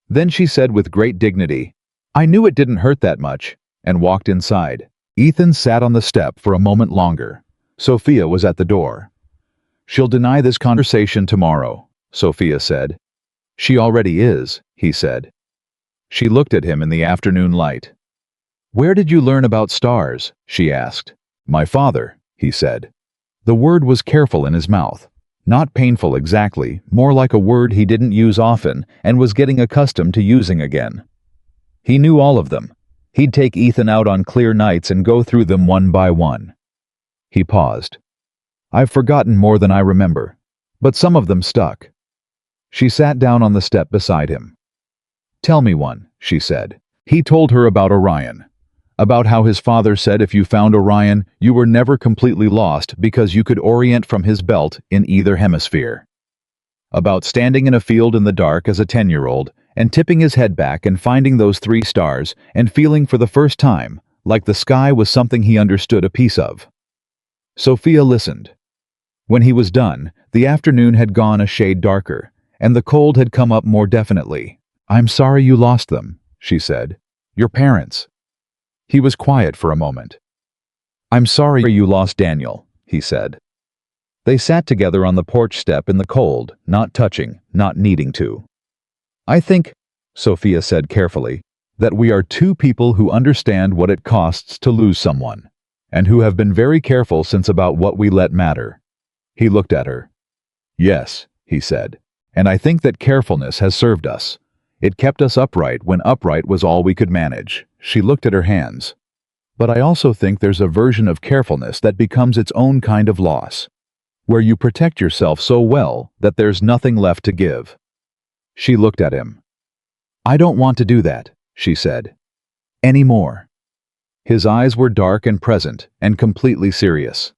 Then she said with great dignity, "I knew it didn't hurt that much," and walked inside. Ethan sat on the step for a moment longer. Sophia was at the door. "She'll deny this conversation tomorrow," Sophia said. "She already is," he said. She looked at him in the afternoon light. "Where did you learn about stars?" she asked. "My father," he said. The word was careful in his mouth. Not painful exactly, more like a word he didn't use often and was getting accustomed to using again. He knew all of them. He'd take Ethan out on clear nights and go through them one by one. He paused. "I've forgotten more than I remember, but some of them stuck." She sat down on the step beside him. "Tell me one," she said. He told her about Orion. About how his father said if you found Orion, you were never completely lost because you could orient from his belt in either hemisphere. About standing in a field in the dark as a 10-year-old and tipping his head back and finding those 3 stars and feeling for the first time like the sky was something he understood a piece of. Sophia listened. When he was done, the afternoon had gone a shade darker, and the cold had come up more definitely. "I'm sorry you lost them," she said. "Your parents." He was quiet for a moment. "I'm sorry you lost Daniel," he said. They sat together on the porch step in the cold, not touching, not needing to. "I think," Sophia said carefully, "that we are 2 people who understand what it costs to lose someone, and who have been very careful since about what we let matter." He looked at her. "Yes," he said, "and I think that carefulness has served us. It kept us upright when upright was all we could manage." She looked at her hands. "But I also think there's a version of carefulness that becomes its own kind of loss, where you protect yourself so well that there's nothing left to give." She looked at him. "I don't want to do that," she said. "Anymore." His eyes were dark and present and completely serious.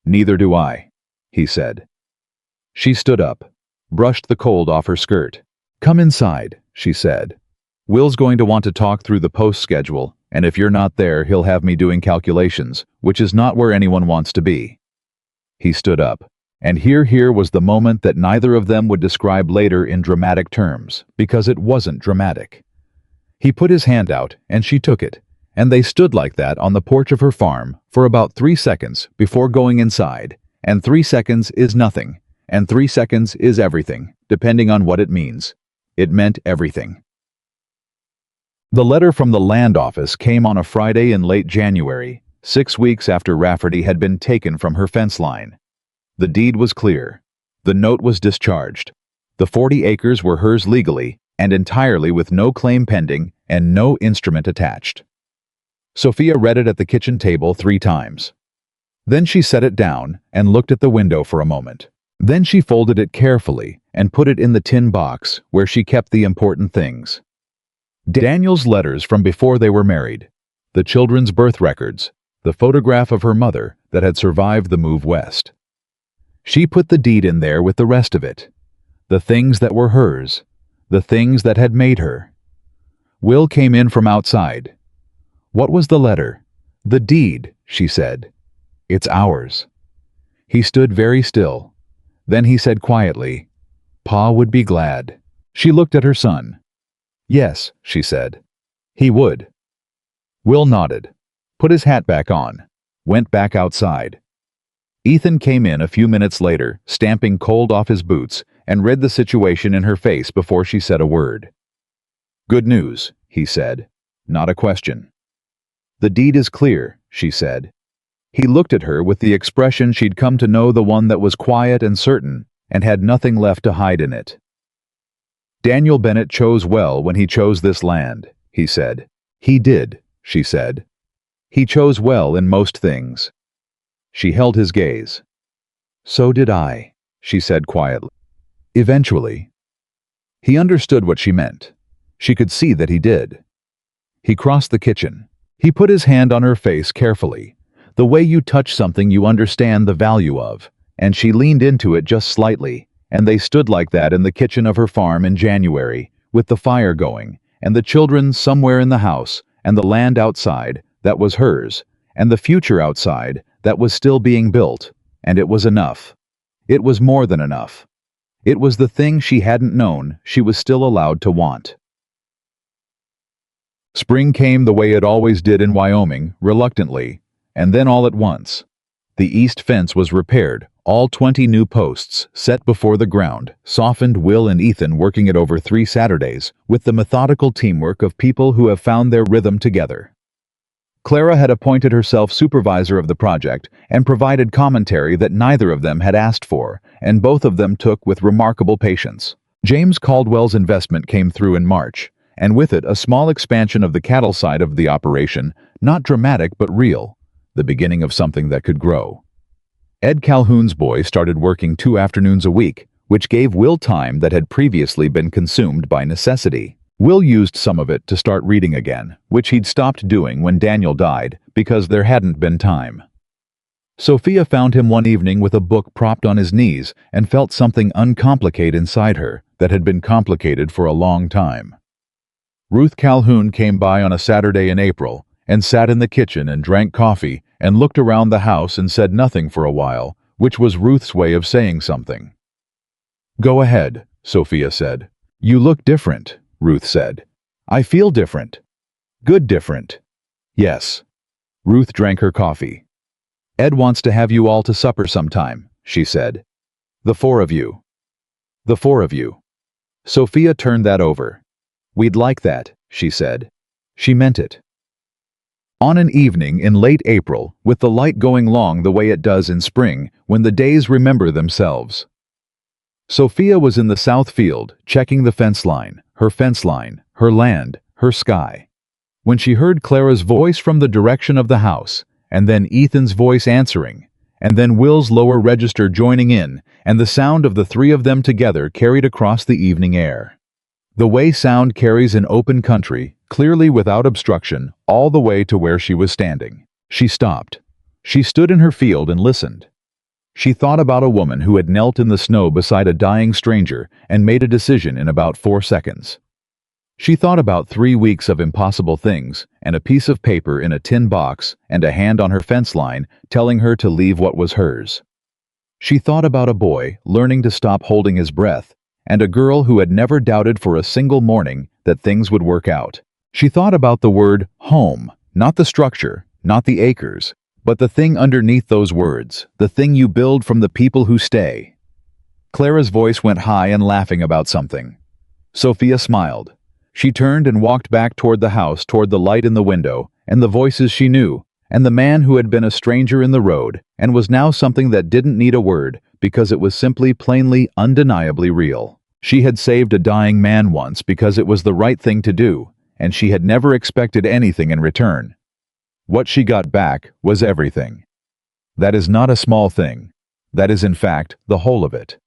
"Neither do I," he said. She stood up, brushed the cold off her skirt. "Come inside," she said. "Will's going to want to talk through the post schedule, and if you're not there, he'll have me doing calculations, which is not where anyone wants to be." He stood up. And here was the moment that neither of them would describe later in dramatic terms, because it wasn't dramatic. He put his hand out, and she took it, and they stood like that on the porch of her farm for about 3 seconds before going inside, and 3 seconds is nothing, and 3 seconds is everything, depending on what it means. It meant everything. The letter from the land office came on a Friday in late January, 6 weeks after Rafferty had been taken from her fence line. The deed was clear. The note was discharged. The 40 acres were hers legally and entirely with no claim pending and no instrument attached. Sophia read it at the kitchen table 3 times. Then she set it down and looked at the window for a moment. Then she folded it carefully and put it in the tin box where she kept the important things. Daniel's letters from before they were married, the children's birth records, the photograph of her mother that had survived the move west. She put the deed in there with the rest of it, the things that were hers, the things that had made her. Will came in from outside. "What was the letter?" "The deed," she said. "It's ours." He stood very still. Then he said quietly, "Pa would be glad." She looked at her son. "Yes," she said. "He would." Will nodded, put his hat back on, went back outside. Ethan came in a few minutes later, stamping cold off his boots, and read the situation in her face before she said a word. "Good news," he said, not a question. "The deed is clear," she said. He looked at her with the expression she'd come to know, the one that was quiet and certain, and had nothing left to hide in it. "Daniel Bennett chose well when he chose this land," he said. "He did," she said. "He chose well in most things." She held his gaze. "So did I," she said quietly. "Eventually." He understood what she meant. She could see that he did. He crossed the kitchen. He put his hand on her face carefully, the way you touch something you understand the value of, and she leaned into it just slightly, and they stood like that in the kitchen of her farm in January, with the fire going, and the children somewhere in the house, and the land outside, that was hers, and the future outside, that was still being built, and it was enough. It was more than enough. It was the thing she hadn't known she was still allowed to want. Spring came the way it always did in Wyoming, reluctantly, and then all at once. The east fence was repaired, all 20 new posts set before the ground, softened. Will and Ethan working it over 3 Saturdays, with the methodical teamwork of people who have found their rhythm together. Clara had appointed herself supervisor of the project and provided commentary that neither of them had asked for, and both of them took with remarkable patience. James Caldwell's investment came through in March, and with it a small expansion of the cattle side of the operation, not dramatic but real, the beginning of something that could grow. Ed Calhoun's boy started working 2 afternoons a week, which gave Will time that had previously been consumed by necessity. Will used some of it to start reading again, which he'd stopped doing when Daniel died because there hadn't been time. Sophia found him one evening with a book propped on his knees and felt something uncomplicated inside her that had been complicated for a long time. Ruth Calhoun came by on a Saturday in April and sat in the kitchen and drank coffee and looked around the house and said nothing for a while, which was Ruth's way of saying something. "Go ahead," Sophia said. "You look different," Ruth said. "I feel different." "Good different." "Yes." Ruth drank her coffee. "Ed wants to have you all to supper sometime," she said. "The 4 of you." "The 4 of you." Sophia turned that over. "We'd like that," she said. She meant it. On an evening in late April, with the light going long the way it does in spring, when the days remember themselves. Sophia was in the south field, checking the fence line, her land, her sky, when she heard Clara's voice from the direction of the house, and then Ethan's voice answering, and then Will's lower register joining in, and the sound of the 3 of them together carried across the evening air. The way sound carries in open country, clearly without obstruction, all the way to where she was standing. She stopped. She stood in her field and listened. She thought about a woman who had knelt in the snow beside a dying stranger and made a decision in about 4 seconds. She thought about 3 weeks of impossible things, and a piece of paper in a tin box, and a hand on her fence line telling her to leave what was hers. She thought about a boy learning to stop holding his breath, and a girl who had never doubted for a single morning that things would work out. She thought about the word home, not the structure, not the acres, but the thing underneath those words, the thing you build from the people who stay. Clara's voice went high and laughing about something. Sophia smiled. She turned and walked back toward the house, toward the light in the window, and the voices she knew, and the man who had been a stranger in the road, and was now something that didn't need a word, because it was simply, plainly, undeniably real. She had saved a dying man once because it was the right thing to do, and she had never expected anything in return. What she got back was everything. That is not a small thing. That is, in fact, the whole of it.